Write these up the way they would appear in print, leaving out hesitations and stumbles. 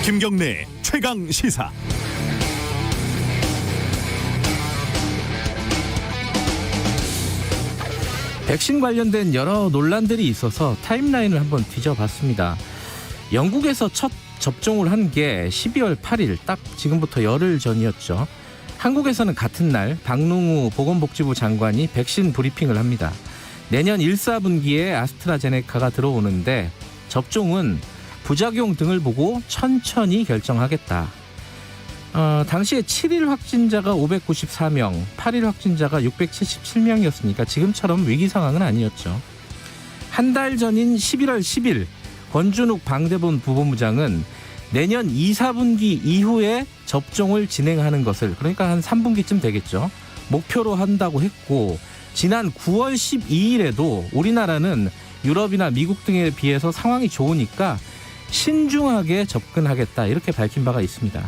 김경래 최강 시사. 백신 관련된 여러 논란들이 있어서 타임라인을 한번 뒤져봤습니다. 영국에서 첫 접종을 한 게 12월 8일, 딱 지금부터 열흘 전이었죠. 한국에서는 같은 날 박능우 보건복지부 장관이 백신 브리핑을 합니다. 내년 1, 4분기에 아스트라제네카가 들어오는데 접종은 부작용 등을 보고 천천히 결정하겠다. 당시에 7일 확진자가 594명, 8일 확진자가 677명이었으니까 지금처럼 위기 상황은 아니었죠. 한 달 전인 11월 10일 권준욱 방대본 부본부장은 내년 2, 4분기 이후에 접종을 진행하는 것을, 그러니까 한 3분기쯤 되겠죠, 목표로 한다고 했고, 지난 9월 12일에도 우리나라는 유럽이나 미국 등에 비해서 상황이 좋으니까 신중하게 접근하겠다, 이렇게 밝힌 바가 있습니다.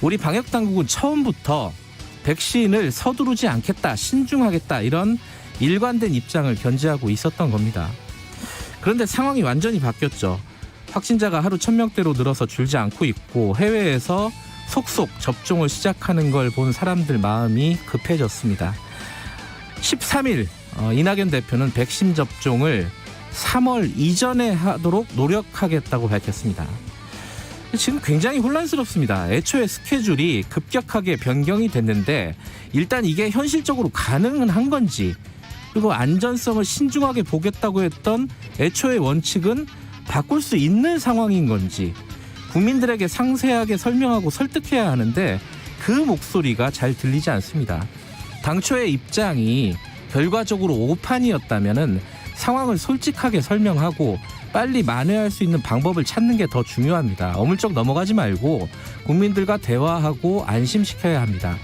우리 방역당국은 처음부터 백신을 서두르지 않겠다, 신중하겠다, 이런 일관된 입장을 견지하고 있었던 겁니다. 그런데 상황이 완전히 바뀌었죠. 확진자가 하루 1000명대로 늘어서 줄지 않고 있고 해외에서 속속 접종을 시작하는 걸 본 사람들 마음이 급해졌습니다. 13일 이낙연 대표는 백신 접종을 3월 이전에 하도록 노력하겠다고 밝혔습니다. 지금 굉장히 혼란스럽습니다. 애초에 스케줄이 급격하게 변경이 됐는데 일단 이게 현실적으로 가능한 건지, 그리고 안전성을 신중하게 보겠다고 했던 애초의 원칙은 바꿀 수 있는 상황인 건지 국민들에게 상세하게 설명하고 설득해야 하는데 그 목소리가 잘 들리지 않습니다. 당초의 입장이 결과적으로 오판이었다면은 상황을 솔직하게 설명하고 빨리 만회할 수 있는 방법을 찾는 게 더 중요합니다. 어물쩍 넘어가지 말고 국민들과 대화하고 안심시켜야 합니다.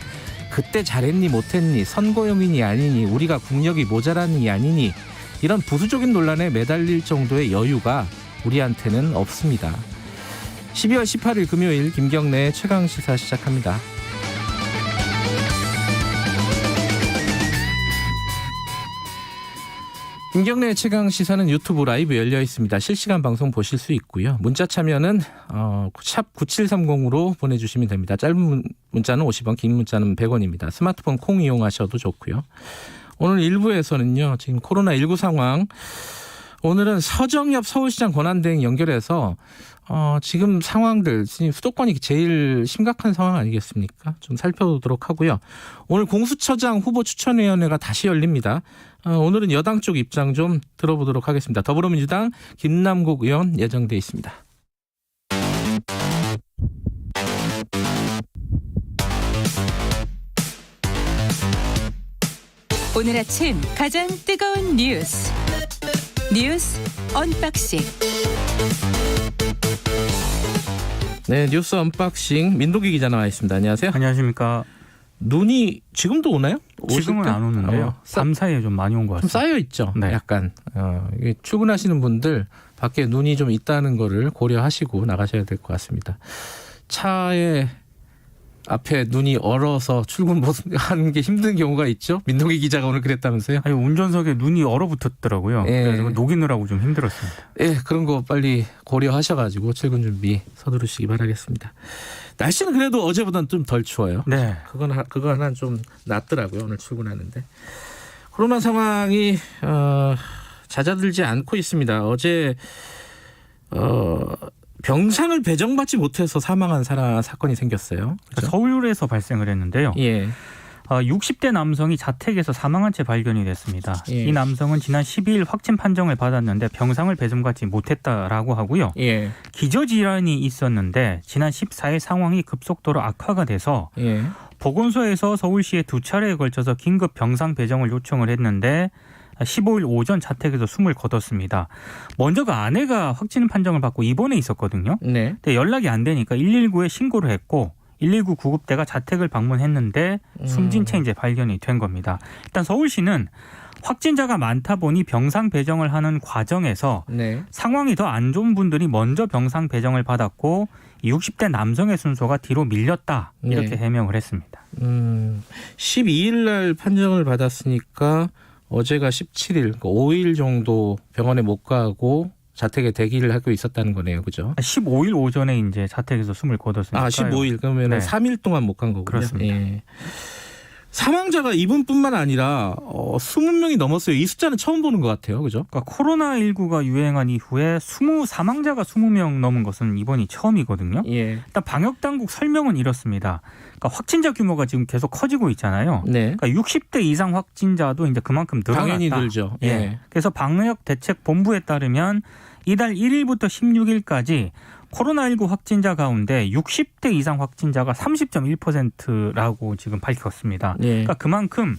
그때 잘했니 못했니, 선거용인이 아니니, 우리가 국력이 모자라니 아니니, 이런 부수적인 논란에 매달릴 정도의 여유가 우리한테는 없습니다. 12월 18일 금요일 김경래의 최강시사 시작합니다. 김경래의 최강시사는 유튜브 라이브 열려 있습니다. 실시간 방송 보실 수 있고요. 문자 참여는 샵 9730으로 보내주시면 됩니다. 짧은 문자는 50원, 긴 문자는 100원입니다. 스마트폰 콩 이용하셔도 좋고요. 오늘 1부에서는요, 지금 코로나19 상황, 오늘은 서정엽 서울시장 권한대행 연결해서 지금 상황들, 지금 수도권이 제일 심각한 상황 아니겠습니까? 좀 살펴보도록 하고요. 오늘 공수처장 후보 추천위원회가 다시 열립니다. 오늘은 여당 쪽 입장 좀 들어보도록 하겠습니다. 더불어민주당 김남국 의원 예정돼 있습니다. 오늘 아침 가장 뜨거운 뉴스 언박싱. 네, 뉴스 언박싱 민동기 기자 나와 있습니다. 안녕하세요. 안녕하십니까. 눈이 지금도 오나요? 지금은 안 오는데요. 밤 사이에 좀 많이 온 것 좀 같습니다. 쌓여 있죠. 네. 약간 이게 출근하시는 분들 밖에 눈이 좀 있다는 거를 고려하시고 나가셔야 될 것 같습니다. 차에 앞에 눈이 얼어서 출근하는 게 힘든 경우가 있죠. 민동기 기자가 오늘 그랬다면서요? 아니, 운전석에 눈이 얼어붙었더라고요. 예. 그래서 녹이느라고 좀 힘들었습니다. 예, 그런 거 빨리 고려하셔가지고 출근 준비 서두르시기 바라겠습니다. 날씨는 그래도 어제보다는 좀 덜 추워요. 네. 그거 하나 좀 낫더라고요. 오늘 출근하는데. 코로나 상황이 잦아들지 않고 있습니다. 어제 병상을 배정받지 못해서 사망한 사건이 생겼어요. 그렇죠? 서울에서 발생을 했는데요. 예. 60대 남성이 자택에서 사망한 채 발견이 됐습니다. 예. 이 남성은 지난 12일 확진 판정을 받았는데 병상을 배정받지 못했다라고 하고요. 예. 기저질환이 있었는데 지난 14일 상황이 급속도로 악화가 돼서 예. 보건소에서 서울시에 2차례에 걸쳐서 긴급 병상 배정을 요청을 했는데 15일 오전 자택에서 숨을 거뒀습니다. 먼저 그 아내가 확진 판정을 받고 입원해 있었거든요. 네. 근데 연락이 안 되니까 119에 신고를 했고 119 구급대가 자택을 방문했는데 숨진 채 이제 발견이 된 겁니다. 일단 서울시는 확진자가 많다 보니 병상 배정을 하는 과정에서 네. 상황이 더 안 좋은 분들이 먼저 병상 배정을 받았고 60대 남성의 순서가 뒤로 밀렸다, 이렇게 네. 해명을 했습니다. 12일 날 판정을 받았으니까 어제가 17일, 그러니까 5일 정도 병원에 못 가고 자택에 대기를 하고 있었다는 거네요, 그죠? 15일 오전에 이제 자택에서 숨을 거뒀으니까요. 15일 그러면 네. 3일 동안 못 간 거군요. 그렇습니다. 예. 사망자가 이분뿐만 아니라 20명이 넘었어요. 이 숫자는 처음 보는 것 같아요, 그죠? 그러니까 코로나19가 유행한 이후에 사망자가 20명 넘은 것은 이번이 처음이거든요. 예. 일단 방역 당국 설명은 이렇습니다. 그러니까 확진자 규모가 지금 계속 커지고 있잖아요. 네. 그러니까 60대 이상 확진자도 이제 그만큼 늘어났다. 당연히 늘죠. 예. 예. 그래서 방역대책본부에 따르면 이달 1일부터 16일까지 코로나19 확진자 가운데 60대 이상 확진자가 30.1%라고 지금 밝혔습니다. 예. 그러니까 그만큼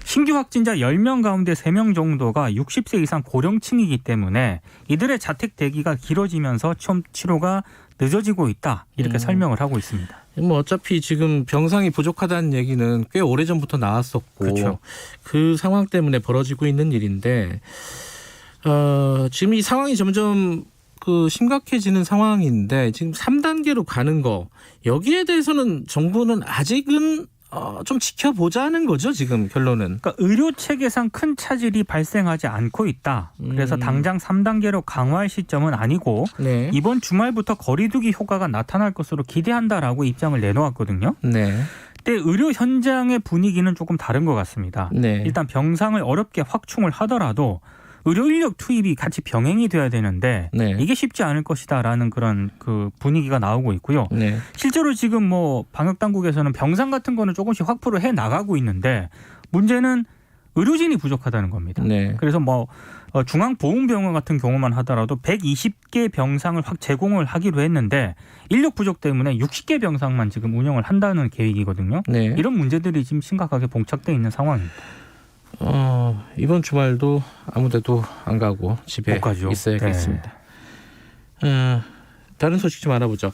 신규 확진자 10명 가운데 3명 정도가 60세 이상 고령층이기 때문에 이들의 자택 대기가 길어지면서 치료가 늦어지고 있다. 이렇게 설명을 하고 있습니다. 뭐 어차피 지금 병상이 부족하다는 얘기는 꽤 오래전부터 나왔었고 그렇죠. 그 상황 때문에 벌어지고 있는 일인데 지금 이 상황이 점점 심각해지는 상황인데 지금 3단계로 가는 거 여기에 대해서는 정부는 아직은 좀 지켜보자는 거죠, 지금 결론은. 그러니까 의료 체계상 큰 차질이 발생하지 않고 있다. 그래서 당장 3단계로 강화할 시점은 아니고 네. 이번 주말부터 거리두기 효과가 나타날 것으로 기대한다라고 입장을 내놓았거든요. 네. 근데 의료 현장의 분위기는 조금 다른 것 같습니다. 네. 일단 병상을 어렵게 확충을 하더라도 의료 인력 투입이 같이 병행이 돼야 되는데 네. 이게 쉽지 않을 것이다라는 그런 분위기가 나오고 있고요. 네. 실제로 지금 뭐 방역 당국에서는 병상 같은 거는 조금씩 확보를 해 나가고 있는데 문제는 의료진이 부족하다는 겁니다. 네. 그래서 뭐 중앙보훈병원 같은 경우만 하더라도 120개 병상을 제공을 하기로 했는데 인력 부족 때문에 60개 병상만 지금 운영을 한다는 계획이거든요. 네. 이런 문제들이 지금 심각하게 봉착돼 있는 상황입니다. 이번 주말도 아무데도 안 가고 집에 못 가죠. 있어야겠습니다. 다른 소식 좀 알아보죠.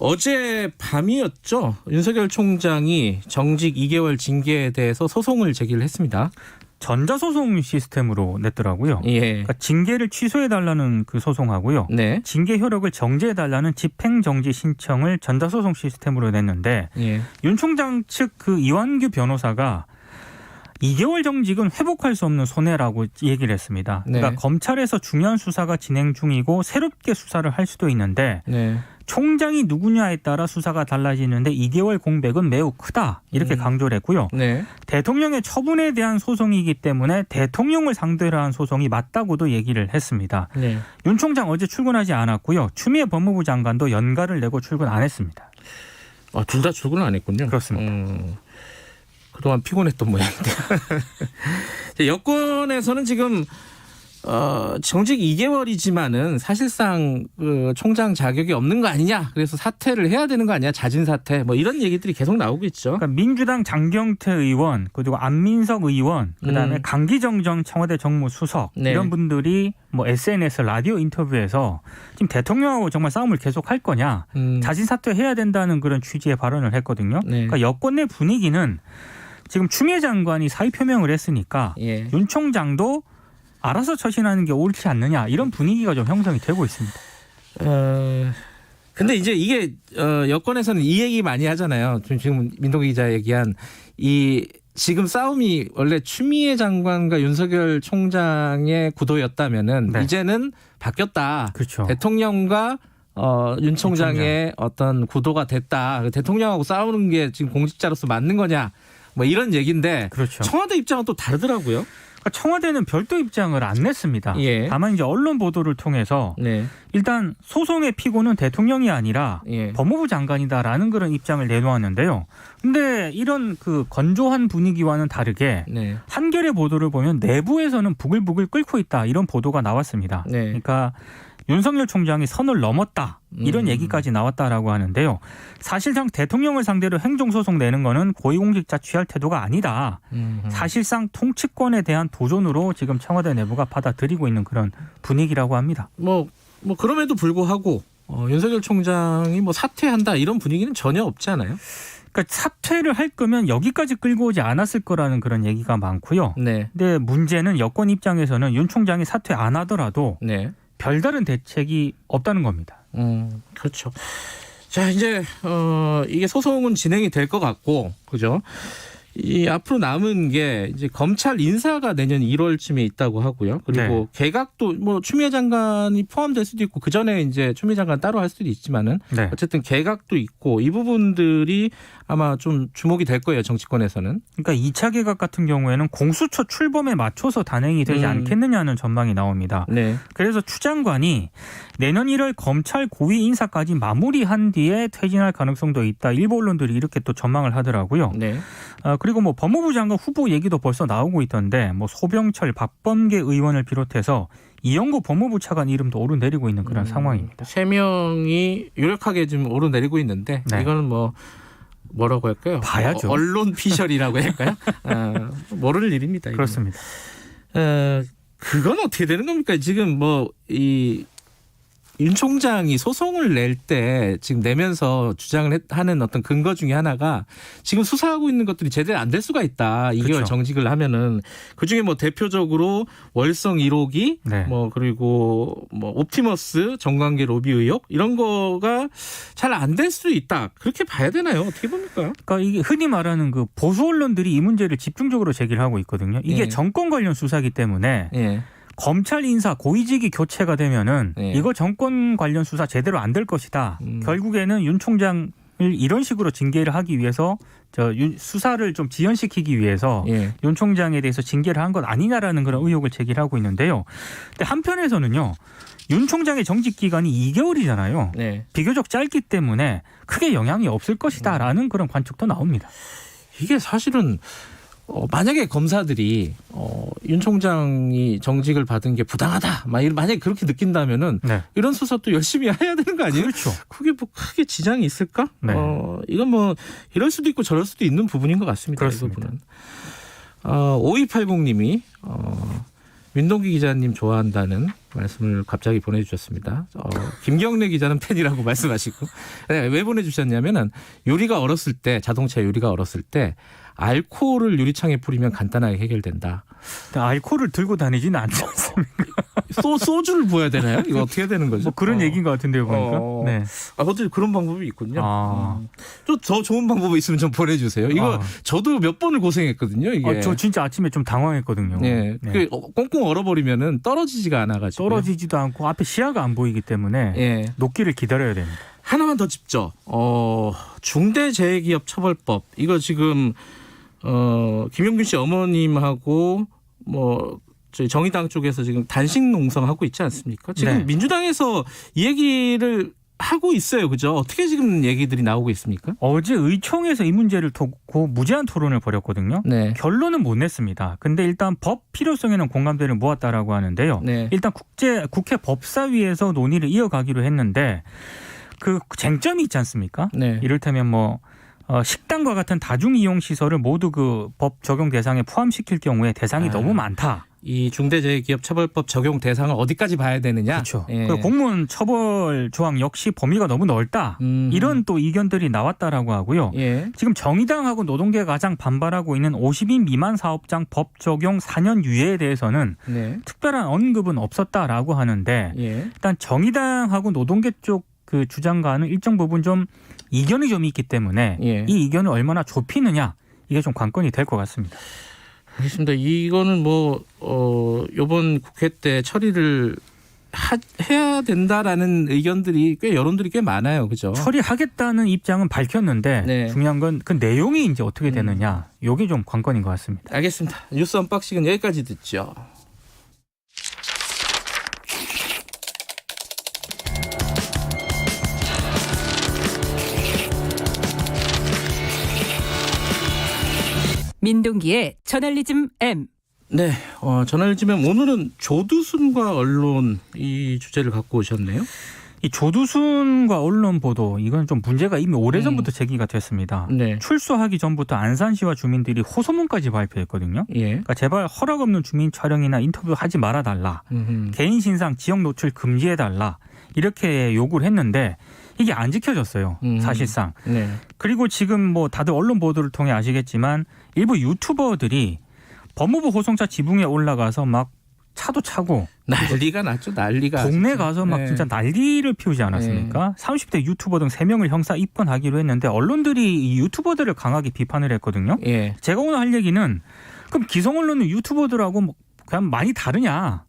어제 밤이었죠. 윤석열 총장이 정직 2개월 징계에 대해서 소송을 제기를 했습니다. 전자소송 시스템으로 냈더라고요. 예. 그러니까 징계를 취소해달라는 그 소송하고요. 네. 징계 효력을 정지해달라는 집행정지 신청을 전자소송 시스템으로 냈는데 예. 윤 총장 측 이완규 변호사가 2개월 정직은 회복할 수 없는 손해라고 얘기를 했습니다. 그러니까 네. 검찰에서 중요한 수사가 진행 중이고 새롭게 수사를 할 수도 있는데 네. 총장이 누구냐에 따라 수사가 달라지는데 2개월 공백은 매우 크다. 이렇게 강조를 했고요. 네. 대통령의 처분에 대한 소송이기 때문에 대통령을 상대로 한 소송이 맞다고도 얘기를 했습니다. 네. 윤 총장 어제 출근하지 않았고요. 추미애 법무부 장관도 연가를 내고 출근 안 했습니다. 둘 다 출근을 안 했군요. 그렇습니다. 그동안 피곤했던 모양인데. 여권에서는 지금 정직 2개월이지만은 사실상 총장 자격이 없는 거 아니냐. 그래서 사퇴를 해야 되는 거 아니냐. 자진 사퇴. 뭐 이런 얘기들이 계속 나오고 있죠. 그러니까 민주당 장경태 의원 그리고 안민석 의원 그다음에 강기정 전 청와대 정무수석 네. 이런 분들이 뭐 SNS 라디오 인터뷰에서 지금 대통령하고 정말 싸움을 계속 할 거냐. 자진 사퇴해야 된다는 그런 취지의 발언을 했거든요. 네. 그러니까 여권 내 분위기는 지금 추미애 장관이 사의 표명을 했으니까 예. 윤 총장도 알아서 처신하는 게 옳지 않느냐 이런 분위기가 좀 형성이 되고 있습니다. 근데 이제 이게 여권에서는 이 얘기 많이 하잖아요. 지금 민동기 기자 얘기한 지금 싸움이 원래 추미애 장관과 윤석열 총장의 구도였다면은 네. 이제는 바뀌었다. 그렇죠. 대통령과 윤 총장의 어떤 구도가 됐다. 대통령하고 싸우는 게 지금 공직자로서 맞는 거냐. 뭐 이런 얘기인데 그렇죠. 청와대 입장은 또 다르더라고요. 그러니까 청와대는 별도 입장을 안 냈습니다. 예. 다만 이제 언론 보도를 통해서 네. 일단 소송의 피고는 대통령이 아니라 예. 법무부 장관이다라는 그런 입장을 내놓았는데요. 근데 이런 건조한 분위기와는 다르게 네. 한겨레 보도를 보면 내부에서는 부글부글 끓고 있다 이런 보도가 나왔습니다. 네. 그러니까 윤석열 총장이 선을 넘었다 이런 얘기까지 나왔다라고 하는데요. 사실상 대통령을 상대로 행정소송 내는 거는 고위공직자 취할 태도가 아니다. 사실상 통치권에 대한 도전으로 지금 청와대 내부가 받아들이고 있는 그런 분위기라고 합니다. 뭐 그럼에도 불구하고 윤석열 총장이 사퇴한다 이런 분위기는 전혀 없지 않아요? 그러니까 사퇴를 할 거면 여기까지 끌고 오지 않았을 거라는 그런 얘기가 많고요. 네. 근데 문제는 여권 입장에서는 윤 총장이 사퇴 안 하더라도 네. 별다른 대책이 없다는 겁니다. 그렇죠. 자, 이제 이게 소송은 진행이 될 것 같고, 그죠? 이 앞으로 남은 게 이제 검찰 인사가 내년 1월쯤에 있다고 하고요. 그리고 개각도 뭐 추미애 장관이 포함될 수도 있고 그 전에 이제 추미애 장관 따로 할 수도 있지만은 네. 어쨌든 개각도 있고 이 부분들이 아마 좀 주목이 될 거예요, 정치권에서는. 그러니까 2차 개각 같은 경우에는 공수처 출범에 맞춰서 단행이 되지 않겠느냐는 전망이 나옵니다. 네. 그래서 추 장관이 내년 1월 검찰 고위 인사까지 마무리한 뒤에 퇴진할 가능성도 있다. 일부 언론들이 이렇게 또 전망을 하더라고요. 네. 그리고 뭐 법무부 장관 후보 얘기도 벌써 나오고 있던데 뭐 소병철, 박범계 의원을 비롯해서 이영구 법무부 차관 이름도 오르내리고 있는 그런 상황입니다. 세 명이 유력하게 좀 오르내리고 있는데 네. 이거는 뭐라고 할까요? 봐야죠. 언론 피셜이라고 할까요? 모를 일입니다. 이거는. 그렇습니다. 그건 어떻게 되는 겁니까? 지금 이 윤 총장이 소송을 낼 때 지금 내면서 주장을 하는 어떤 근거 중에 하나가 지금 수사하고 있는 것들이 제대로 안 될 수가 있다. 2개월 그렇죠. 정직을 하면은 그중에 뭐 대표적으로 월성 1호기 네. 그리고 옵티머스 정관계 로비 의혹 이런 거가 잘 안 될 수 있다. 그렇게 봐야 되나요? 어떻게 봅니까? 그러니까 이게 흔히 말하는 그 보수 언론들이 이 문제를 집중적으로 제기를 하고 있거든요. 이게 예. 정권 관련 수사이기 때문에 예. 검찰 인사 고위직이 교체가 되면은 예. 이거 정권 관련 수사 제대로 안 될 것이다. 결국에는 윤 총장을 이런 식으로 징계를 하기 위해서 수사를 좀 지연시키기 위해서 예. 윤 총장에 대해서 징계를 한 것 아니냐라는 그런 의혹을 제기를 하고 있는데요. 근데 한편에서는요. 윤 총장의 정직 기간이 2개월이잖아요. 네. 비교적 짧기 때문에 크게 영향이 없을 것이다라는 그런 관측도 나옵니다. 이게 사실은 만약에 검사들이 윤 총장이 정직을 받은 게 부당하다, 만약에 그렇게 느낀다면은 네. 이런 수사 또 열심히 해야 되는 거 아니에요? 그렇죠. 그게 크게 지장이 있을까? 네. 이건 이럴 수도 있고 저럴 수도 있는 부분인 것 같습니다. 그렇습니다. 이 부분은. 5280님이 민동기 기자님 좋아한다는 말씀을 갑자기 보내주셨습니다. 김경래 기자는 팬이라고 말씀하시고 왜 보내주셨냐면은 자동차 유리가 얼었을 때 알코올을 유리창에 뿌리면 간단하게 해결된다. 알코올을 들고 다니지는 않지 않습니까? 소주를 부어야 되나요? 이거 어떻게 해야 되는 거죠? 뭐 그런 얘기인 것 같은데요, 보니까. 네. 어떻게 그런 방법이 있군요. 아. 좀 더 좋은 방법이 있으면 좀 보내주세요. 이거 저도 몇 번을 고생했거든요. 이게. 저 진짜 아침에 좀 당황했거든요. 네. 네. 꽁꽁 얼어버리면은 떨어지지가 않아가지고. 떨어지지도 않고 앞에 시야가 안 보이기 때문에 예. 녹기를 기다려야 됩니다. 하나만 더 짚죠. 중대재해기업처벌법. 이거 지금 김용균 씨 어머님하고 저희 정의당 쪽에서 지금 단식 농성하고 있지 않습니까? 지금 네. 민주당에서 이 얘기를 하고 있어요. 그죠? 어떻게 지금 얘기들이 나오고 있습니까? 어제 의총에서 이 문제를 두고 무제한 토론을 벌였거든요. 네. 결론은 못 냈습니다. 근데 일단 법 필요성에는 공감대를 모았다라고 하는데요. 네. 일단 국회 법사위에서 논의를 이어가기로 했는데 그 쟁점이 있지 않습니까? 네. 이를테면 식당과 같은 다중이용 시설을 모두 그 법 적용 대상에 포함시킬 경우에 대상이 너무 많다. 이 중대재해기업처벌법 적용 대상을 어디까지 봐야 되느냐? 그렇죠. 예. 그리고 공무원 처벌 조항 역시 범위가 너무 넓다. 이런 또 의견들이 나왔다라고 하고요. 예. 지금 정의당하고 노동계가 가장 반발하고 있는 50인 미만 사업장 법 적용 4년 유예에 대해서는 네. 특별한 언급은 없었다라고 하는데 예. 일단 정의당하고 노동계 쪽 그 주장과는 일정 부분 좀 이견이 좀 있기 때문에 예. 이 이견을 얼마나 좁히느냐 이게 좀 관건이 될 것 같습니다. 알겠습니다. 이거는 이번 국회 때 처리를 해야 된다라는 의견들이 여론들이 꽤 많아요. 그죠? 처리하겠다는 입장은 밝혔는데 네. 중요한 건 그 내용이 이제 어떻게 되느냐 이게 좀 관건인 것 같습니다. 알겠습니다. 뉴스 언박싱은 여기까지 듣죠. 민동기의 저널리즘 M. 네, 저널리즘 오늘은 조두순과 언론 이 주제를 갖고 오셨네요. 이 조두순과 언론 보도 이건 좀 문제가 이미 오래전부터 제기가 됐습니다. 네. 출소하기 전부터 안산시와 주민들이 호소문까지 발표했거든요. 예. 그러니까 제발 허락 없는 주민 촬영이나 인터뷰 하지 말아달라. 음흠. 개인 신상 지역 노출 금지해달라. 이렇게 요구를 했는데 이게 안 지켜졌어요. 사실상. 네. 그리고 지금 다들 언론 보도를 통해 아시겠지만 일부 유튜버들이 법무부 호송차 지붕에 올라가서 막 차도 차고 난리가 났죠. 난리가. 동네 진짜. 가서 막 네. 진짜 난리를 피우지 않았습니까? 30대 유튜버 등 3명을 형사 입건하기로 했는데 언론들이 이 유튜버들을 강하게 비판을 했거든요. 예. 제가 오늘 할 얘기는 그럼 기성 언론은 유튜버들하고 뭐 그냥 많이 다르냐?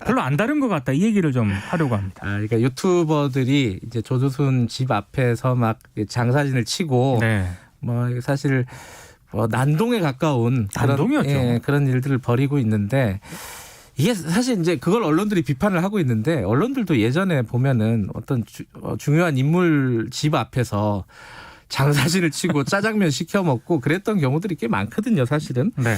별로 안 다른 것 같다. 이 얘기를 좀 하려고 합니다. 그러니까 유튜버들이 이제 조두순 집 앞에서 막 장사진을 치고 네. 뭐 사실 난동에 가까운 난동이었죠. 그런 일들을 벌이고 있는데 이게 사실 이제 그걸 언론들이 비판을 하고 있는데 언론들도 예전에 보면은 어떤 중요한 인물 집 앞에서 장사진을 치고 짜장면 시켜 먹고 그랬던 경우들이 꽤 많거든요, 사실은. 네.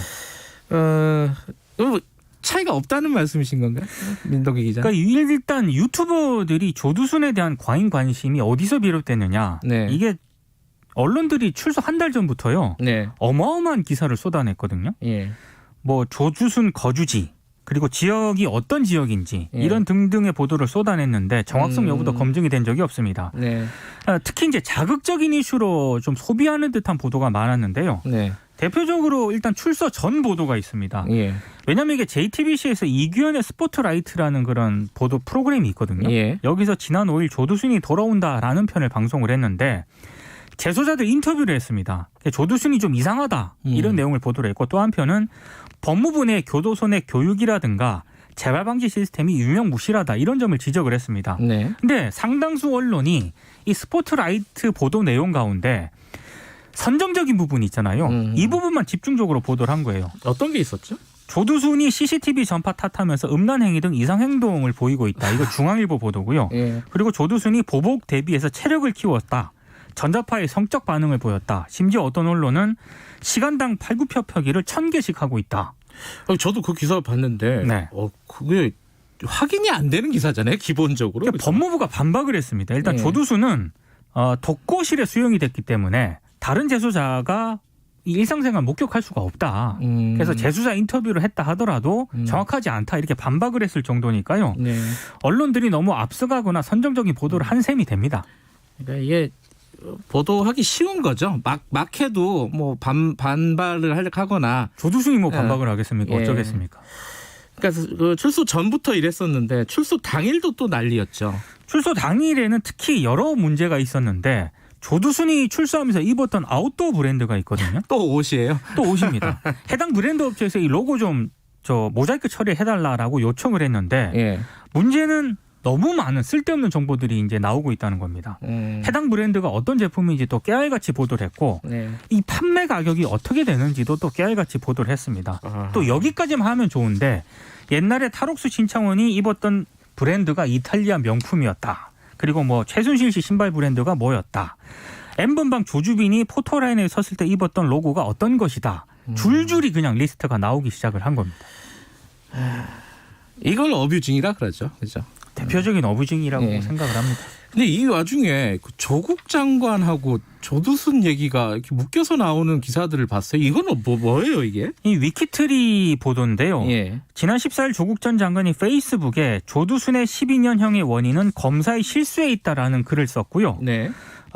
차이가 없다는 말씀이신 건가요, 민덕기 기자? 그러니까 일단 유튜버들이 조두순에 대한 과잉 관심이 어디서 비롯됐느냐? 네. 이게 언론들이 출소 한 달 전부터요. 네. 어마어마한 기사를 쏟아냈거든요. 예. 뭐 조두순 거주지 그리고 지역이 어떤 지역인지 예. 이런 등등의 보도를 쏟아냈는데 정확성 여부도 검증이 된 적이 없습니다. 네. 특히 이제 자극적인 이슈로 좀 소비하는 듯한 보도가 많았는데요. 네. 대표적으로 일단 출소 전 보도가 있습니다. 예. 왜냐하면 이게 JTBC에서 이규현의 스포트라이트라는 그런 보도 프로그램이 있거든요. 예. 여기서 지난 5일 조두순이 돌아온다라는 편을 방송을 했는데 재소자들 인터뷰를 했습니다. 조두순이 좀 이상하다 이런 내용을 보도를 했고 또 한편은 법무부 내 교도소 내 교육이라든가 재발 방지 시스템이 유명무실하다 이런 점을 지적을 했습니다. 네. 근데 상당수 언론이 이 스포트라이트 보도 내용 가운데 선정적인 부분이 있잖아요. 이 부분만 집중적으로 보도를 한 거예요. 어떤 게 있었죠? 조두순이 CCTV 전파 탓하면서 음란 행위 등 이상 행동을 보이고 있다. 이거 중앙일보 보도고요. 예. 그리고 조두순이 보복 대비해서 체력을 키웠다. 전자파의 성적 반응을 보였다. 심지어 어떤 언론은 시간당 팔굽혀펴기를 1000개씩 하고 있다. 저도 그 기사를 봤는데 네. 그게 확인이 안 되는 기사잖아요, 기본적으로. 그러니까 법무부가 반박을 했습니다. 일단 네. 조두순은 독거실에 수용이 됐기 때문에 다른 재소자가 일상생활 목격할 수가 없다. 그래서 재수자 인터뷰를 했다 하더라도 정확하지 않다 이렇게 반박을 했을 정도니까요. 네. 언론들이 너무 앞서가거나 선정적인 보도를 한 셈이 됩니다. 그러니까 이게 보도하기 쉬운 거죠. 막 해도 뭐 반발을 하거나. 조두순이 뭐 반박을 하겠습니까? 예. 어쩌겠습니까? 그러니까 그 출소 전부터 이랬었는데 출소 당일도 또 난리였죠. 출소 당일에는 특히 여러 문제가 있었는데 조두순이 출소하면서 입었던 아웃도어 브랜드가 있거든요. 또 옷이에요. 또 옷입니다. 해당 브랜드 업체에서 이 로고 좀 모자이크 처리해달라라고 요청을 했는데 예. 문제는 너무 많은 쓸데없는 정보들이 이제 나오고 있다는 겁니다. 해당 브랜드가 어떤 제품인지 또 깨알같이 보도를 했고 네. 이 판매 가격이 어떻게 되는지도 또 깨알같이 보도를 했습니다. 아하. 또 여기까지만 하면 좋은데 옛날에 탈옥수 신창원이 입었던 브랜드가 이탈리아 명품이었다. 그리고 뭐 최순실 씨 신발 브랜드가 뭐였다. N번방 조주빈이 포토라인에 섰을 때 입었던 로고가 어떤 것이다. 줄줄이 그냥 리스트가 나오기 시작을 한 겁니다. 이걸 어뷰징이라 그러죠. 그렇죠. 대표적인 어부징이라고 예. 생각을 합니다. 근데 이 와중에 그 조국 장관하고 조두순 얘기가 이렇게 묶여서 나오는 기사들을 봤어요. 이건 뭐예요, 이게? 이 위키트리 보도인데요. 예. 지난 14일 조국 전 장관이 페이스북에 조두순의 12년형의 원인은 검사의 실수에 있다라는 글을 썼고요. 네.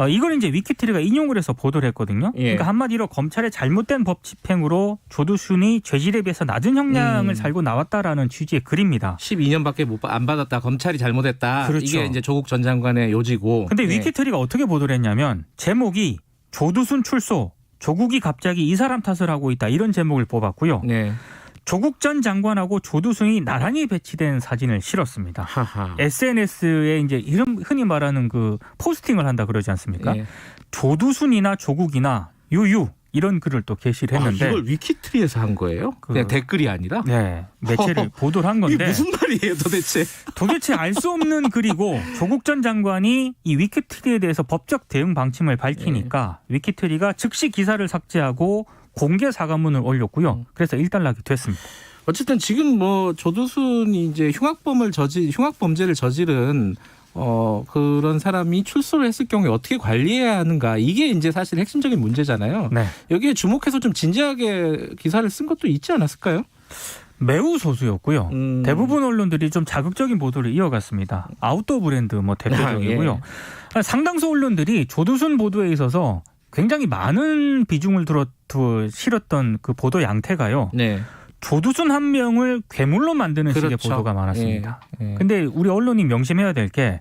이걸 이제 위키트리가 인용을 해서 보도를 했거든요. 예. 그러니까 한마디로 검찰의 잘못된 법 집행으로 조두순이 죄질에 비해서 낮은 형량을 살고 나왔다라는 취지의 글입니다. 12년밖에 안 받았다. 검찰이 잘못했다. 그렇죠. 이게 이제 조국 전 장관의 요지고. 근데 네. 위키트리가 어떻게 보도를 했냐면 제목이 조두순 출소, 조국이 갑자기 이 사람 탓을 하고 있다 이런 제목을 뽑았고요. 네. 조국 전 장관하고 조두순이 나란히 배치된 사진을 실었습니다. 하하. SNS에 이제 이름 흔히 말하는 그 포스팅을 한다 그러지 않습니까? 예. 조두순이나 조국이나 유유 이런 글을 또 게시를 했는데 이걸 위키트리에서 한 거예요? 그냥 댓글이 아니라? 네, 매체를 보도를 한 건데 이게 무슨 말이에요, 도대체? 도대체 알 수 없는 글이고 조국 전 장관이 이 위키트리에 대해서 법적 대응 방침을 밝히니까 위키트리가 즉시 기사를 삭제하고 공개 사과문을 올렸고요. 그래서 일단락이 됐습니다. 어쨌든 지금 뭐 조두순이 이제 흉악범죄를 저지른 그런 사람이 출소를 했을 경우에 어떻게 관리해야 하는가 이게 이제 사실 핵심적인 문제잖아요. 네. 여기에 주목해서 좀 진지하게 기사를 쓴 것도 있지 않았을까요? 매우 소수였고요. 대부분 언론들이 좀 자극적인 보도를 이어갔습니다. 아웃도어 브랜드 뭐 대표적이고요. 상당수 언론들이 조두순 보도에 있어서 굉장히 많은 비중을 실었던 그 보도 양태가요. 네. 조두순 한 명을 괴물로 만드는 식의 그렇죠. 보도가 많았습니다. 예. 근데 우리 언론이 명심해야 될 게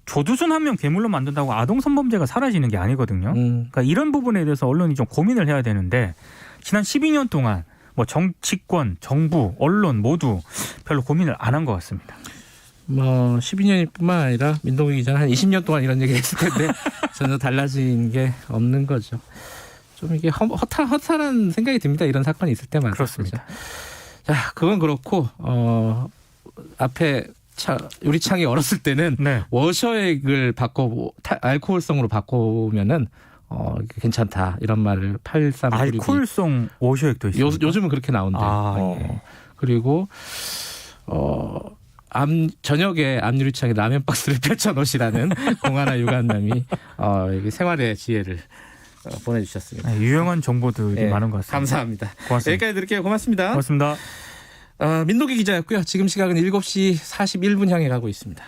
조두순 한 명 괴물로 만든다고 아동 성범죄가 사라지는 게 아니거든요. 그러니까 이런 부분에 대해서 언론이 좀 고민을 해야 되는데 지난 12년 동안 뭐 정치권, 정부, 언론 모두 별로 고민을 안 한 것 같습니다. 뭐 12년뿐만 아니라 민동기 기자는 한 20년 동안 이런 얘기 했을 텐데 전혀 달라진 게 없는 거죠. 좀 이게 허탈한 생각이 듭니다. 이런 사건이 있을 때마다. 그렇습니다. 그렇죠? 자, 그건 그렇고 앞에 유리창이 얼었을 때는 네. 워셔액을 알코올성으로 바꾸면은 괜찮다 이런 말을 8396이 알코올성 워셔액도 있습니다. 요즘은 그렇게 나온대요. 예. 그리고 저녁에 앞유리창에 라면 박스를 펼쳐 놓으시라는 공하나 유관남이 생활의 지혜를 보내주셨습니다. 네, 유용한 정보들이 네, 많은 것 같습니다. 감사합니다. 고맙습니다. 여기까지 드릴게요. 고맙습니다. 고맙습니다. 민동기 기자였고요. 지금 시각은 7시 41분 향해 가고 있습니다.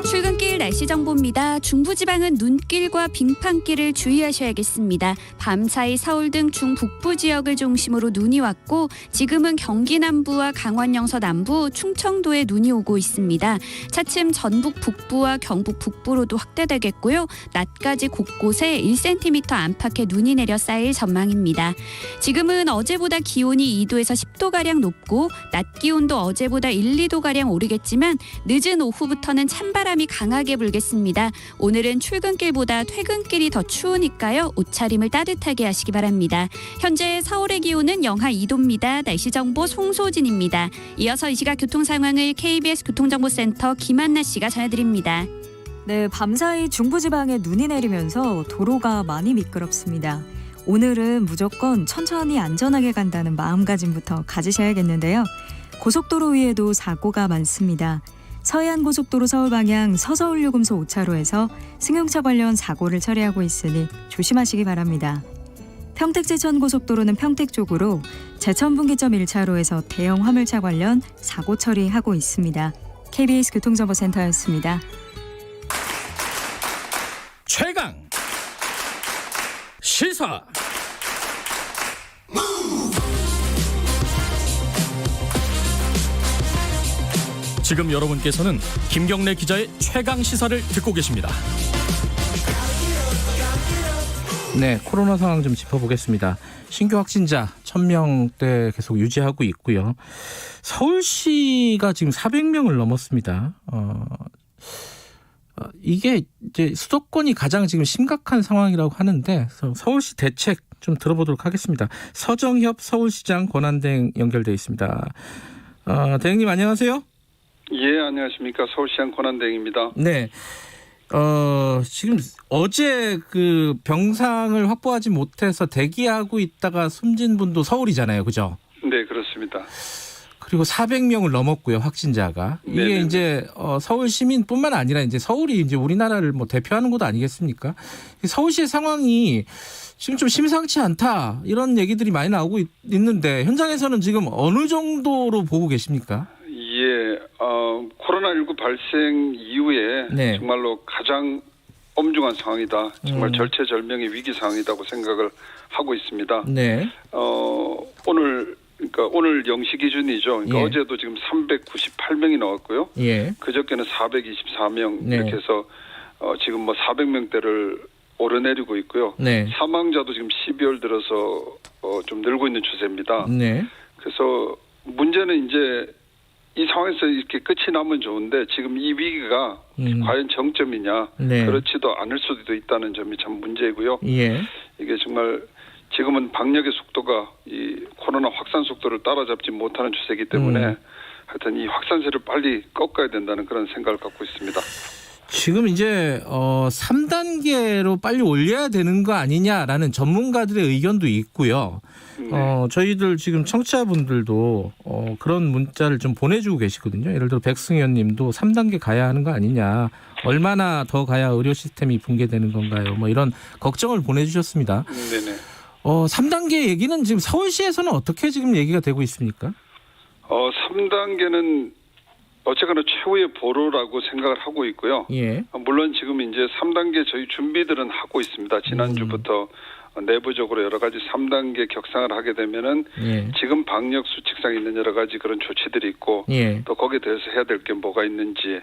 출근길 날씨 정보입니다. 중부지방은 눈길과 빙판길을 주의하셔야겠습니다. 밤사이 서울 등 중북부 지역을 중심으로 눈이 왔고 지금은 경기 남부와 강원 영서 남부, 충청도에 눈이 오고 있습니다. 차츰 전북 북부와 경북 북부로도 확대되겠고요. 낮까지 곳곳에 1cm 안팎의 눈이 내려 쌓일 전망입니다. 지금은 어제보다 기온이 2도에서 10도가량 높고 낮 기온도 어제보다 1, 2도가량 오르겠지만 늦은 오후부터는 찬바람이 강하게 불겠습니다. 오늘은 출근길보다 퇴근길이 더 추우니까요. 옷차림을 따뜻하게 하시기 바랍니다. 현재 서울의 기온은 영하 2도입니다. 날씨 정보 송소진입니다. 이어서 이 시각 교통 상황을 KBS 교통정보센터 김한나 씨가 전해드립니다. 네, 밤사이 중부지방에 눈이 내리면서 도로가 많이 미끄럽습니다. 오늘은 무조건 천천히 안전하게 간다는 마음가짐부터 가지셔야겠는데요. 고속도로 위에도 사고가 많습니다. 서해안고속도로 서울 방향 서서울요금소 5차로에서 승용차 관련 사고를 처리하고 있으니 조심하시기 바랍니다. 평택제천고속도로는 평택 쪽으로 제천분기점 1차로에서 대형 화물차 관련 사고 처리하고 있습니다. KBS 교통정보센터였습니다. 최강 시사. 지금 여러분께서는 김경래 기자의 최강 시사를 듣고 계십니다. 네, 코로나 상황 좀 짚어보겠습니다. 신규 확진자 1000명대 계속 유지하고 있고요. 서울시가 지금 400명을 넘었습니다. 이게 이제 수도권이 가장 지금 심각한 상황이라고 하는데 서울시 대책 좀 들어보도록 하겠습니다. 서정협 서울시장 권한대행 연결돼 있습니다. 대행님 안녕하세요. 예, 안녕하십니까. 서울시장 권한대행입니다. 네. 지금 어제 그 병상을 확보하지 못해서 대기하고 있다가 숨진 분도 서울이잖아요. 그죠? 네, 그렇습니다. 그리고 400명을 넘었고요. 확진자가. 이게 네네네. 이제 서울 시민뿐만 아니라 이제 서울이 이제 우리나라를 뭐 대표하는 곳 아니겠습니까? 서울시의 상황이 지금 좀 심상치 않다. 이런 얘기들이 많이 나오고 있는데 현장에서는 지금 어느 정도로 보고 계십니까? 예, 코로나19 발생 이후에 네. 정말로 가장 엄중한 상황이다. 정말 절체절명의 위기 상황이라고 생각을 하고 있습니다. 네. 오늘 0시 기준이죠. 그러니까 예. 어제도 지금 398명이 나왔고요. 예. 그저께는 424명 네. 이렇게 해서 지금 뭐 400명대를 오르내리고 있고요. 네. 사망자도 지금 12월 들어서 좀 늘고 있는 추세입니다. 네. 그래서 문제는 이제 이 상황에서 이렇게 끝이 나면 좋은데 지금 이 위기가 과연 정점이냐 네. 그렇지도 않을 수도 있다는 점이 참 문제고요. 예. 이게 정말 지금은 방역의 속도가 이 코로나 확산 속도를 따라잡지 못하는 추세이기 때문에 하여튼 이 확산세를 빨리 꺾어야 된다는 그런 생각을 갖고 있습니다. 지금 이제 3단계로 빨리 올려야 되는 거 아니냐라는 전문가들의 의견도 있고요. 네. 저희들 지금 청취자분들도 그런 문자를 좀 보내주고 계시거든요. 예를 들어 백승현 님도 3단계 가야 하는 거 아니냐. 얼마나 더 가야 의료 시스템이 붕괴되는 건가요. 뭐 이런 걱정을 보내주셨습니다. 네네. 3단계 얘기는 지금 서울시에서는 어떻게 지금 얘기가 되고 있습니까? 3단계는 어쨌거나 최후의 보루라고 생각을 하고 있고요. 예. 물론 지금 이제 3단계 저희 준비들은 하고 있습니다. 지난주부터 내부적으로 여러 가지 3단계 격상을 하게 되면은 예. 지금 방역 수칙상에 있는 여러 가지 그런 조치들이 있고 예. 또 거기에 대해서 해야 될 게 뭐가 있는지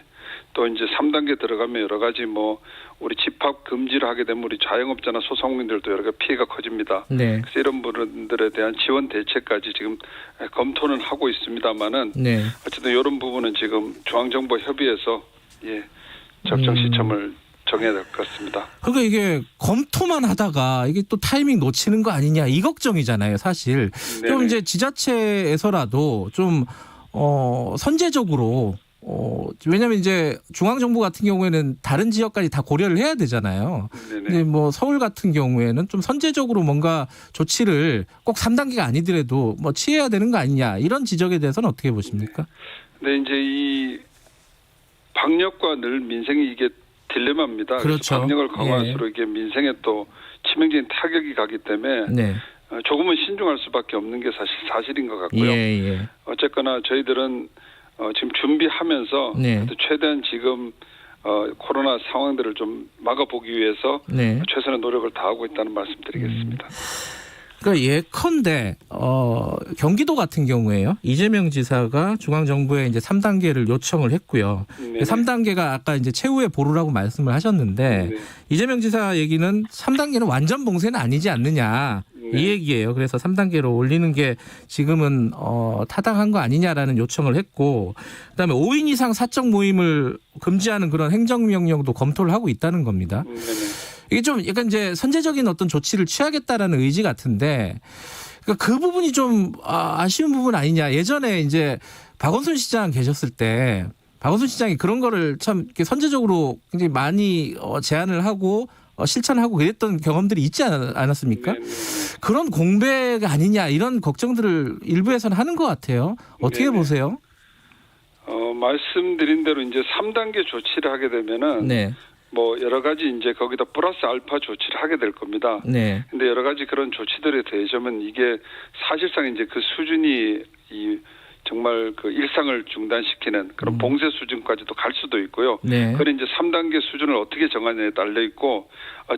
또 이제 3단계 들어가면 여러 가지 뭐 우리 집합 금지를 하게 되면 우리 자영업자나 소상공인들도 여러 가지 피해가 커집니다. 네. 그래서 이런 분들에 대한 지원 대책까지 지금 검토는 하고 있습니다만은 네. 어쨌든 이런 부분은 지금 중앙정부 협의해서 적정 시점을 정해야 될 것 같습니다. 그러니까 이게 검토만 하다가 이게 또 타이밍 놓치는 거 아니냐 이 걱정이잖아요, 사실. 좀 네네. 이제 지자체에서라도 좀 선제적으로 왜냐하면 이제 중앙정부 같은 경우에는 다른 지역까지 다 고려를 해야 되잖아요. 네네. 근데 뭐 서울 같은 경우에는 좀 선제적으로 뭔가 조치를 꼭 3단계가 아니더라도 뭐 취해야 되는 거 아니냐 이런 지적에 대해서는 어떻게 보십니까? 근데 이제 이 방역과 늘 민생이 이게 딜레마입니다. 그렇죠. 그래서 방역을 강화할수록 이게 민생에 또 치명적인 타격이 가기 때문에 네. 조금은 신중할 수밖에 없는 게 사실인 것 같고요. 예. 어쨌거나 저희들은 지금 준비하면서 네. 최대한 지금 코로나 상황들을 좀 막아보기 위해서 네. 최선의 노력을 다하고 있다는 말씀드리겠습니다. 그러니까 예컨대 경기도 같은 경우에요. 이재명 지사가 중앙정부에 이제 3단계를 요청을 했고요. 네네. 3단계가 아까 이제 최후의 보루라고 말씀을 하셨는데 네. 이재명 지사 얘기는 3단계는 완전 봉쇄는 아니지 않느냐. 네. 이 얘기예요. 그래서 3단계로 올리는 게 지금은 타당한 거 아니냐라는 요청을 했고 그다음에 5인 이상 사적 모임을 금지하는 그런 행정명령도 검토를 하고 있다는 겁니다. 네네. 이게 좀 약간 이제 선제적인 어떤 조치를 취하겠다라는 의지 같은데 그러니까 그 부분이 좀 아쉬운 부분 아니냐. 예전에 이제 박원순 시장 계셨을 때 박원순 시장이 그런 거를 참 이렇게 선제적으로 굉장히 많이 제안을 하고 실천하고 그랬던 경험들이 있지 않았습니까? 네네. 그런 공백이 아니냐 이런 걱정들을 일부에서는 하는 것 같아요. 어떻게 네네. 보세요? 말씀드린 대로 이제 3단계 조치를 하게 되면은 네, 뭐 여러 가지 이제 거기다 플러스 알파 조치를 하게 될 겁니다. 네, 근데 여러 가지 그런 조치들에 대해서는 이게 사실상 이제 그 수준이 정말 그 일상을 중단시키는 그런 봉쇄 수준까지도 갈 수도 있고요. 네, 그런 이제 3단계 수준을 어떻게 정하느냐에 달려 있고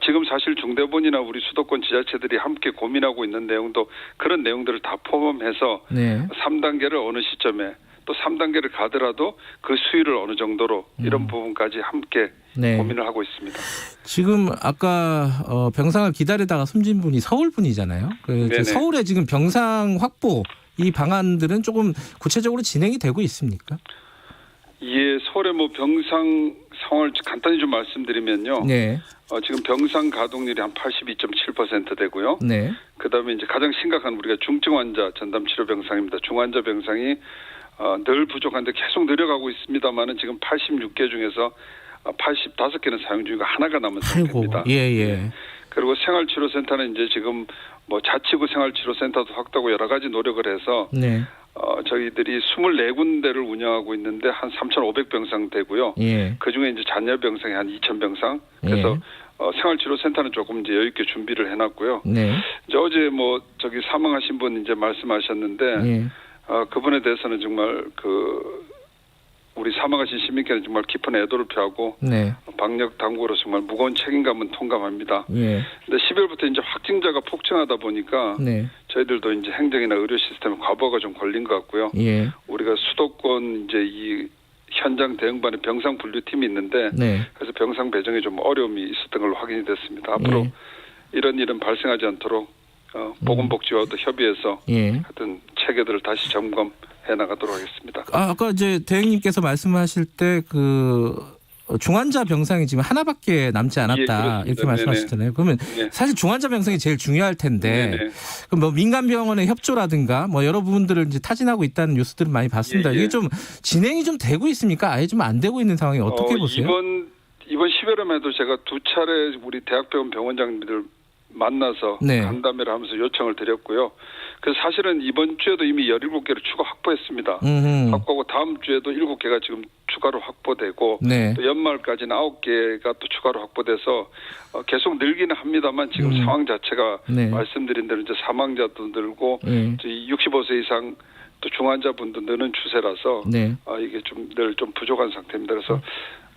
지금 사실 중대본이나 우리 수도권 지자체들이 함께 고민하고 있는 내용도 그런 내용들을 다 포함해서 네. 3단계를 어느 시점에 또 3단계를 가더라도 그 수위를 어느 정도로 이런 부분까지 함께 네. 고민을 하고 있습니다. 지금 아까 병상을 기다리다가 숨진 분이 서울 분이잖아요. 네네. 서울에 지금 병상 확보 이 방안들은 조금 구체적으로 진행이 되고 있습니까? 예, 서울의 뭐 병상 상황을 간단히 좀 말씀드리면요. 네, 지금 병상 가동률이 한 82.7% 되고요. 네, 그다음에 이제 가장 심각한 우리가 중증 환자 전담 치료 병상입니다. 중환자 병상이 늘 부족한데 계속 늘어가고 있습니다만은 지금 86개 중에서 85개는 사용 중이고 하나가 남은 상태입니다. 예. 그리고 생활치료센터는 이제 지금 뭐 자치구 생활치료센터도 확대하고 여러 가지 노력을 해서 네, 저희들이 24군데를 운영하고 있는데 한 3,500병상 되고요. 예, 그중에 이제 잔여 병상이 한 2,000병상. 그래서 생활치료센터는 조금 이제 여유 있게 준비를 해놨고요. 네, 이제 어제 뭐 저기 사망하신 분 이제 말씀하셨는데 예, 그분에 대해서는 정말 우리 사망하신 시민께는 정말 깊은 애도를 표하고 네, 방역 당국으로 정말 무거운 책임감은 통감합니다. 예, 근데 10월부터 이제 확진자가 폭증하다 보니까 네, 저희들도 이제 행정이나 의료 시스템에 과부하가 좀 걸린 것 같고요. 예, 우리가 수도권 이제 이 현장 대응반에 병상 분류팀이 있는데 네. 그래서 병상 배정에 좀 어려움이 있었던 걸로 확인이 됐습니다. 앞으로 이런 일은 발생하지 않도록 보건복지와도 협의해서 예. 하여튼 체계들을 다시 점검해 나가도록 하겠습니다. 아까 이제 대행님께서 말씀하실 때 중환자 병상이 지금 하나밖에 남지 않았다 예, 그렇습니다. 이렇게 말씀하셨잖아요. 그러면 네. 사실 중환자 병상이 제일 중요할 텐데 네네. 그럼 뭐 민간 병원의 협조라든가 뭐 여러 부분들을 이제 타진하고 있다는 뉴스들을 많이 봤습니다. 예. 이게 좀 진행이 좀 되고 있습니까? 아예 좀 안 되고 있는 상황이 어떻게 보세요? 이번 10월에도 제가 2차례 우리 대학병원 병원장님들 만나서 네. 간담회를 하면서 요청을 드렸고요. 그래서 사실은 이번 주에도 이미 17개를 추가 확보했습니다. 확보하고 다음 주에도 7개가 지금 추가로 확보되고 네. 또 연말까지는 9개가 또 추가로 확보돼서 계속 늘기는 합니다만 지금 상황 자체가 네. 말씀드린 대로 이제 사망자도 늘고 65세 이상 또 중환자분도 느는 추세라서 네. 이게 좀 늘 좀 부족한 상태입니다. 그래서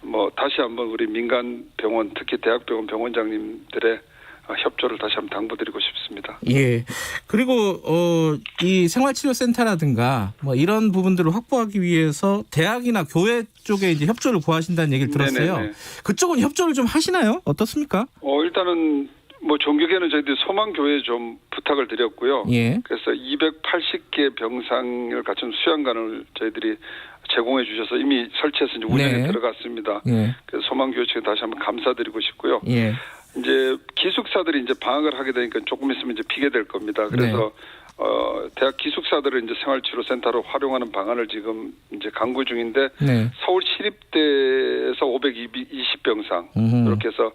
뭐 다시 한번 우리 민간 병원 특히 대학병원 병원장님들의 협조를 다시 한번 당부드리고 싶습니다. 예. 그리고 이 생활치료센터라든가 뭐 이런 부분들을 확보하기 위해서 대학이나 교회 쪽에 이제 협조를 구하신다는 얘기를 들었어요. 네네네. 그쪽은 협조를 좀 하시나요? 어떻습니까? 일단은 뭐 종교계는 저희들이 소망교회에 좀 부탁을 드렸고요. 예. 그래서 280개 병상을 갖춘 수양관을 저희들이 제공해 주셔서 이미 설치해서 이제 운영에 네. 들어갔습니다. 예. 그래서 소망교회 측에 다시 한번 감사드리고 싶고요. 예. 이제 기숙사들이 이제 방학을 하게 되니까 조금 있으면 이제 비게 될 겁니다. 그래서 대학 기숙사들을 이제 생활치료센터로 활용하는 방안을 지금 이제 강구 중인데 네. 서울 시립대에서 520병상 이렇게 해서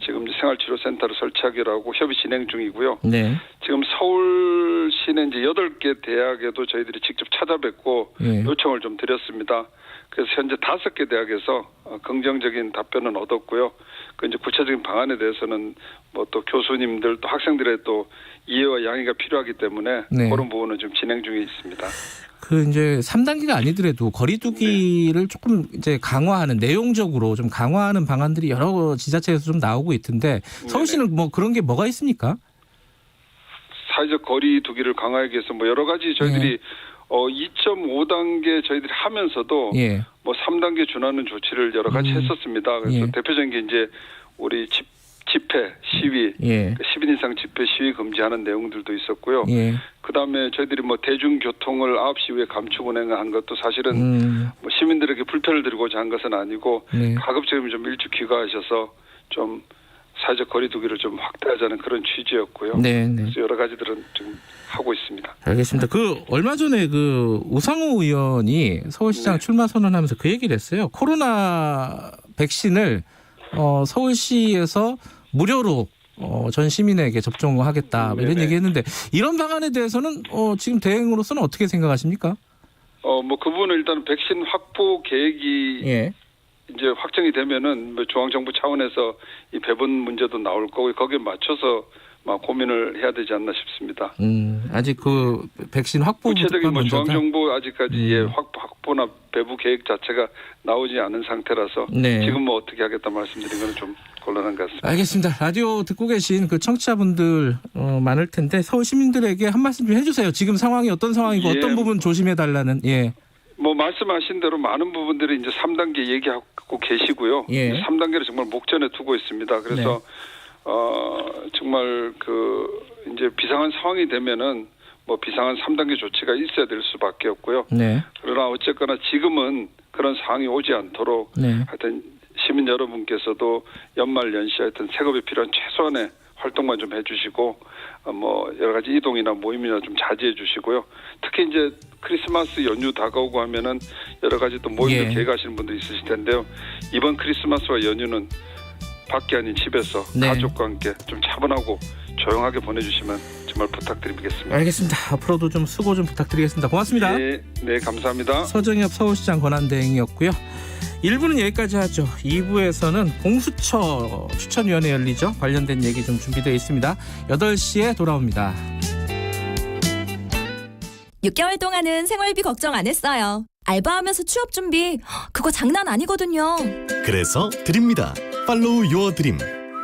지금 이제 생활치료센터를 설치하기로 하고 협의 진행 중이고요. 네. 지금 서울시는 이제 8개 대학에도 저희들이 직접 찾아뵙고 예. 요청을 좀 드렸습니다. 그래서 현재 5개 대학에서 긍정적인 답변은 얻었고요. 그 이제 구체적인 방안에 대해서는 뭐 또 교수님들 또 학생들의 또 이해와 양해가 필요하기 때문에 네. 그런 부분은 좀 진행 중에 있습니다. 그 이제 3단계가 아니더라도 거리두기를 조금 이제 강화하는 내용적으로 좀 강화하는 방안들이 여러 지자체에서 좀 나오고 있던데 서울시는 뭐 그런 게 뭐가 있습니까? 사회적 거리두기를 강화하기 위해서 뭐 여러 가지 저희들이 2.5단계 저희들이 하면서도 예. 뭐 3단계 준하는 조치를 여러 가지 했었습니다. 그래서 예. 대표적인 게 이제 우리 집회, 시위, 예. 10인 이상 집회, 시위 금지하는 내용들도 있었고요. 예. 그다음에 저희들이 뭐 대중교통을 9시 이후에 감축 운행한 것도 사실은 뭐 시민들에게 불편을 드리고자 한 것은 아니고 네. 가급적이면 좀 일찍 귀가하셔서 좀 사회적 거리두기를 좀 확대하자는 그런 취지였고요. 네, 네. 그래서 여러 가지들은 좀 하고 있습니다. 알겠습니다. 그 얼마 전에 그 우상호 의원이 서울시장 네. 출마 선언하면서 그 얘기를 했어요. 코로나 백신을 서울시에서 무료로 전 시민에게 접종하겠다 뭐 이런 네네. 얘기했는데 이런 방안에 대해서는 지금 대응으로서는 어떻게 생각하십니까? 뭐 그 부분은 일단 백신 확보 계획이 예. 이제 확정이 되면은 뭐 중앙정부 차원에서 이 배분 문제도 나올 거고 거기에 맞춰서 막 고민을 해야 되지 않나 싶습니다. 아직 그 백신 확보 구체적인 뭐 문제가 중앙정부 아직까지 확보나 배부 계획 자체가 나오지 않은 상태라서 네. 지금 뭐 어떻게 하겠다 말씀드린 건 좀 곤란한 것 같습니다. 알겠습니다. 라디오 듣고 계신 그 청취자분들 많을 텐데 서울 시민들에게 한 말씀 좀 해주세요. 지금 상황이 어떤 상황이고 예. 어떤 부분 조심해달라는. 예. 뭐 말씀하신 대로 많은 부분들이 이제 3단계 얘기하고 계시고요. 예. 3단계를 정말 목전에 두고 있습니다. 그래서 정말 그 이제 비상한 상황이 되면은 뭐 비상한 3단계 조치가 있어야 될 수밖에 없고요. 네. 그러나 어쨌거나 지금은 그런 상황이 오지 않도록 네. 하여튼 시민 여러분께서도 연말 연시 하여튼 생업에 필요한 최소한의 활동만 좀 해주시고 뭐 여러 가지 이동이나 모임이나 좀 자제해 주시고요. 특히 이제 크리스마스 연휴 다가오고 하면은 여러 가지 또 모임을 예. 계획하시는 분도 있으실 텐데요. 이번 크리스마스와 연휴는 밖이 아닌 집에서 네. 가족과 함께 좀 차분하고 조용하게 보내주시면 정말 부탁드리겠습니다. 알겠습니다. 앞으로도 좀 수고 좀 부탁드리겠습니다. 고맙습니다. 네, 네, 감사합니다. 서정엽 서울시장 권한대행이었고요. 1부는 여기까지 하죠. 2부에서는 공수처 추천위원회 열리죠. 관련된 얘기 좀 준비되어 있습니다. 8시에 돌아옵니다. 6개월 동안은 생활비 걱정 안 했어요. 알바하면서 취업 준비, 그거 장난 아니거든요. 그래서 드립니다. 팔로우 유어 드림.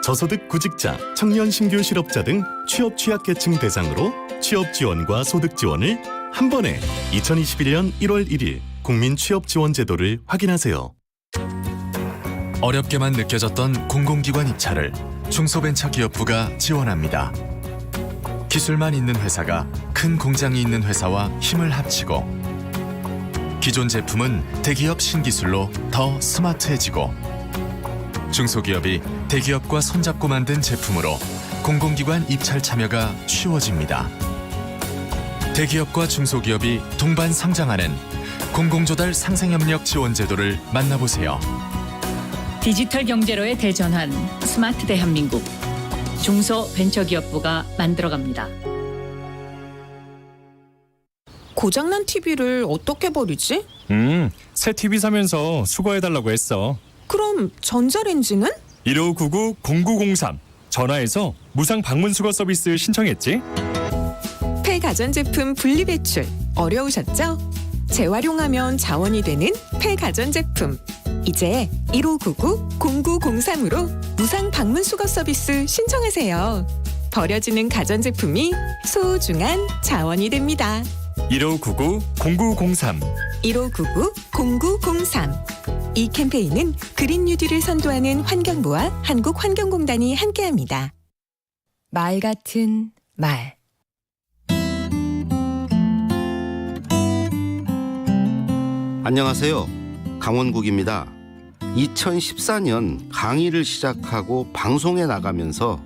저소득 구직자, 청년 신규 실업자 등 취업 취약계층 대상으로 취업 지원과 소득 지원을 한 번에 2021년 1월 1일 국민 취업 지원 제도를 확인하세요. 어렵게만 느껴졌던 공공기관 입찰을 중소벤처기업부가 지원합니다. 기술만 있는 회사가 큰 공장이 있는 회사와 힘을 합치고 기존 제품은 대기업 신기술로 더 스마트해지고 중소기업이 대기업과 손잡고 만든 제품으로 공공기관 입찰 참여가 쉬워집니다. 대기업과 중소기업이 동반 성장하는 공공조달 상생협력 지원 제도를 만나보세요. 디지털 경제로의 대전환 스마트 대한민국 중소벤처기업부가 만들어갑니다. 고장난 TV를 어떻게 버리지? 새 TV 사면서 수거해달라고 했어. 그럼 전자레인지는? 1599-0903 전화해서 무상 방문 수거 서비스 신청했지? 폐가전제품 분리배출 어려우셨죠? 재활용하면 자원이 되는 폐가전제품. 이제 1599-0903으로 무상 방문 수거 서비스 신청하세요. 버려지는 가전제품이 소중한 자원이 됩니다. 1599-0903 1599-0903. 이 캠페인은 그린 뉴딜을 선도하는 환경부와 한국환경공단이 함께합니다. 말 같은 말. 안녕하세요. 강원국입니다. 2014년 강의를 시작하고 방송에 나가면서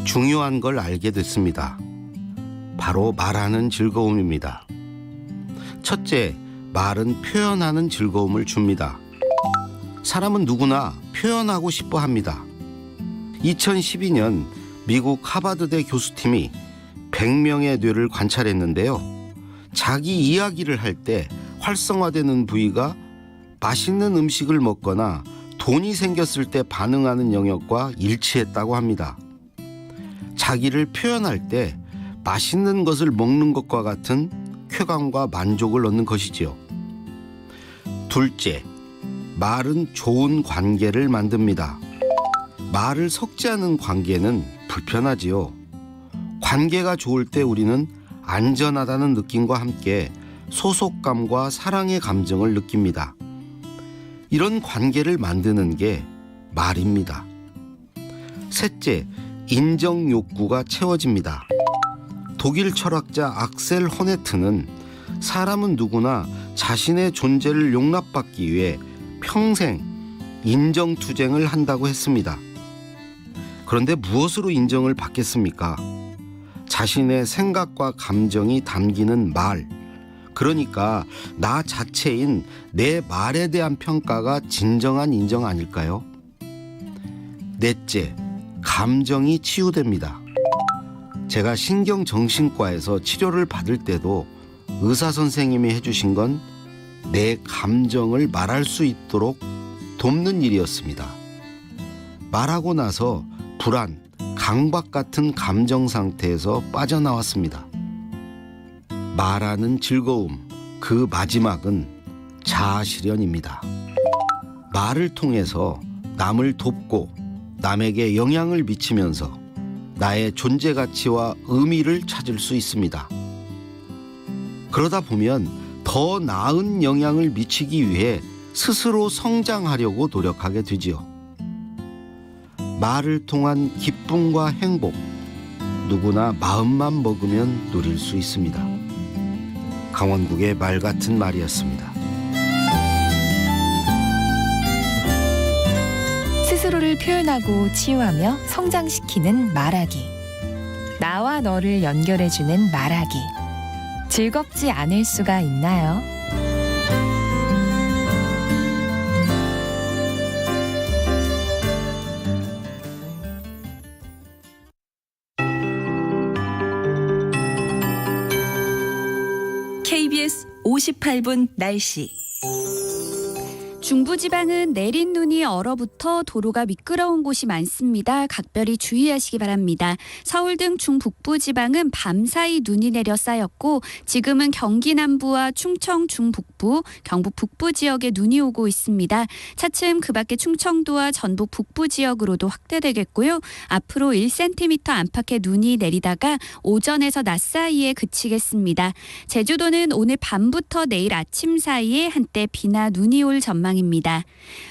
중요한 걸 알게 됐습니다. 바로 말하는 즐거움입니다. 첫째, 말은 표현하는 즐거움을 줍니다. 사람은 누구나 표현하고 싶어 합니다. 2012년 미국 하버드대 교수팀이 100명의 뇌를 관찰했는데요. 자기 이야기를 할 때 활성화되는 부위가 맛있는 음식을 먹거나 돈이 생겼을 때 반응하는 영역과 일치했다고 합니다. 자기를 표현할 때 맛있는 것을 먹는 것과 같은 쾌감과 만족을 얻는 것이지요. 둘째, 말은 좋은 관계를 만듭니다. 말을 섞지 않은 관계는 불편하지요. 관계가 좋을 때 우리는 안전하다는 느낌과 함께 소속감과 사랑의 감정을 느낍니다. 이런 관계를 만드는 게 말입니다. 셋째, 인정 욕구가 채워집니다. 독일 철학자 악셀 호네트는 사람은 누구나 자신의 존재를 용납받기 위해 평생 인정투쟁을 한다고 했습니다. 그런데 무엇으로 인정을 받겠습니까? 자신의 생각과 감정이 담기는 말, 그러니까 나 자체인 내 말에 대한 평가가 진정한 인정 아닐까요? 넷째, 감정이 치유됩니다. 제가 신경정신과에서 치료를 받을 때도 의사 선생님이 해주신 건 내 감정을 말할 수 있도록 돕는 일이었습니다. 말하고 나서 불안, 강박 같은 감정 상태에서 빠져나왔습니다. 말하는 즐거움, 그 마지막은 자아실현입니다. 말을 통해서 남을 돕고 남에게 영향을 미치면서 나의 존재 가치와 의미를 찾을 수 있습니다. 그러다 보면 더 나은 영향을 미치기 위해 스스로 성장하려고 노력하게 되지요. 말을 통한 기쁨과 행복, 누구나 마음만 먹으면 누릴 수 있습니다. 강원국의 말 같은 말이었습니다. 스스로를 표현하고 치유하며 성장시키는 말하기. 나와 너를 연결해주는 말하기. 즐겁지 않을 수가 있나요? KBS 58분 날씨. 중부지방은 내린 눈이 얼어붙어 도로가 미끄러운 곳이 많습니다. 각별히 주의하시기 바랍니다. 서울 등 중북부 지방은 밤사이 눈이 내려 쌓였고 지금은 경기 남부와 충청 중북부, 경북 북부 지역에 눈이 오고 있습니다. 차츰 그 밖에 충청도와 전북 북부 지역으로도 확대되겠고요. 앞으로 1cm 안팎의 눈이 내리다가 오전에서 낮 사이에 그치겠습니다. 제주도는 오늘 밤부터 내일 아침 사이에 한때 비나 눈이 올 전망입니다.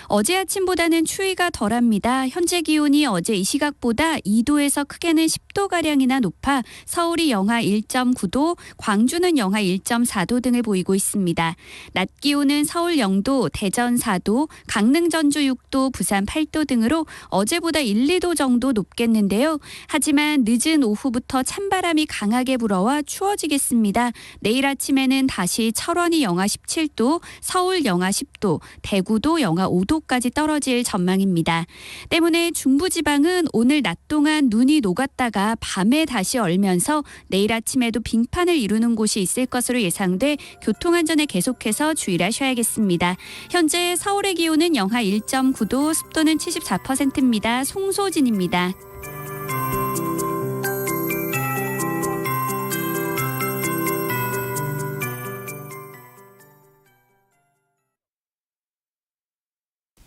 어제 아침보다는 추위가 덜합니다. 현재 기온이 어제 이 시각보다 2도에서 크게는 10도가량이나 높아 서울이 영하 1.9도, 광주는 영하 1.4도 등을 보이고 있습니다. 낮 기온은 서울 0도, 대전 4도, 강릉 전주 6도, 부산 8도 등으로 어제보다 1, 2도 정도 높겠는데요. 하지만 늦은 오후부터 찬바람이 강하게 불어와 추워지겠습니다. 내일 아침에는 다시 철원이 영하 17도, 서울 영하 10도, 대구도 영하 5도까지 떨어질 전망입니다. 때문에 중부지방은 오늘 낮 동안 눈이 녹았다가 밤에 다시 얼면서 내일 아침에도 빙판을 이루는 곳이 있을 것으로 예상돼 교통안전에 계속해서 주의를 하셔야겠습니다. 현재 서울의 기온은 영하 1.9도, 습도는 74%입니다. 송소진입니다.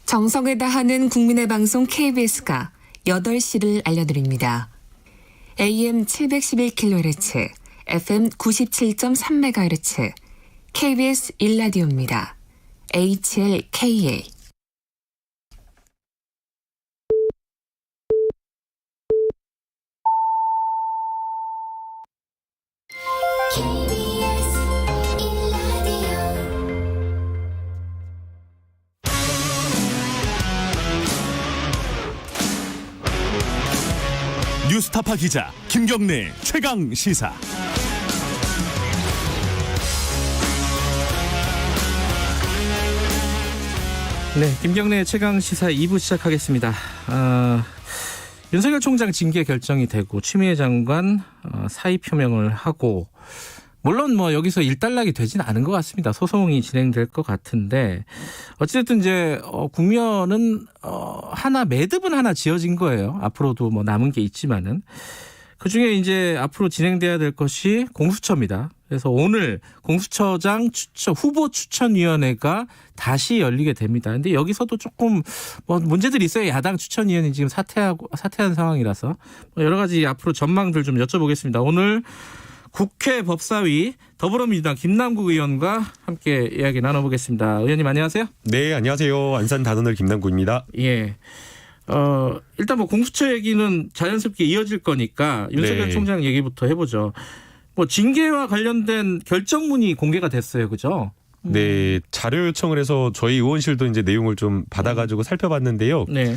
정성을 다하는 국민의 방송 KBS가 8시를 알려드립니다. AM 711kHz, FM 97.3MHz, KBS 1라디오입니다. HLKA. 뉴스타파 기자 김경래 최강 시사. 네, 김경래 최강 시사 2부 시작하겠습니다. 윤석열 총장 징계 결정이 되고 추미애 장관 사의 표명을 하고, 물론 뭐 여기서 일단락이 되지는 않은 것 같습니다. 소송이 진행될 것 같은데, 어쨌든 이제 국면은 하나 매듭은 하나 지어진 거예요. 앞으로도 뭐 남은 게 있지만은 그 중에 이제 앞으로 진행돼야 될 것이 공수처입니다. 그래서 오늘 공수처장 후보 추천위원회가 다시 열리게 됩니다. 근데 여기서도 조금 뭐 문제들이 있어요. 야당 추천위원이 지금 사퇴한 상황이라서 여러 가지 앞으로 전망들 좀 여쭤보겠습니다. 오늘 국회 법사위 더불어민주당 김남국 의원과 함께 이야기 나눠보겠습니다. 의원님 안녕하세요. 네, 안녕하세요. 안산 단원을 김남국입니다. 예. 일단 뭐 공수처 얘기는 자연스럽게 이어질 거니까 윤석열 네. 총장 얘기부터 해보죠. 뭐 징계와 관련된 결정문이 공개가 됐어요, 그죠? 네, 자료 요청을 해서 저희 의원실도 이제 내용을 좀 받아가지고 살펴봤는데요. 네.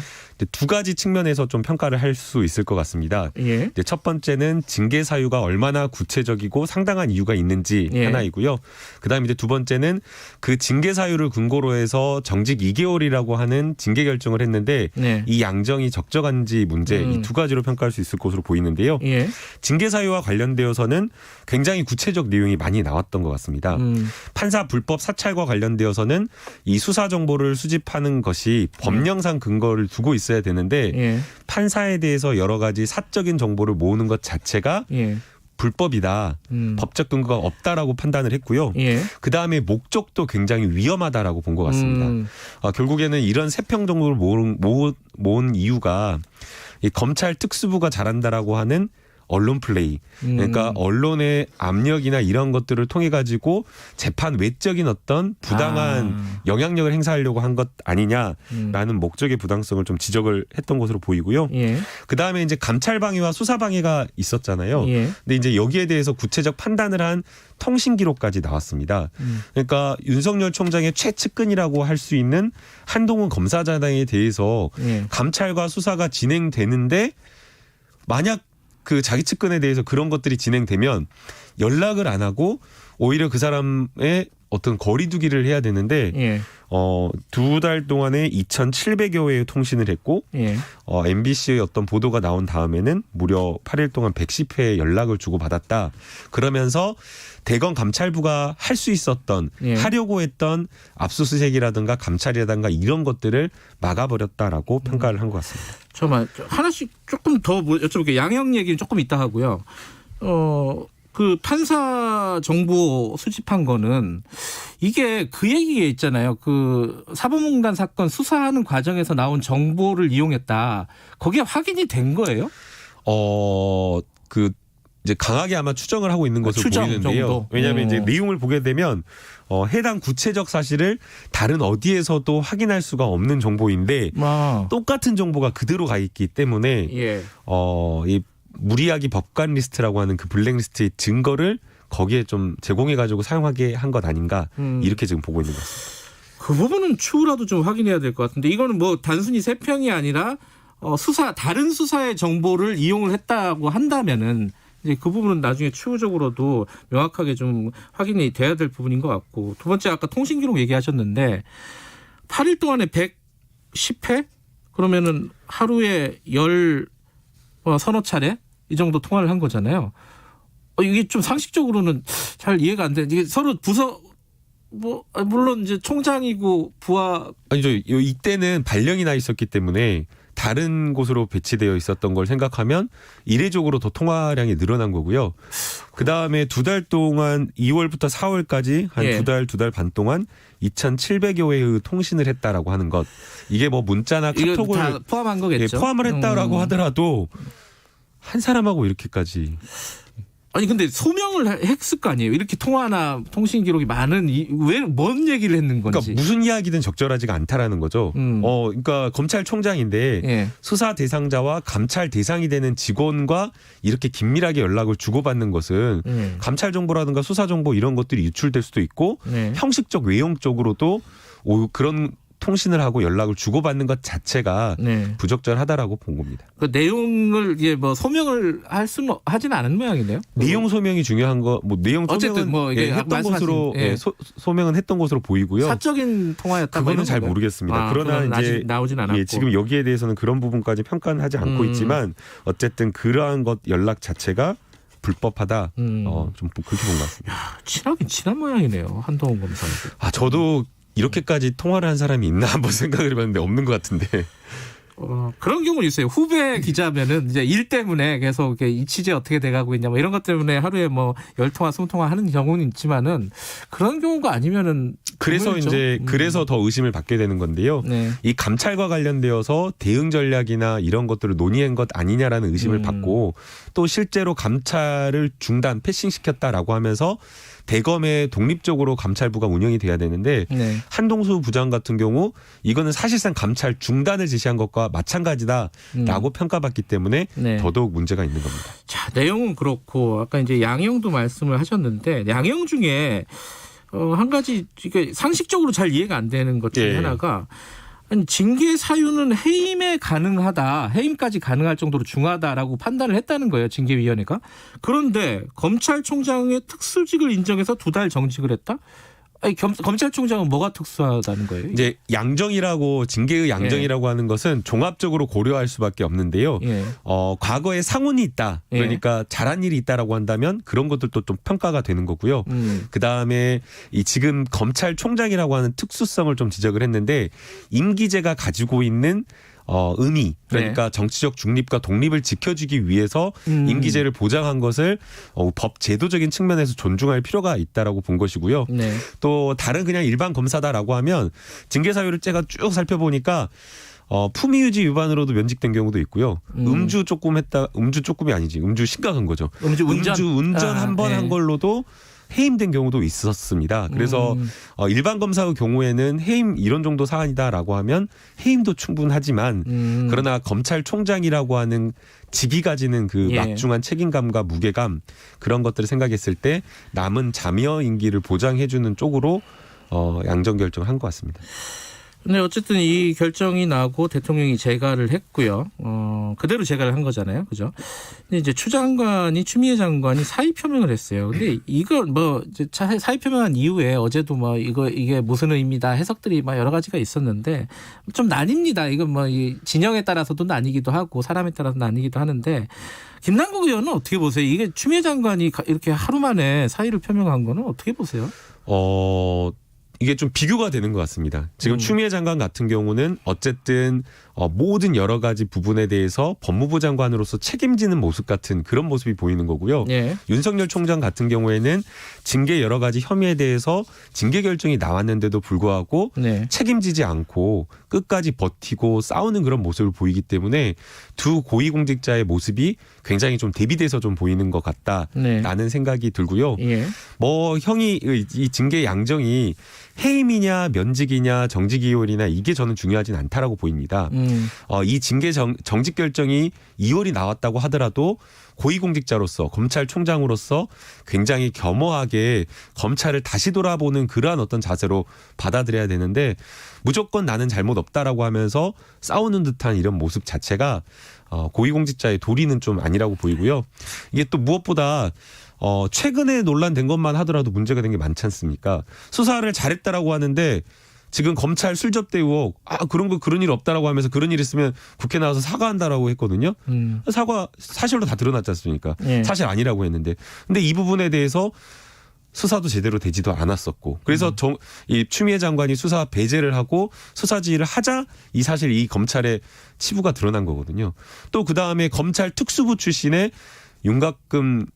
두 가지 측면에서 좀 평가를 할 수 있을 것 같습니다. 예. 이제 첫 번째는 징계 사유가 얼마나 구체적이고 상당한 이유가 있는지 예. 하나이고요. 그다음에 이제 두 번째는 그 징계 사유를 근거로 해서 정직 2개월이라고 하는 징계 결정을 했는데 네. 이 양정이 적정한지 문제 이 두 가지로 평가할 수 있을 것으로 보이는데요. 예. 징계 사유와 관련되어서는 굉장히 구체적 내용이 많이 나왔던 것 같습니다. 판사 불법 사찰과 관련되어서는 이 수사 정보를 수집하는 것이 법령상 근거를 두고 있어야 되는데 예. 판사에 대해서 여러 가지 사적인 정보를 모으는 것 자체가 예. 불법이다. 법적 근거가 없다라고 판단을 했고요. 예. 그다음에 목적도 굉장히 위험하다라고 본 것 같습니다. 결국에는 이런 세평 정보를 모은 이유가 이 검찰 특수부가 잘한다라고 하는 언론 플레이, 그러니까 언론의 압력이나 이런 것들을 통해 가지고 재판 외적인 어떤 부당한 영향력을 행사하려고 한 것 아니냐라는 목적의 부당성을 좀 지적을 했던 것으로 보이고요. 예. 그 다음에 이제 감찰 방해와 수사 방해가 있었잖아요. 예. 근데 이제 여기에 대해서 구체적 판단을 한 통신 기록까지 나왔습니다. 그러니까 윤석열 총장의 최측근이라고 할 수 있는 한동훈 검사장에 대해서 예. 감찰과 수사가 진행되는데 만약 그 자기 측근에 대해서 그런 것들이 진행되면 연락을 안 하고 오히려 그 사람의 어떤 거리두기를 해야 되는데 예. 2달 동안에 2,700여 회의 통신을 했고 예. MBC의 어떤 보도가 나온 다음에는 무려 8일 동안 110회의 연락을 주고받았다. 그러면서 대검 감찰부가 할 수 있었던 예. 하려고 했던 압수수색이라든가 감찰이라든가 이런 것들을 막아버렸다라고 평가를 한 것 같습니다. 잠깐만 하나씩 조금 더 여쭤볼게요. 양형 얘기는 조금 이따 하고요. 그 판사 정보 수집한 거는 이게 그 얘기에 있잖아요. 그 사법농단 사건 수사하는 과정에서 나온 정보를 이용했다. 거기에 확인이 된 거예요? 이제 강하게 아마 추정을 하고 있는 것으로 보이는데요. 정도? 왜냐하면 이제 내용을 보게 되면 해당 구체적 사실을 다른 어디에서도 확인할 수가 없는 정보인데 똑같은 정보가 그대로 가 있기 때문에 예. 이 무리하게 법관 리스트라고 하는 그 블랙리스트의 증거를 거기에 좀 제공해가지고 사용하게 한 것 아닌가 이렇게 지금 보고 있는 것 같습니다. 그 부분은 추후라도 좀 확인해야 될 것 같은데 이거는 뭐 단순히 세평이 아니라 다른 수사의 정보를 이용을 했다고 한다면은 이제 그 부분은 나중에 추후적으로도 명확하게 좀 확인이 돼야 될 부분인 것 같고, 두 번째 아까 통신기록 얘기하셨는데 8일 동안에 110회? 그러면은 하루에 서너 차례 이 정도 통화를 한 거잖아요. 이게 좀 상식적으로는 잘 이해가 안 돼. 이게 서로 부서 물론 이제 총장이고 부하 아니죠. 이때는 발령이 나 있었기 때문에 다른 곳으로 배치되어 있었던 걸 생각하면 이례적으로 더 통화량이 늘어난 거고요. 그다음에 2달 동안 2월부터 4월까지 한 예. 2달 반 동안 2,700여 회의 통신을 했다라고 하는 것. 이게 뭐 문자나 이거 카톡을 다 포함한 거겠죠. 예, 포함을 했다라고 하더라도 한 사람하고 이렇게까지. 아니 근데 소명을 했을 거 아니에요. 이렇게 통화나 통신 기록이 많은 왜 뭔 얘기를 했는 건지. 그러니까 무슨 이야기든 적절하지가 않다라는 거죠. 그러니까 검찰총장인데 예. 수사 대상자와 감찰 대상이 되는 직원과 이렇게 긴밀하게 연락을 주고받는 것은 감찰 정보라든가 수사 정보 이런 것들이 유출될 수도 있고 네. 형식적 외형적으로도 그런 통신을 하고 연락을 주고받는 것 자체가 네. 부적절하다라고 본 겁니다. 그 내용을 이게 뭐 소명을 할 수는 하지는 않은 모양이네요. 내용 소명이 중요한 거, 뭐 내용 어쨌든 소명은 뭐 이게 했던 말씀하신, 것으로 예. 소명은 했던 것으로 보이고요. 사적인 통화였다. 그거는 잘 모르겠습니다. 그러나 이제 아직 나오진 않았고. 예, 지금 여기에 대해서는 그런 부분까지 평가는 하지 않고 있지만 어쨌든 그러한 것 연락 자체가 불법하다. 좀 그렇게 본 것 같습니다. 친하긴 친한 모양이네요. 한동훈 검사하고. 저도 이렇게까지 통화를 한 사람이 있나 한번 생각을 해봤는데 없는 것 같은데. 그런 경우는 있어요. 후배 기자면은 이제 일 때문에 계속 이 취재 어떻게 돼가고 있냐 뭐 이런 것 때문에 하루에 뭐 10통화, 20통화 하는 경우는 있지만은 그런 경우가 아니면은 그래서 드물죠. 이제 그래서 더 의심을 받게 되는 건데요. 네. 이 감찰과 관련되어서 대응 전략이나 이런 것들을 논의한 것 아니냐라는 의심을 받고 또 실제로 감찰을 중단, 패싱시켰다라고 하면서 대검의 독립적으로 감찰부가 운영이 돼야 되는데 네. 한동수 부장 같은 경우 이거는 사실상 감찰 중단을 지시한 것과 마찬가지다라고 평가받기 때문에 네. 더더욱 문제가 있는 겁니다. 자, 내용은 그렇고 아까 이제 양형도 말씀을 하셨는데 양형 중에 한 가지 이게 상식적으로 잘 이해가 안 되는 것 중에 예. 하나가 아니, 징계 사유는 해임에 가능하다, 해임까지 가능할 정도로 중하다라고 판단을 했다는 거예요, 징계위원회가. 그런데 검찰총장의 특수직을 인정해서 2달 정직을 했다? 아니, 검찰총장은 뭐가 특수하다는 거예요? 이제 양정이라고 징계의 양정이라고 하는 것은 종합적으로 고려할 수밖에 없는데요. 예. 과거에 상훈이 있다. 그러니까 잘한 일이 있다라고 한다면 그런 것들도 좀 평가가 되는 거고요. 그다음에 이 지금 검찰총장이라고 하는 특수성을 좀 지적을 했는데 임기제가 가지고 있는 의미 그러니까 정치적 중립과 독립을 지켜주기 위해서 임기제를 보장한 것을 법 제도적인 측면에서 존중할 필요가 있다라고 본 것이고요. 네. 또 다른 그냥 일반 검사다라고 하면 징계 사유를 제가 쭉 살펴보니까 품위유지 위반으로도 면직된 경우도 있고요. 음주 조금이 아니지. 음주 심각한 거죠. 음주 운전 한 번 한 걸로도 해임된 경우도 있었습니다. 그래서 일반 검사의 경우에는 해임 이런 정도 사안이다라고 하면 해임도 충분하지만 그러나 검찰총장이라고 하는 직이 가지는 그 막중한 책임감과 무게감 그런 것들을 생각했을 때 남은 자녀 임기를 보장해주는 쪽으로 양정 결정을 한 것 같습니다. 네, 어쨌든 이 결정이 나고 대통령이 재가를 했고요. 그대로 재가를 한 거잖아요. 그죠? 근데 이제 추미애 장관이 사의 표명을 했어요. 근데 이거 뭐 사의 표명한 이후에 어제도 뭐 이게 무슨 의미다 해석들이 막 여러 가지가 있었는데 좀 나뉩니다. 이건 뭐 이 진영에 따라서도 나뉘기도 하고 사람에 따라서 나뉘기도 하는데 김남국 의원은 어떻게 보세요? 이게 추미애 장관이 이렇게 하루 만에 사의를 표명한 거는 어떻게 보세요? 이게 좀 비교가 되는 것 같습니다. 지금 추미애 장관 같은 경우는 어쨌든 모든 여러 가지 부분에 대해서 법무부 장관으로서 책임지는 모습 같은 그런 모습이 보이는 거고요. 예. 윤석열 총장 같은 경우에는 징계 여러 가지 혐의에 대해서 징계 결정이 나왔는데도 불구하고 책임지지 않고 끝까지 버티고 싸우는 그런 모습을 보이기 때문에 두 고위공직자의 모습이 굉장히 좀 대비돼서 좀 보이는 것 같다라는 생각이 들고요. 뭐 형이 이 징계 양정이 해임이냐 면직이냐 정직이월이냐 이게 저는 중요하진 않다라고 보입니다. 이 징계 정직 결정이 2월이 나왔다고 하더라도 고위공직자로서 검찰총장으로서 굉장히 겸허하게 검찰을 다시 돌아보는 그러한 어떤 자세로 받아들여야 되는데 무조건 나는 잘못 없다라고 하면서 싸우는 듯한 이런 모습 자체가 고위공직자의 도리는 좀 아니라고 보이고요. 이게 또 무엇보다 최근에 논란된 것만 하더라도 문제가 된 게 많지 않습니까? 수사를 잘했다라고 하는데 지금 검찰 술접대 의혹 그런 일 없다라고 하면서 그런 일 있으면 국회 나와서 사과한다라고 했거든요. 사과 사실로 다 드러났지 않습니까? 사실 아니라고 했는데 근데 이 부분에 대해서 수사도 제대로 되지도 않았었고 그래서 이 추미애 장관이 수사 배제를 하고 수사 지휘를 하자 사실 이 검찰의 치부가 드러난 거거든요. 또 그다음에 검찰 특수부 출신의 윤곽금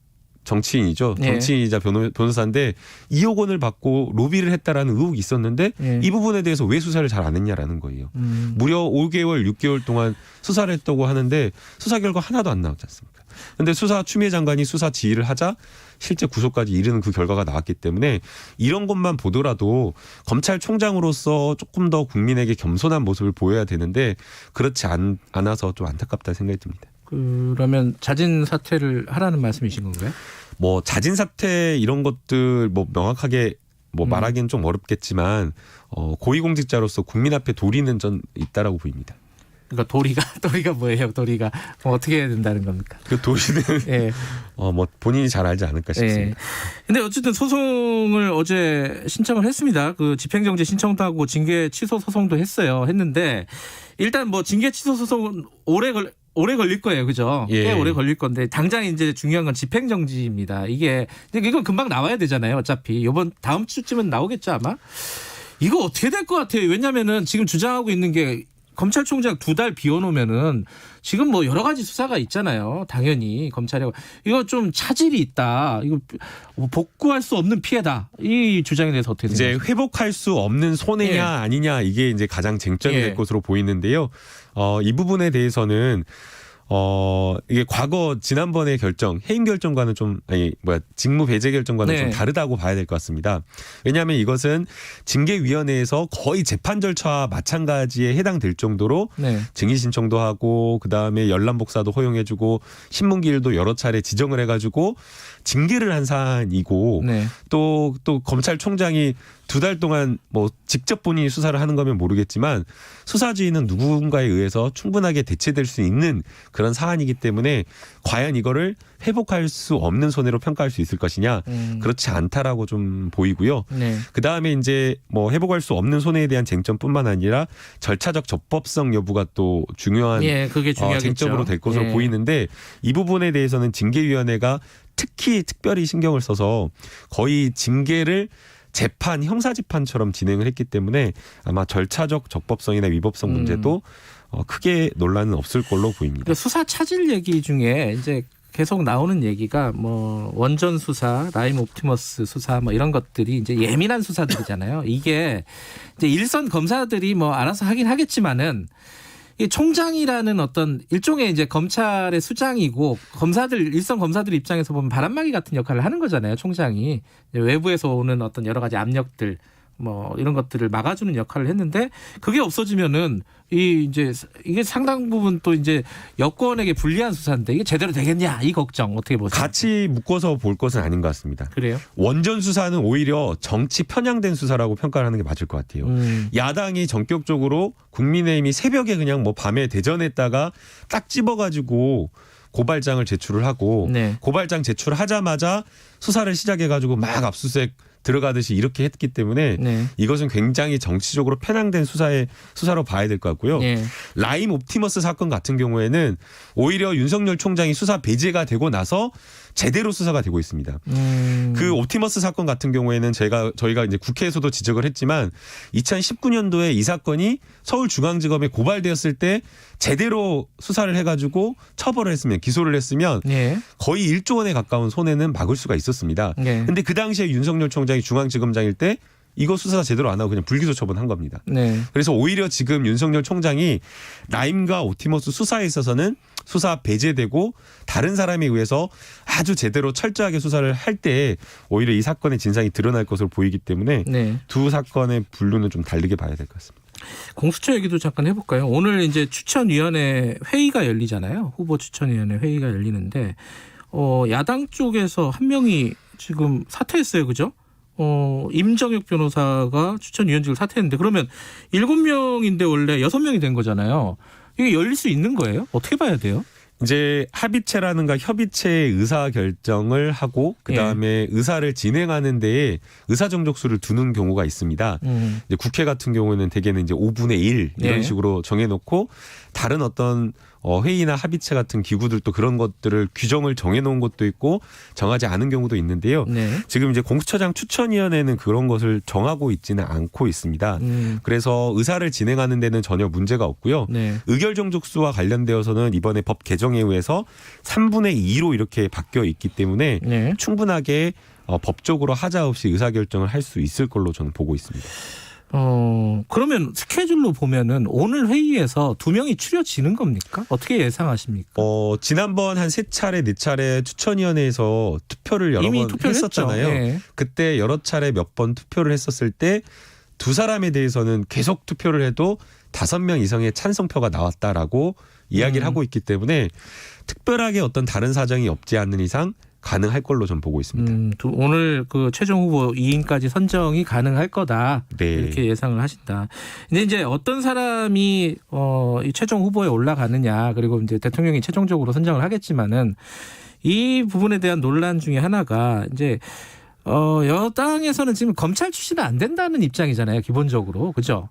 정치인이죠. 정치인이자 변호사인데 2억 원을 받고 로비를 했다라는 의혹이 있었는데 이 부분에 대해서 왜 수사를 잘 안 했냐라는 거예요. 무려 5개월, 6개월 동안 수사를 했다고 하는데 수사 결과 하나도 안 나왔지 않습니까? 그런데 추미애 장관이 수사 지휘를 하자 실제 구속까지 이르는 그 결과가 나왔기 때문에 이런 것만 보더라도 검찰총장으로서 조금 더 국민에게 겸손한 모습을 보여야 되는데 그렇지 않아서 좀 안타깝다 생각이 듭니다. 그러면 자진 사퇴를 하라는 말씀이신 건가요? 뭐 자진 사퇴 이런 것들 뭐 명확하게 뭐 말하기는 좀 어렵겠지만 고위공직자로서 국민 앞에 도리는 전 있다라고 보입니다. 그러니까 도리가 뭐예요? 도리가 뭐 어떻게 해야 된다는 겁니까? 그 도리는 뭐 본인이 잘 알지 않을까 싶습니다. 근데 어쨌든 소송을 어제 신청을 했습니다. 그 집행정지 신청도 하고 징계 취소 소송도 했는데 일단 뭐 징계 취소 소송은 오래 걸릴 거예요. 그죠? 꽤 오래 걸릴 건데 당장 이제 중요한 건 집행정지입니다. 이건 금방 나와야 되잖아요. 어차피 다음 주쯤은 나오겠죠 아마. 이거 어떻게 될 것 같아요? 왜냐면은 지금 주장하고 있는 게 검찰총장 2달 비워놓으면은 지금 뭐 여러 가지 수사가 있잖아요. 당연히 검찰에 이거 좀 차질이 있다. 이거 복구할 수 없는 피해다. 이 주장에 대해서 어떻게 생각하세요? 이제 회복할 수 없는 손해냐 아니냐 이게 이제 가장 쟁점이 될 것으로 보이는데요. 이 부분에 대해서는 이게 과거 지난번의 해임 결정과는 직무 배제 결정과는 좀 다르다고 봐야 될 것 같습니다. 왜냐하면 이것은 징계위원회에서 거의 재판 절차와 마찬가지에 해당될 정도로 증인 신청도 하고 그다음에 열람 복사도 허용해주고 신문기일도 여러 차례 지정을 해가지고 징계를 한 사안이고 또 검찰총장이 2달 동안 뭐 직접 본인이 수사를 하는 거면 모르겠지만 수사지휘는 누군가에 의해서 충분하게 대체될 수 있는 그런 사안이기 때문에 과연 이거를 회복할 수 없는 손해로 평가할 수 있을 것이냐 그렇지 않다라고 좀 보이고요. 그다음에 이제 뭐 회복할 수 없는 손해에 대한 쟁점뿐만 아니라 절차적 적법성 여부가 또 중요한 그게 쟁점으로 될 것으로 보이는데 이 부분에 대해서는 징계위원회가 특별히 신경을 써서 거의 징계를 형사재판처럼 진행을 했기 때문에 아마 절차적 적법성이나 위법성 문제도 크게 논란은 없을 걸로 보입니다. 수사 차질 얘기 중에 이제 계속 나오는 얘기가 뭐 원전 수사, 라임 옵티머스 수사 뭐 이런 것들이 이제 예민한 수사들이잖아요. 이게 이제 일선 검사들이 뭐 알아서 하긴 하겠지만은 이 총장이라는 어떤 일종의 이제 검찰의 수장이고 일선 검사들 입장에서 보면 바람막이 같은 역할을 하는 거잖아요. 총장이 외부에서 오는 어떤 여러 가지 압력들 뭐 이런 것들을 막아주는 역할을 했는데 그게 없어지면은 이게 상당 부분 또 이제 여권에게 불리한 수사인데 이게 제대로 되겠냐 이 걱정 어떻게 보세요? 같이 묶어서 볼 것은 아닌 것 같습니다. 그래요? 원전 수사는 오히려 정치 편향된 수사라고 평가를 하는 게 맞을 것 같아요. 야당이 전격적으로 국민의힘이 새벽에 그냥 뭐 밤에 대전했다가 딱 집어가지고 고발장을 제출을 하고 고발장 제출하자마자 수사를 시작해가지고 막 압수수색 들어가듯이 이렇게 했기 때문에 이것은 굉장히 정치적으로 편향된 수사로 봐야 될 것 같고요. 라임 옵티머스 사건 같은 경우에는 오히려 윤석열 총장이 수사 배제가 되고 나서 제대로 수사가 되고 있습니다. 그 옵티머스 사건 같은 경우에는 저희가 이제 국회에서도 지적을 했지만 2019년도에 이 사건이 서울중앙지검에 고발되었을 때 제대로 수사를 해가지고 처벌을 했으면 기소를 했으면 거의 1조 원에 가까운 손해는 막을 수가 있었습니다. 그런데 그 당시에 윤석열 총장이 중앙지검장일 때 이거 수사 제대로 안 하고 그냥 불기소 처분한 겁니다. 그래서 오히려 지금 윤석열 총장이 라임과 옵티머스 수사에 있어서는 수사 배제되고 다른 사람에 의해서 아주 제대로 철저하게 수사를 할 때 오히려 이 사건의 진상이 드러날 것으로 보이기 때문에 두 사건의 분류는 좀 다르게 봐야 될 것 같습니다. 공수처 얘기도 잠깐 해볼까요? 오늘 이제 추천위원회 회의가 열리잖아요. 후보 추천위원회 회의가 열리는데 야당 쪽에서 한 명이 지금 사퇴했어요. 그죠? 임정혁 변호사가 추천위원직을 사퇴했는데 그러면 7명인데 원래 6명이 된 거잖아요. 이게 열릴 수 있는 거예요? 어떻게 봐야 돼요? 이제 합의체라든가 협의체의 의사 결정을 하고 그다음에 의사를 진행하는 데에 의사 정족수를 두는 경우가 있습니다. 이제 국회 같은 경우에는 대개는 이제 5분의 1 이런 식으로 정해놓고 다른 어떤 회의나 합의체 같은 기구들도 그런 것들을 규정을 정해놓은 것도 있고 정하지 않은 경우도 있는데요. 네. 지금 이제 공수처장 추천위원회는 그런 것을 정하고 있지는 않고 있습니다. 그래서 의사를 진행하는 데는 전혀 문제가 없고요. 네. 의결정족수와 관련되어서는 이번에 법 개정에 의해서 3분의 2로 이렇게 바뀌어 있기 때문에 네. 충분하게 법적으로 하자 없이 의사결정을 할 수 있을 걸로 저는 보고 있습니다. 그러면 스케줄로 보면은 오늘 회의에서 2명이 추려지는 겁니까? 어떻게 예상하십니까? 지난번 한 3차례, 4차례 추천위원회에서 투표를 여러 이미 번 투표를 했었잖아요. 네. 그때 여러 차례 몇 번 투표를 했었을 때 두 사람에 대해서는 계속 투표를 해도 5명 이상의 찬성표가 나왔다라고 이야기를 하고 있기 때문에 특별하게 어떤 다른 사정이 없지 않는 이상 가능할 걸로 좀 보고 있습니다. 오늘 그 최종 후보 2인까지 선정이 가능할 거다. 네. 이렇게 예상을 하신다. 근데 이제 어떤 사람이 이 최종 후보에 올라가느냐, 그리고 이제 대통령이 최종적으로 선정을 하겠지만은 이 부분에 대한 논란 중에 하나가 이제 여당에서는 지금 검찰 출신은 안 된다는 입장이잖아요, 기본적으로. 그죠?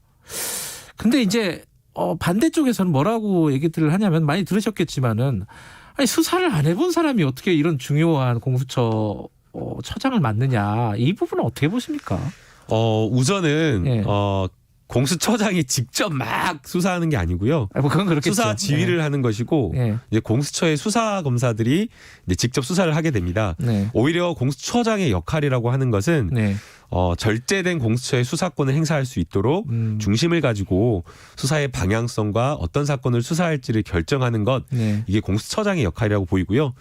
근데 이제 반대쪽에서는 뭐라고 얘기들을 하냐면, 많이 들으셨겠지만은, 아니, 수사를 안 해본 사람이 어떻게 이런 중요한 공수처 처장을 맡느냐, 이 부분은 어떻게 보십니까? 우선은 예. 공수처장이 직접 막 수사하는 게 아니고요. 뭐 그건 그렇겠죠. 수사 지휘를 하는 것이고 네. 이제 공수처의 수사 검사들이 이제 직접 수사를 하게 됩니다. 네. 오히려 공수처장의 역할이라고 하는 것은 네. 절제된 공수처의 수사권을 행사할 수 있도록 중심을 가지고 수사의 방향성과 어떤 사건을 수사할지를 결정하는 것, 네. 이게 공수처장의 역할이라고 보이고요.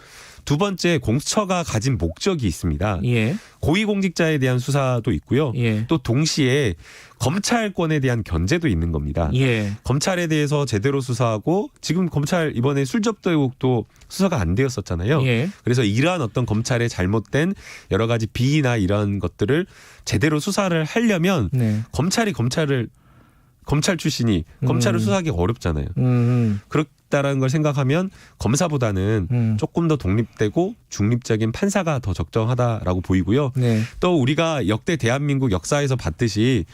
두 번째, 공수처가 가진 목적이 있습니다. 예. 고위공직자에 대한 수사도 있고요. 예. 또 동시에 검찰권에 대한 견제도 있는 겁니다. 예. 검찰에 대해서 제대로 수사하고, 지금 검찰 이번에 술접도 의혹도 수사가 안 되었었잖아요. 예. 그래서 이러한 어떤 검찰의 잘못된 여러 가지 비리나 이런 것들을 제대로 수사를 하려면 네. 검찰 출신이 검찰을 수사하기가 어렵잖아요. 그렇다라는 걸 생각하면 검사보다는 조금 더 독립되고 중립적인 판사가 더 적정하다라고 보이고요. 네. 또 우리가 역대 대한민국 역사에서 봤듯이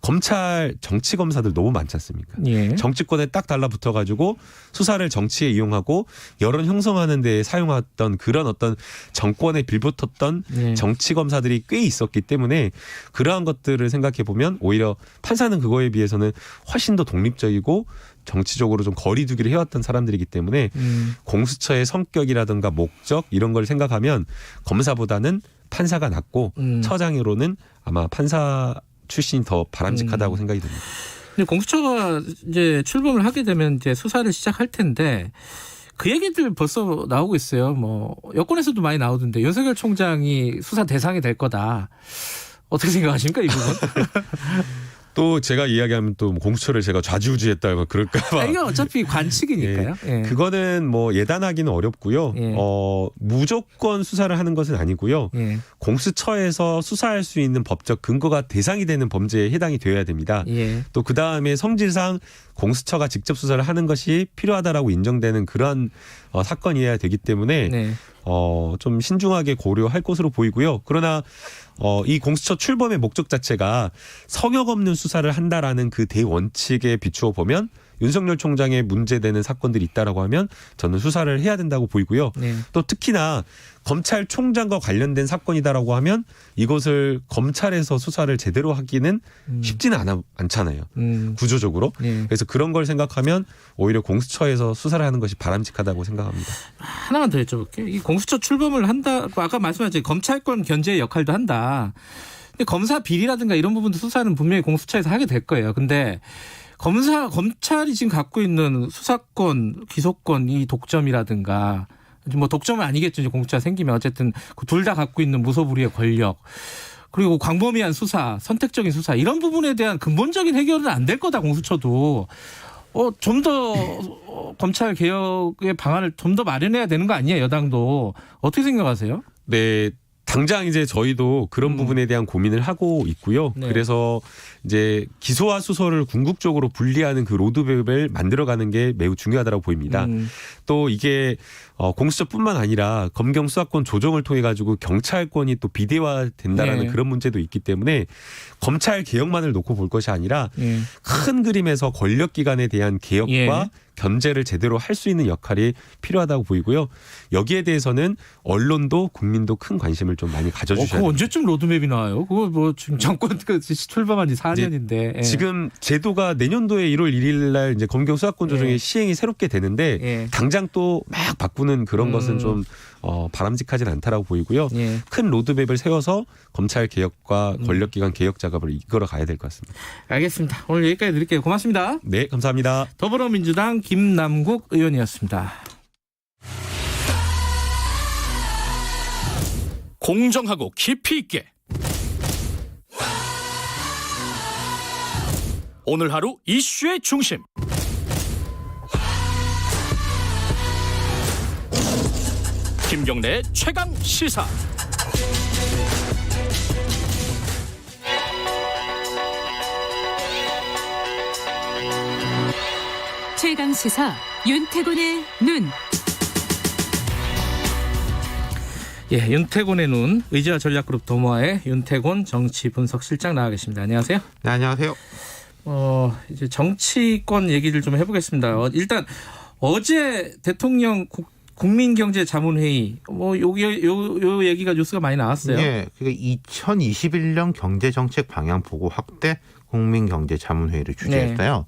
검찰 정치 검사들 너무 많지 않습니까? 예. 정치권에 딱 달라붙어가지고 수사를 정치에 이용하고 여론 형성하는 데 사용했던 그런 어떤 정권에 빌붙었던 예. 정치 검사들이 꽤 있었기 때문에 그러한 것들을 생각해 보면 오히려 판사는 그거에 비해서는 훨씬 더 독립적이고 정치적으로 좀 거리두기를 해왔던 사람들이기 때문에 공수처의 성격이라든가 목적 이런 걸 생각하면 검사보다는 판사가 낫고 처장으로는 아마 판사 출신이 더 바람직하다고 생각이 듭니다. 근데 공수처가 이제 출범을 하게 되면 이제 수사를 시작할 텐데, 그 얘기들 벌써 나오고 있어요. 뭐 여권에서도 많이 나오던데 윤석열 총장이 수사 대상이 될 거다. 어떻게 생각하십니까, 이 부분? 또 제가 이야기하면 또 공수처를 제가 좌지우지했다 그럴까 봐. 이게 어차피 관측이니까요. 예. 그거는 뭐 예단하기는 어렵고요. 예. 무조건 수사를 하는 것은 아니고요. 예. 공수처에서 수사할 수 있는 법적 근거가 대상이 되는 범죄에 해당이 되어야 됩니다. 예. 또 그다음에 성질상 공수처가 직접 수사를 하는 것이 필요하다라고 인정되는 그런 사건이어야 되기 때문에 네. 좀 신중하게 고려할 것으로 보이고요. 그러나 이 공수처 출범의 목적 자체가 성역 없는 수사를 한다라는 그 대원칙에 비추어 보면 윤석열 총장의 문제되는 사건들이 있다라고 하면 저는 수사를 해야 된다고 보이고요. 네. 또 특히나 검찰총장과 관련된 사건이다라고 하면 이것을 검찰에서 수사를 제대로 하기는 쉽지는 않잖아요. 구조적으로. 네. 그래서 그런 걸 생각하면 오히려 공수처에서 수사를 하는 것이 바람직하다고 생각합니다. 하나만 더 여쭤볼게요. 이 공수처 출범을 한다, 아까 말씀하신 검찰권 견제의 역할도 한다. 근데 검사 비리라든가 이런 부분도 수사는 분명히 공수처에서 하게 될 거예요. 근데 검찰이 지금 갖고 있는 수사권, 기소권, 이 독점이라든가, 뭐 독점은 아니겠죠. 이제 공수처가 생기면 어쨌든 둘 다 갖고 있는 무소불위의 권력, 그리고 광범위한 수사, 선택적인 수사, 이런 부분에 대한 근본적인 해결은 안 될 거다. 공수처도 좀 더 검찰 개혁의 방안을 좀 더 마련해야 되는 거 아니에요, 여당도. 어떻게 생각하세요? 네. 당장 이제 저희도 그런 부분에 대한 고민을 하고 있고요. 네. 그래서 이제 기소와 수사를 궁극적으로 분리하는 그 로드맵을 만들어가는 게 매우 중요하다고 보입니다. 또 이게 공수처뿐만 아니라 검경 수사권 조정을 통해 가지고 경찰권이 또 비대화된다라는 네. 그런 문제도 있기 때문에 검찰 개혁만을 놓고 볼 것이 아니라 큰 그림에서 권력기관에 대한 개혁과 견제를 제대로 할 수 있는 역할이 필요하다고 보이고요. 여기에 대해서는 언론도 국민도 큰 관심을 좀 많이 가져주셔야 그거 됩니다. 언제쯤 로드맵이 나와요? 그거 뭐 지금 정권 출범한 지 4년인데. 예. 지금 제도가 내년도에 1월 1일 날 이제 검경 수사권 조정이 예. 시행이 새롭게 되는데 예. 당장 또 막 바꾸는 그런 것은 좀 바람직하진 않다라고 보이고요. 예. 큰 로드맵을 세워서 검찰 개혁과 권력기관 개혁 작업을 이끌어 가야 될 것 같습니다. 알겠습니다. 오늘 여기까지 드릴게요. 고맙습니다. 네, 감사합니다. 더불어민주당 김남국 의원이었습니다. 공정하고 깊이 있게 오늘 하루 이슈의 중심 김경래의 최강 시사. 최강 시사 윤태곤의 눈. 예, 윤태곤의 눈, 의지와 전략그룹 도모아의 윤태곤 정치분석실장 나와 계십니다. 안녕하세요. 네, 안녕하세요. 이제 정치권 얘기를 좀 해보겠습니다. 일단 어제 대통령 국민경제자문회의 요 얘기가 뉴스가 많이 나왔어요. 네, 그러니까 2021년 경제정책 방향 보고 확대 국민경제자문회의를 주재했어요.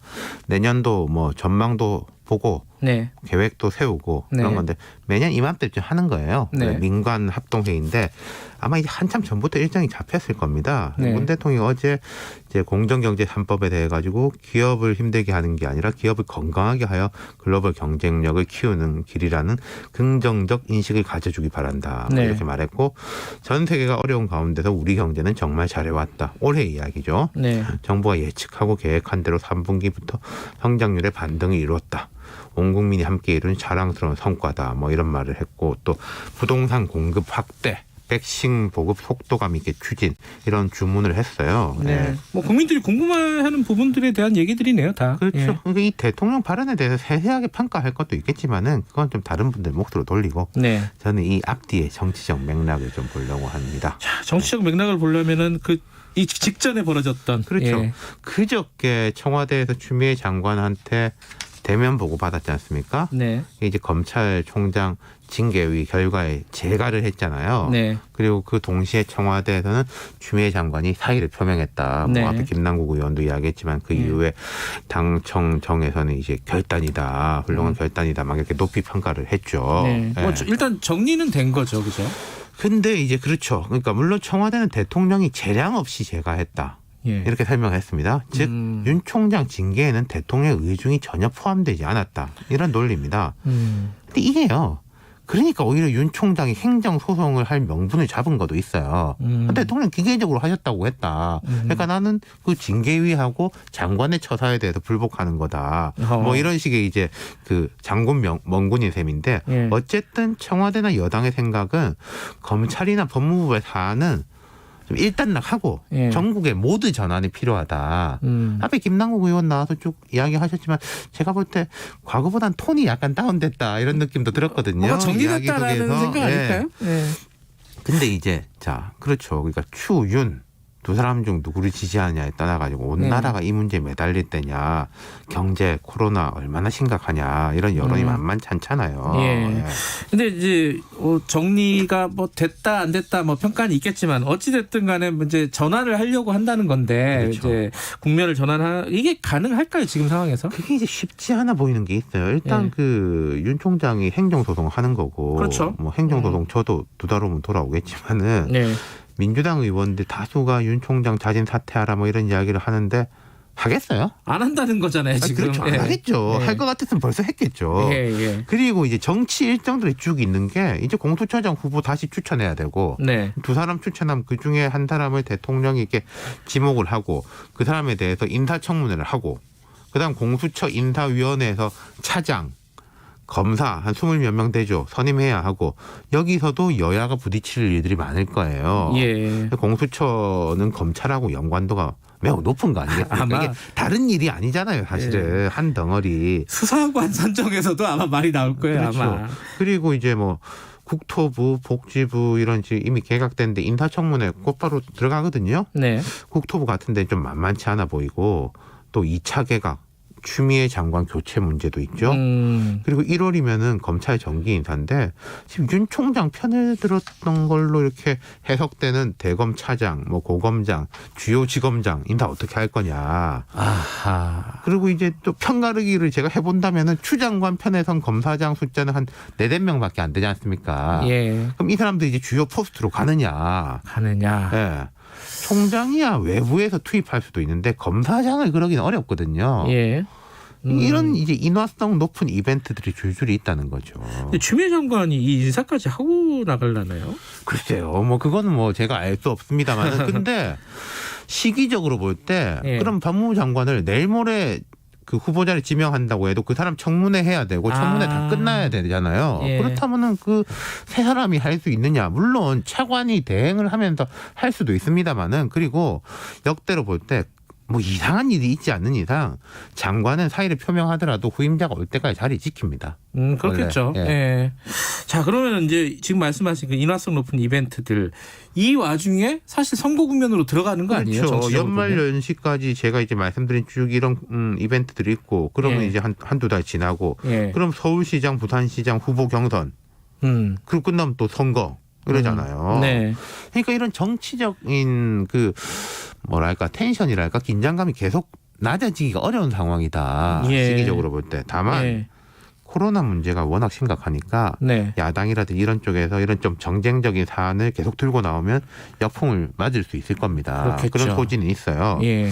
네. 내년도 뭐 전망도 보고 네. 계획도 세우고 그런 네. 건데 매년 이맘때쯤 하는 거예요. 네. 민관 합동회의인데 아마 이제 한참 전부터 일정이 잡혔을 겁니다. 네. 문 대통령이 어제 이제 공정경제 3법에 대해 가지고 기업을 힘들게 하는 게 아니라 기업을 건강하게 하여 글로벌 경쟁력을 키우는 길이라는 긍정적 인식을 가져주기 바란다. 네. 이렇게 말했고 전 세계가 어려운 가운데서 우리 경제는 정말 잘해왔다. 올해 이야기죠. 네. 정부가 예측하고 계획한 대로 3분기부터 성장률의 반등을 이뤘다. 온 국민이 함께 이룬 자랑스러운 성과다. 뭐 이런 말을 했고 또 부동산 공급 확대. 백신 보급 속도감 있게 추진 이런 주문을 했어요. 네. 네. 뭐 국민들이 궁금해하는 부분들에 대한 얘기들이네요, 다. 그렇죠. 예. 그러니까 이 대통령 발언에 대해서 세세하게 평가할 것도 있겠지만은 그건 좀 다른 분들 몫으로 돌리고 네. 저는 이 앞뒤의 정치적 맥락을 좀 보려고 합니다. 자, 정치적 맥락을 보려면은 이 직전에 벌어졌던 그렇죠. 예. 그저께 청와대에서 추미애 장관한테 대면 보고 받았지 않습니까? 네. 이제 검찰총장 징계위 결과에 재가를 했잖아요. 네. 그리고 그 동시에 청와대에서는 추미애 장관이 사의를 표명했다. 네. 뭐 앞에 김남국 의원도 이야기했지만 그 이후에 당청정에서는 이제 결단이다. 훌륭한 결단이다. 막 이렇게 높이 평가를 했죠. 네. 네. 뭐 일단 정리는 된 거죠, 그죠? 근데 이제 그렇죠. 그러니까 물론 청와대는 대통령이 재량 없이 재가했다. 예. 이렇게 설명했습니다. 즉 윤 총장 징계에는 대통령의 의중이 전혀 포함되지 않았다. 이런 논리입니다. 근데 이게요. 그러니까 오히려 윤 총장이 행정소송을 할 명분을 잡은 것도 있어요. 대통령 기계적으로 하셨다고 했다. 그러니까 나는 그 징계위하고 장관의 처사에 대해서 불복하는 거다. 뭐 이런 식의 이제 그 장군 멍군인 셈인데 예. 어쨌든 청와대나 여당의 생각은 검찰이나 법무부의 사안은 좀 일단락하고 예. 전국의 모두 전환이 필요하다. 앞에 김남국 의원 나와서 쭉 이야기하셨지만 제가 볼 때 과거보단 톤이 약간 다운됐다 이런 느낌도 들었거든요. 뭐가 정리됐다라는 생각 아닐까요? 네. 근데 이제 자 그렇죠. 그러니까 추, 윤 두 사람 중 누구를 지지하느냐에 떠나가지고 온 나라가 이 문제에 매달릴 때냐 경제 코로나 얼마나 심각하냐 이런 여론이 만만치 않잖아요. 예. 근데 이제 정리가 뭐 됐다 안 됐다 뭐 평가는 있겠지만 어찌 됐든 간에 이제 전환을 하려고 한다는 건데 그렇죠. 이제 국면을 이게 가능할까요 지금 상황에서? 그게 이제 쉽지 않아 보이는 게 있어요. 일단 그 윤 총장이 행정소송 하는 거고, 그렇죠. 뭐 행정소송 저도 두 달 후면 돌아오겠지만은. 네. 민주당 의원들 다수가 윤 총장 자진 사퇴하라 뭐 이런 이야기를 하는데 하겠어요? 안 한다는 거잖아요 지금. 그렇죠. 안 하겠죠. 할 것 같았으면 벌써 했겠죠. 예. 그리고 이제 정치 일정들이 쭉 있는 게 이제 공수처장 후보 다시 추천해야 되고 네. 두 사람 추천하면 그중에 한 사람을 대통령이 이렇게 지목을 하고 그 사람에 대해서 인사청문회를 하고 그다음 공수처 인사위원회에서 차장 검사 한 20몇 명 되죠. 선임해야 하고 여기서도 여야가 부딪힐 일들이 많을 거예요. 예. 공수처는 검찰하고 연관도가 매우 높은 거 아니겠습니까? 아마 이게 다른 일이 아니잖아요. 사실은 예. 한 덩어리. 수사관 선정에서도 아마 말이 나올 거예요. 그렇죠. 아마. 그리고 이제 뭐 국토부, 복지부 이런 이미 개각됐는데 인사청문회 곧바로 들어가거든요. 네. 국토부 같은 데 좀 만만치 않아 보이고 또 2차 개각 추미애 장관 교체 문제도 있죠. 그리고 1월이면은 검찰 정기 인사인데 지금 윤 총장 편을 들었던 걸로 이렇게 해석되는 대검 차장, 뭐 고검장, 주요 지검장 인사 어떻게 할 거냐. 아하. 그리고 이제 또 편가르기를 제가 해본다면은 추 장관 편에 선 검사장 숫자는 한 4-5명밖에 안 되지 않습니까? 예. 그럼 이 사람들이 이제 주요 포스트로 가느냐. 예. 총장이야 외부에서 투입할 수도 있는데 검사장을 그러기는 어렵거든요. 예. 이런 이제 인화성 높은 이벤트들이 줄줄이 있다는 거죠. 근데 추미애 장관이 이 인사까지 하고 나가려나요? 글쎄요. 뭐 그거는 뭐 제가 알 수 없습니다만 근데 시기적으로 볼 때 예. 그럼 법무부 장관을 내일 모레 그 후보자를 지명한다고 해도 그 사람 청문회 해야 되고 청문회 다 끝나야 되잖아요. 예. 그렇다면은 그 세 사람이 할 수 있느냐? 물론 차관이 대행을 하면서 할 수도 있습니다만은 그리고 역대로 볼 때 뭐 이상한 일이 있지 않는 이상 장관은 사의를 표명하더라도 후임자가 올 때까지 자리 지킵니다. 그렇겠죠. 원래. 예. 자, 그러면 이제 지금 말씀하신 그 인화성 높은 이벤트들 이 와중에 사실 선거 국면으로 들어가는 거 아니에요? 그렇죠. 정치적으로 연말 보면? 연시까지 제가 이제 말씀드린 쭉 이런 이벤트들이 있고 그러면 예. 이제 한두 달 지나고 예. 그럼 서울시장, 부산시장 후보 경선 그리고 끝나면 또 선거 이러잖아요. 네. 그러니까 이런 정치적인 그 뭐랄까 텐션이랄까 긴장감이 계속 낮아지기가 어려운 상황이다. 예. 시기적으로 볼 때. 다만 예. 코로나 문제가 워낙 심각하니까 네. 야당이라든지 이런 쪽에서 이런 좀 정쟁적인 사안을 계속 들고 나오면 역풍을 맞을 수 있을 겁니다. 그렇겠죠. 그런 소지는 있어요. 예.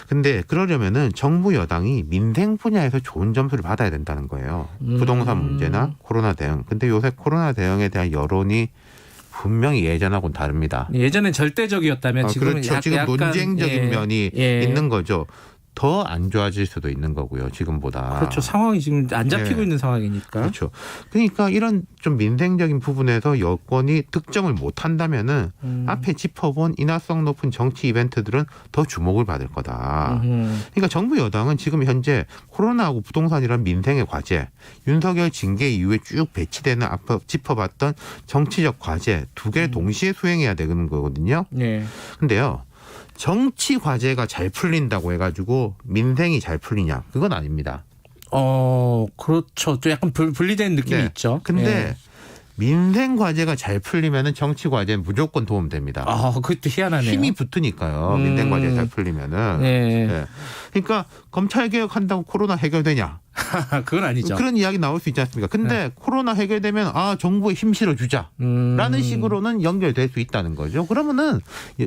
근데 그러려면은 정부 여당이 민생 분야에서 좋은 점수를 받아야 된다는 거예요. 부동산 문제나 코로나 대응. 근데 요새 코로나 대응에 대한 여론이 분명히 예전하고는 다릅니다. 예전엔 절대적이었다면 지금은 그렇죠. 지금 약간 논쟁적인 예. 면이 예. 있는 거죠. 더 안 좋아질 수도 있는 거고요. 지금보다. 그렇죠. 상황이 지금 안 잡히고 예. 있는 상황이니까. 그렇죠. 그러니까 이런 좀 민생적인 부분에서 여권이 득점을 못 한다면은 앞에 짚어본 인화성 높은 정치 이벤트들은 더 주목을 받을 거다. 그러니까 정부 여당은 지금 현재 코로나하고 부동산이란 민생의 과제, 윤석열 징계 이후에 쭉 배치되는 앞서 짚어봤던 정치적 과제 두 개를 동시에 수행해야 되는 거거든요. 네. 근데요. 정치 과제가 잘 풀린다고 해가지고 민생이 잘 풀리냐? 그건 아닙니다. 그렇죠. 좀 약간 분리된 느낌이 네. 있죠. 근데 예. 민생 과제가 잘 풀리면은 정치 과제는 무조건 도움됩니다. 그것도 희한하네요. 힘이 붙으니까요. 민생 과제 잘 풀리면은. 네. 네. 그러니까 검찰 개혁한다고 코로나 해결되냐? 그건 아니죠. 그런 이야기 나올 수 있지 않습니까? 근데 코로나 해결되면 정부에 힘 실어주자라는 식으로는 연결될 수 있다는 거죠. 그러면은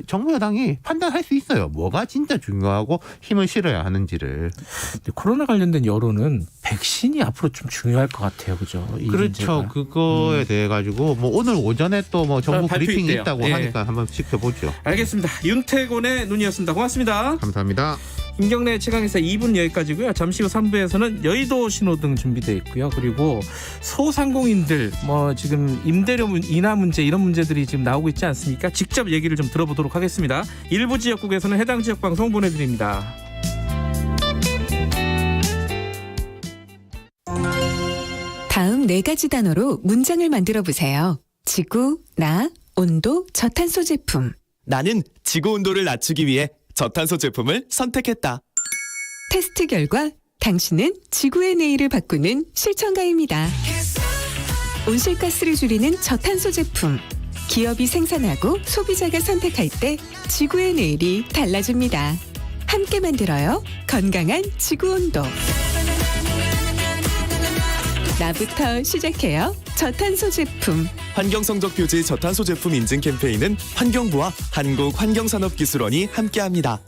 정부 여당이 판단할 수 있어요. 뭐가 진짜 중요하고 힘을 실어야 하는지를. 코로나 관련된 여론은 백신이 앞으로 좀 중요할 것 같아요, 그죠? 그렇죠. 문제가. 그거에 대해 가지고 뭐 오늘 오전에 또 뭐 정부 발표 브리핑이 있대요. 있다고 예. 하니까 한번 지켜보죠. 알겠습니다. 윤태곤의 눈이었습니다. 고맙습니다. 감사합니다. 김경래 최강에서 2분 여기까지고요. 잠시 후 3부에서는 여의도 신호등 준비되어 있고요. 그리고 소상공인들 지금 임대료 인하 문제 이런 문제들이 지금 나오고 있지 않습니까? 직접 얘기를 좀 들어보도록 하겠습니다. 일부 지역국에서는 해당 지역 방송 보내드립니다. 다음 4가지 단어로 문장을 만들어 보세요. 지구, 나, 온도, 저탄소 제품. 나는 지구 온도를 낮추기 위해 저탄소 제품을 선택했다. 테스트 결과 당신은 지구의 내일을 바꾸는 실천가입니다. 온실가스를 줄이는 저탄소 제품. 기업이 생산하고 소비자가 선택할 때 지구의 내일이 달라집니다. 함께 만들어요. 건강한 지구 온도. 나부터 시작해요. 저탄소 제품. 환경성적 표지 저탄소 제품 인증 캠페인은 환경부와 한국환경산업기술원이 함께합니다.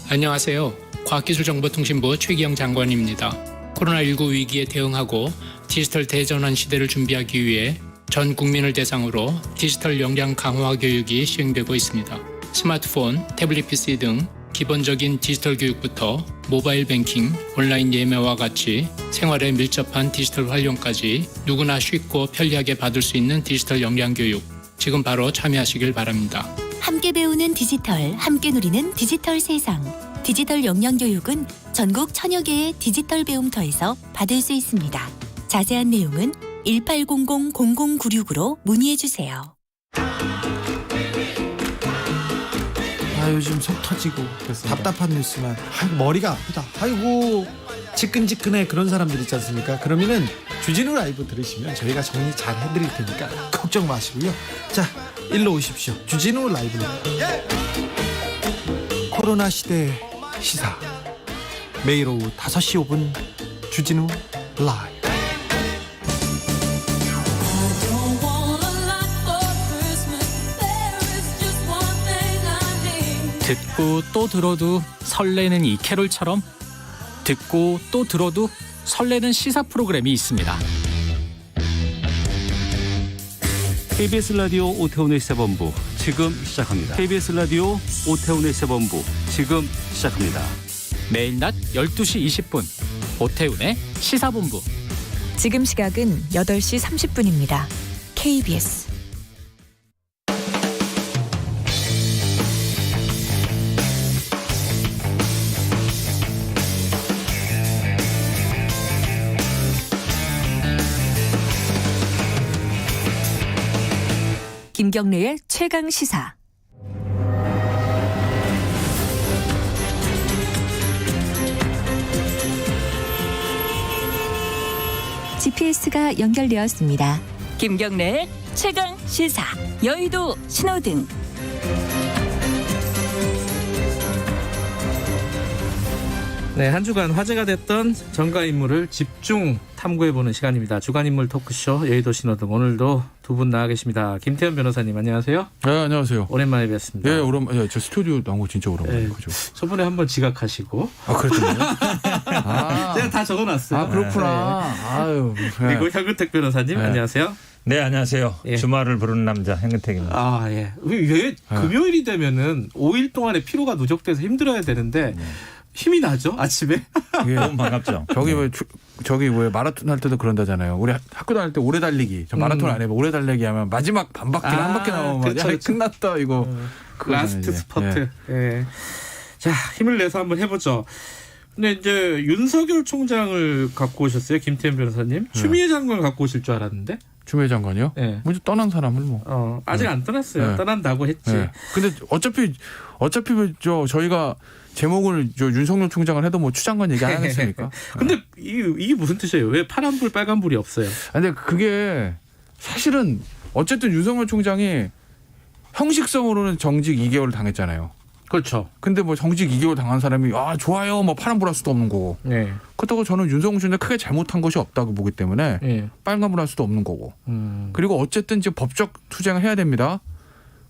안녕하세요. 과학기술정보통신부 최기영 장관입니다. 코로나19 위기에 대응하고 디지털 대전환 시대를 준비하기 위해 전 국민을 대상으로 디지털 역량 강화 교육이 시행되고 있습니다. 스마트폰, 태블릿 PC 등 기본적인 디지털 교육부터 모바일 뱅킹, 온라인 예매와 같이 생활에 밀접한 디지털 활용까지 누구나 쉽고 편리하게 받을 수 있는 디지털 역량 교육, 지금 바로 참여하시길 바랍니다. 함께 배우는 디지털, 함께 누리는 디지털 세상. 디지털 역량 교육은 전국 1000여 개의 디지털 배움터에서 받을 수 있습니다. 자세한 내용은 1800-0096으로 문의해주세요. 요즘 속 터지고 답답한 뉴스만 머리가 아프다. 아이고 지끈지끈해 그런 사람들 있지 않습니까? 그러면은 주진우 라이브 들으시면 저희가 정리 잘 해드릴 테니까 걱정 마시고요. 자, 일로 오십시오. 주진우 라이브로. 코로나 시대 시사 매일 오후 5시 5분 주진우 라이브. 듣고 또 들어도 설레는 이 캐롤처럼 듣고 또 들어도 설레는 시사 프로그램이 있습니다. KBS 라디오 오태훈의 시사본부 지금 시작합니다. KBS 라디오 오태훈의 시사본부 지금 시작합니다. 매일 낮 12시 20분 오태훈의 시사본부. 지금 시각은 8시 30분입니다. KBS 김경래의 최강 시사. GPS가 연결되었습니다. 김경래의 최강 시사. 여의도 신호등. 네, 한 주간 화제가 됐던 정가 인물을 집중 탐구해보는 시간입니다. 주간인물 토크쇼 여의도 신호등. 오늘도 두 분 나와 계십니다. 김태현 변호사님 안녕하세요. 네, 안녕하세요. 오랜만에 뵙습니다. 네, 오랜만에. 저 스튜디오 나온 거 진짜 오랜만에. 그죠? 저번에 한번 지각하시고. 아, 그랬군요. 제가 다 적어놨어요. 아, 그렇구나. 네. 아유. 그리고 현근택 변호사님 안녕하세요. 네, 안녕하세요. 주말을 부르는 남자 현근택입니다. 아, 예. 왜 금요일이 되면은 5일 동안의 피로가 누적돼서 힘들어야 되는데 힘이 나죠 아침에. 너무 반갑죠. 저기 왜 마라톤 할 때도 그런다잖아요. 우리 학교 다닐 때 오래 달리기. 저 마라톤 안 해봐. 오래 달리기 하면 마지막 반 바퀴나 한 바퀴 나오면 야, 끝났다 이거. 라스트 스퍼트. 예. 자, 힘을 내서 한번 해보죠. 근데 이제 윤석열 총장을 갖고 오셨어요, 김태현 변호사님. 추미애 장관을 갖고 오실 줄 알았는데. 추미애 장관이요? 네. 먼저 떠난 사람을 뭐. 아직 안 떠났어요. 네. 떠난다고 했지. 네. 근데 어차피 저희가 제목을 윤석열 총장을 해도 뭐 추장관 얘기 안 했으니까. 근데 이게 무슨 뜻이에요? 왜 파란불 빨간불이 없어요? 근데 그게 사실은 어쨌든 윤석열 총장이 형식성으로는 정직 2개월 당했잖아요. 그렇죠. 근데 뭐 정직 2개월 당한 사람이 좋아요 뭐 파란불 할 수도 없는 거고. 네. 그렇다고 저는 윤석열 총장 크게 잘못한 것이 없다고 보기 때문에 빨간불 할 수도 없는 거고. 그리고 어쨌든 이제 법적 투쟁을 해야 됩니다.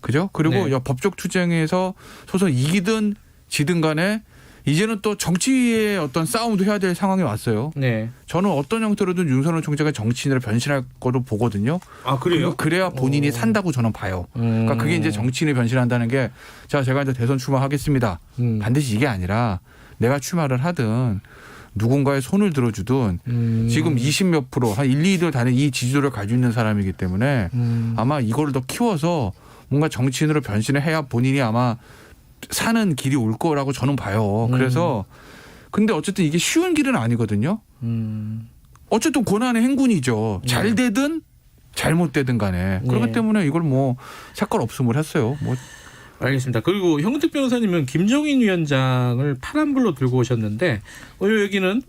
그죠? 그리고 법적 투쟁에서 소송 이기든 지든 간에 이제는 또 정치의 어떤 싸움도 해야 될 상황이 왔어요. 네. 저는 어떤 형태로든 윤석열 총장이 정치인으로 변신할 거로 보거든요. 아, 그래요? 그래야 본인이 산다고 저는 봐요. 그러니까 그게 이제 정치인이 변신한다는 게 제가 이제 대선 출마하겠습니다. 반드시 이게 아니라 내가 출마를 하든 누군가의 손을 들어주든 지금 20몇 프로 한 1, 2들 다는 이 지지도를 가지고 있는 사람이기 때문에 아마 이걸 더 키워서 뭔가 정치인으로 변신을 해야 본인이 아마 사는 길이 올 거라고 저는 봐요. 그래서 근데 어쨌든 이게 쉬운 길은 아니거든요. 어쨌든 고난의 행군이죠. 잘 되든 잘못되든 간에. 그렇기 때문에 이걸 뭐 색깔 없음을 했어요. 뭐. 알겠습니다. 그리고 현근택 변호사님은 김종인 위원장을 파란불로 들고 오셨는데 오늘 여기는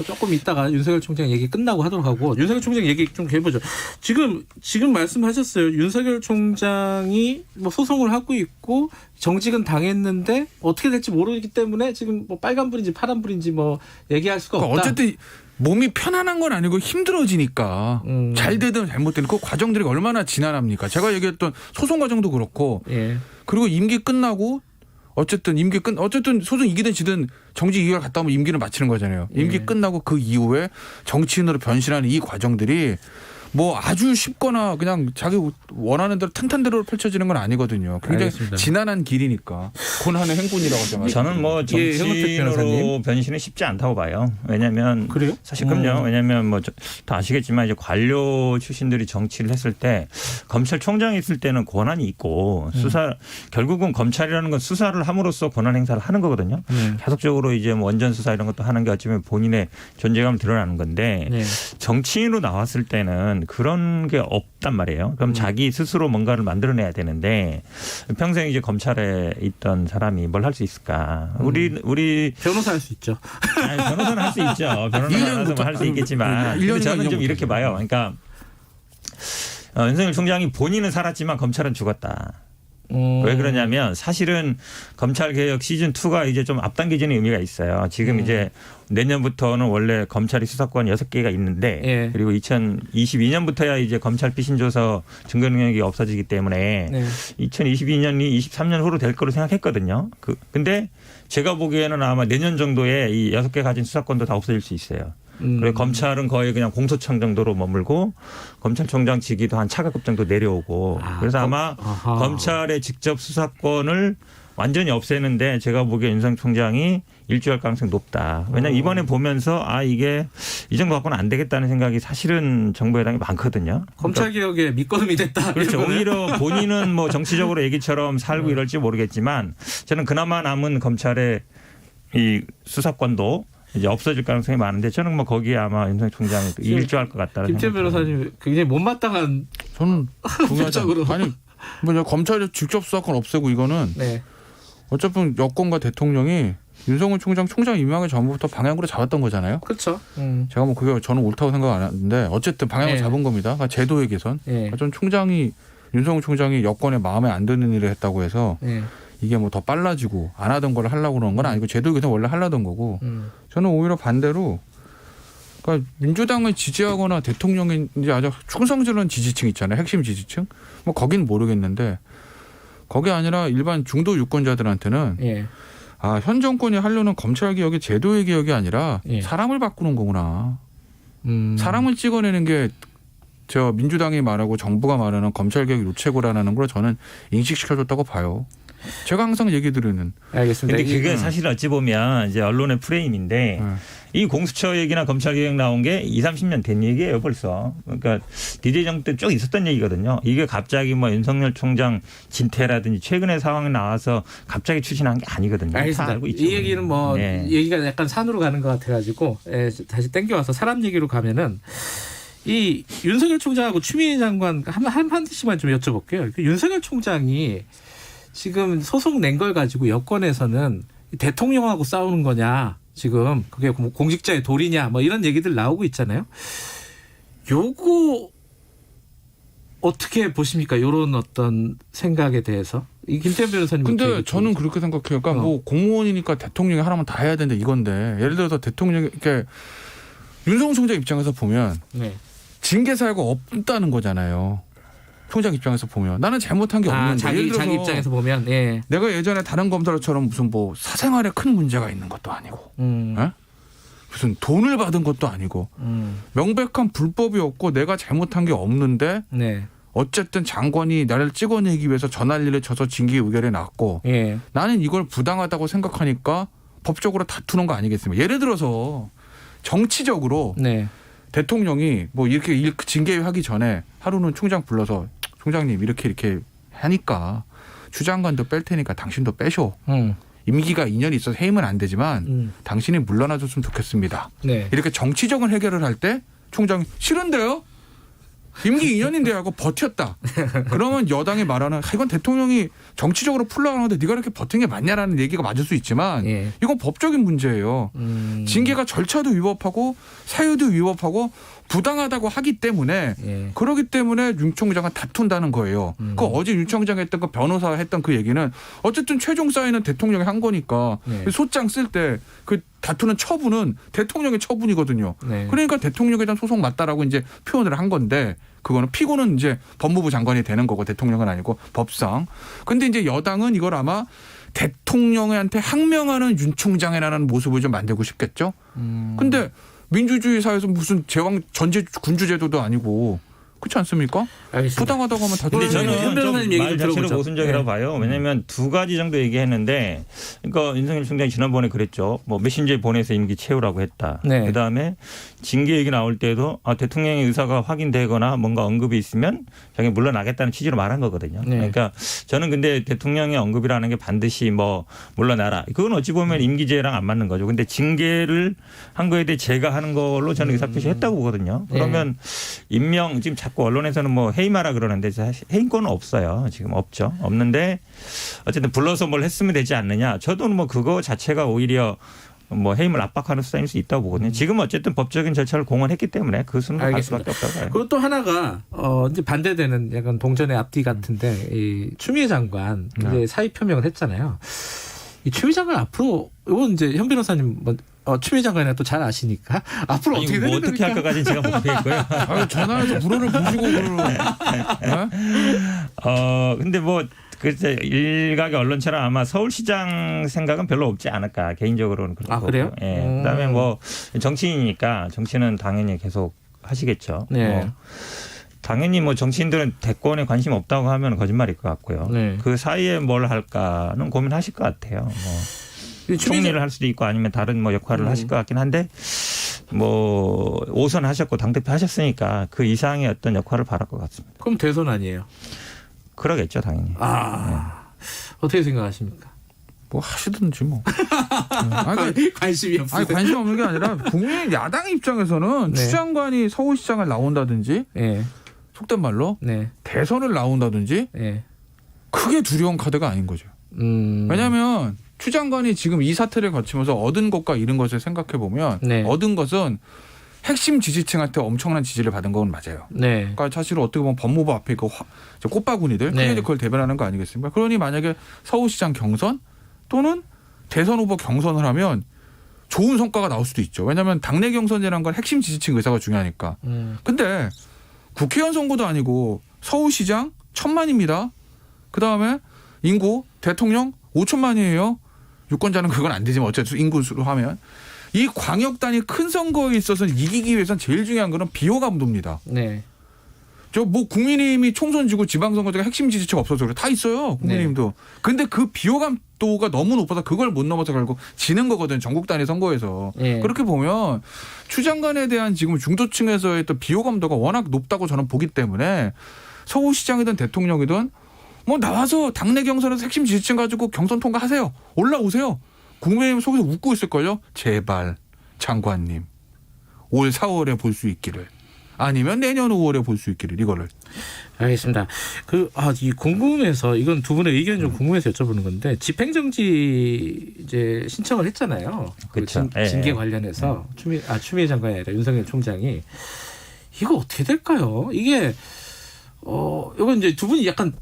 조금 이따가 윤석열 총장 얘기 끝나고 하도록 하고 윤석열 총장 얘기 좀 해보죠. 지금 말씀하셨어요. 윤석열 총장이 뭐 소송을 하고 있고 정직은 당했는데 어떻게 될지 모르기 때문에 지금 뭐 빨간불인지 파란불인지 뭐 얘기할 수가 없다. 어쨌든 몸이 편안한 건 아니고 힘들어지니까 잘 되든 잘못되든 그 과정들이 얼마나 지난합니까? 제가 얘기했던 소송 과정도 그렇고 그리고 임기 끝나고 어쨌든 소송 이기든 지든 정직 2개월 갔다 오면 임기를 마치는 거잖아요. 임기 끝나고 그 이후에 정치인으로 변신하는 이 과정들이 뭐 아주 쉽거나 그냥 자기 원하는 대로 탄탄대로 펼쳐지는 건 아니거든요. 굉장히 알겠습니다. 지난한 길이니까 고난의 행군이라고 생각합니다. 저는 뭐 정치인으로 변신은 쉽지 않다고 봐요. 왜냐하면 그래요? 사실 그럼요. 왜냐하면 뭐 다 아시겠지만 이제 관료 출신들이 정치를 했을 때 검찰총장이 있을 때는 권한이 있고 결국은 검찰이라는 건 수사를 함으로써 권한 행사를 하는 거거든요. 계속적으로 이제 뭐 원전 수사 이런 것도 하는 게 어쩌면 본인의 존재감을 드러나는 건데 정치인으로 나왔을 때는 있는 그런 게 없단 말이에요. 그럼 자기 스스로 뭔가를 만들어내야 되는데 평생 이제 검찰에 있던 사람이 뭘 할 수 있을까? 우리 변호사 할 수 있죠. 아니, 변호사는 할 수 있죠. 변호사는 할 수 있겠지만 근데 저는 좀 이렇게 봐요. 그러니까 윤석열 총장이 본인은 살았지만 검찰은 죽었다. 왜 그러냐면 사실은 검찰개혁 시즌2가 이제 좀 앞당겨지는 의미가 있어요. 지금 이제 내년부터는 원래 검찰이 수사권 6개가 있는데 그리고 2022년부터야 이제 검찰 피신조서 증거 능력이 없어지기 때문에 2022년이 23년 후로 될 거로 생각했거든요. 근데 제가 보기에는 아마 내년 정도에 이 6개 가진 수사권도 다 없어질 수 있어요. 그리고 검찰은 거의 그냥 공소청 정도로 머물고 검찰총장 직위도 한 차관급 정도 내려오고 그래서 아마 검찰의 직접 수사권을 완전히 없애는데 제가 보기에 윤석열 총장이 일조할 가능성이 높다. 왜냐하면 이번에 보면서 이게 이 정도 갖고는 안 되겠다는 생각이 사실은 정부 여당이 많거든요. 검찰개혁에 밑거름이 됐다. 그렇죠. 오히려 본인은 뭐 정치적으로 얘기처럼 살고 이럴지 모르겠지만 저는 그나마 남은 검찰의 이 수사권도 이제 없어질 가능성이 많은데 저는 뭐 거기에 아마 윤석열 총장이 일조할 것 같다는 김태현 변호사님 굉장히 못마땅한 저는 표정으로 아니 뭐 검찰의 직접 수사권 없애고 이거는 어차피 여권과 대통령이 윤석열 총장 임명하기 전부터 방향으로 잡았던 거잖아요. 그렇죠. 제가 뭐 그게 저는 옳다고 생각 안 하는데 어쨌든 방향을 잡은 겁니다. 그러니까 제도의 개선. 전 윤석열 총장이 여권에 마음에 안 드는 일을 했다고 해서 이게 뭐 더 빨라지고 안 하던 걸 하려고 그러는 건 아니고 제도의 개선 원래 하려던 거고 저는 오히려 반대로 그러니까 민주당을 지지하거나 대통령이 이제 아주 충성스러운 지지층 있잖아요. 핵심 지지층. 뭐 거긴 모르겠는데 거기 아니라 일반 중도 유권자들한테는 현 정권이 하려는 검찰개혁이 제도의 개혁이 아니라 사람을 바꾸는 거구나. 사람을 찍어내는 게 저 민주당이 말하고 정부가 말하는 검찰개혁 요체고라는 걸 저는 인식시켜줬다고 봐요. 제가 항상 얘기 드리는. 알겠습니다. 근데 그게 사실 어찌 보면 이제 언론의 프레임인데 이 공수처 얘기나 검찰개혁 나온 게 20-30년 된 얘기예요 벌써. 그러니까 DJ 정부 때 쭉 있었던 얘기거든요. 이게 갑자기 뭐 윤석열 총장 진퇴라든지 최근의 상황에 나와서 갑자기 추진한 게 아니거든요. 알겠습니다. 알고 있죠. 이 얘기는 뭐 얘기가 약간 산으로 가는 것 같아가지고 다시 땡겨와서 사람 얘기로 가면은 이 윤석열 총장하고 추미애 장관 한마디씩만 좀 여쭤볼게요. 윤석열 총장이 지금 소송 낸 걸 가지고 여권에서는 대통령하고 싸우는 거냐, 지금 그게 공직자의 도리냐, 뭐 이런 얘기들 나오고 있잖아요. 요거 어떻게 보십니까? 요런 어떤 생각에 대해서. 이 김태현 변호사님. 근데 저는 그렇게 생각해요. 그러니까 뭐 공무원이니까 대통령이 하라면 다 해야 되는데 이건데 예를 들어서 대통령이 이렇게 윤석열 총장 입장에서 보면 징계 사유가 없다는 거잖아요. 총장 입장에서 보면 나는 잘못한 게 없는데 자기 입장에서 보면 내가 예전에 다른 검사들처럼 무슨 뭐 사생활에 큰 문제가 있는 것도 아니고 무슨 돈을 받은 것도 아니고 명백한 불법이 없고 내가 잘못한 게 없는데 어쨌든 장관이 나를 찍어내기 위해서 전환리를 쳐서 징계 의결에 났고 나는 이걸 부당하다고 생각하니까 법적으로 다투는 거 아니겠습니까? 예를 들어서 정치적으로 대통령이 뭐 이렇게 징계하기 전에 하루는 총장 불러서 총장님 이렇게 하니까 주장관도 뺄 테니까 당신도 빼쇼. 임기가 2년이 있어서 해임은 안 되지만 당신이 물러나줬으면 좋겠습니다. 이렇게 정치적인 해결을 할 때 총장이 싫은데요? 임기 2년인데 하고 버텼다. 그러면 여당이 말하는 이건 대통령이 정치적으로 풀려고 하는데 네가 이렇게 버틴 게 맞냐라는 얘기가 맞을 수 있지만 이건 법적인 문제예요. 징계가 절차도 위법하고 사유도 위법하고 부당하다고 하기 때문에 그러기 때문에 윤 총장은 다툰다는 거예요. 그 어제 윤 총장이 했던 그 변호사 했던 그 얘기는 어쨌든 최종 사인은 대통령이 한 거니까 소장 쓸 때 그 다투는 처분은 대통령의 처분이거든요. 그러니까 대통령에 대한 소송 맞다라고 이제 표현을 한 건데 그거는 피고는 이제 법무부 장관이 되는 거고 대통령은 아니고 법상. 근데 이제 여당은 이걸 아마 대통령한테 항명하는 윤 총장이라는 모습을 좀 만들고 싶겠죠. 근데 민주주의 사회에서 무슨 제왕 전제 군주제도도 아니고 그렇지 않습니까? 알겠습니다. 부당하다고 하면 다 근데 저는 변호사님 말 자체로 들어보죠. 모순적이라고 네. 봐요. 왜냐하면 두 가지 정도 얘기했는데, 그러니까 윤석열 총장이 지난번에 그랬죠. 뭐 메신저에 보내서 임기 채우라고 했다. 네. 그다음에 징계 얘기 나올 때도 대통령의 의사가 확인되거나 뭔가 언급이 있으면 자기 물러나겠다는 취지로 말한 거거든요. 네. 그러니까 저는 근데 대통령의 언급이라는 게 반드시 뭐 물러나라. 그건 어찌 보면 임기제랑 안 맞는 거죠. 근데 징계를 한 거에 대해 제가 하는 걸로 저는 의사표시했다고 보거든요. 그러면 임명 지금 자꾸 언론에서는 뭐 해임하라 그러는데 사실 해임권은 없어요. 지금 없죠. 없는데 어쨌든 불러서 뭘 했으면 되지 않느냐. 저도 뭐 그거 자체가 오히려 뭐 해임을 압박하는 수단일 수 있다고 보거든요. 지금 어쨌든 법적인 절차를 공언했기 때문에 그 수는 갈 수밖에 없다고 봐요. 그리고 또 하나가 이제 반대되는 약간 동전의 앞뒤 같은데 이 추미애 장관 이제 사의 표명을 했잖아요. 이 추미애 장관 앞으로 이건 이제 현 변호사님 추미애 장관이나 또 잘 아시니까 앞으로 어떻게 되는 뭐 어떻게 할 겁니까? 것까지는 제가 모르겠고요. 전화해서 물어를 보시고 근데 뭐 글쎄 일각의 언론처럼 아마 서울시장 생각은 별로 없지 않을까 개인적으로는 그런 거고. 그래요? 예. 그다음에 뭐 정치인이니까 정치는 당연히 계속 하시겠죠. 네. 뭐 당연히 뭐 정치인들은 대권에 관심 없다고 하면 거짓말일 것 같고요. 네. 그 사이에 뭘 할까는 고민하실 것 같아요. 뭐 총리를 할 수도 있고 아니면 다른 뭐 역할을 하실 것 같긴 한데 뭐 5선 하셨고 당대표 하셨으니까 그 이상의 어떤 역할을 바랄 것 같습니다. 그럼 대선 아니에요? 그러겠죠 당연히. 어떻게 생각하십니까? 뭐 하시든지 뭐. 관심이 없어요. 아니 관심 없는 게 아니라 국민 야당 입장에서는 추 장관이 서울시장을 나온다든지 속된 말로 대선을 나온다든지 크게 두려운 카드가 아닌 거죠. 왜냐하면 추 장관이 지금 이 사태를 거치면서 얻은 것과 잃은 것을 생각해 보면 얻은 것은 핵심 지지층한테 엄청난 지지를 받은 건 맞아요. 그러니까 사실 어떻게 보면 법무부 앞에 그 꽃바구니들 크게 이제 그걸 대변하는 거 아니겠습니까? 그러니 만약에 서울시장 경선 또는 대선 후보 경선을 하면 좋은 성과가 나올 수도 있죠. 왜냐하면 당내 경선이라는 건 핵심 지지층 의사가 중요하니까. 근데 국회의원 선거도 아니고 서울시장 1,000만입니다. 그다음에 인구 대통령 5천만이에요. 유권자는 그건 안 되지만 어쨌든 인구수로 하면. 이 광역 단위 큰 선거에 있어서는 이기기 위해서는 제일 중요한 거는 비호감도입니다. 저 뭐 국민의힘이 총선 지고 지방선거제가 핵심 지지층 없어서 그래. 다 있어요. 국민의힘도. 근데 그 비호감도가 너무 높아서 그걸 못 넘어서 결국 지는 거거든. 전국 단위 선거에서. 그렇게 보면 추 장관에 대한 지금 중도층에서의 또 비호감도가 워낙 높다고 저는 보기 때문에 서울시장이든 대통령이든 뭐 나와서 당내 경선에서 핵심 지지층 가지고 경선 통과하세요. 올라오세요. 국민의힘 속에서 웃고 있을걸요. 제발 장관님 올 4월에 볼 수 있기를 아니면 내년 5월에 볼 수 있기를 이거를. 알겠습니다. 이 궁금해서 이건 두 분의 의견 좀 궁금해서 여쭤보는 건데 집행정지 이제 신청을 했잖아요. 그렇죠. 징계 관련해서 추미애 장관이 아니라 윤석열 총장이 이거 어떻게 될까요? 이게 이건 이제 두 분이 약간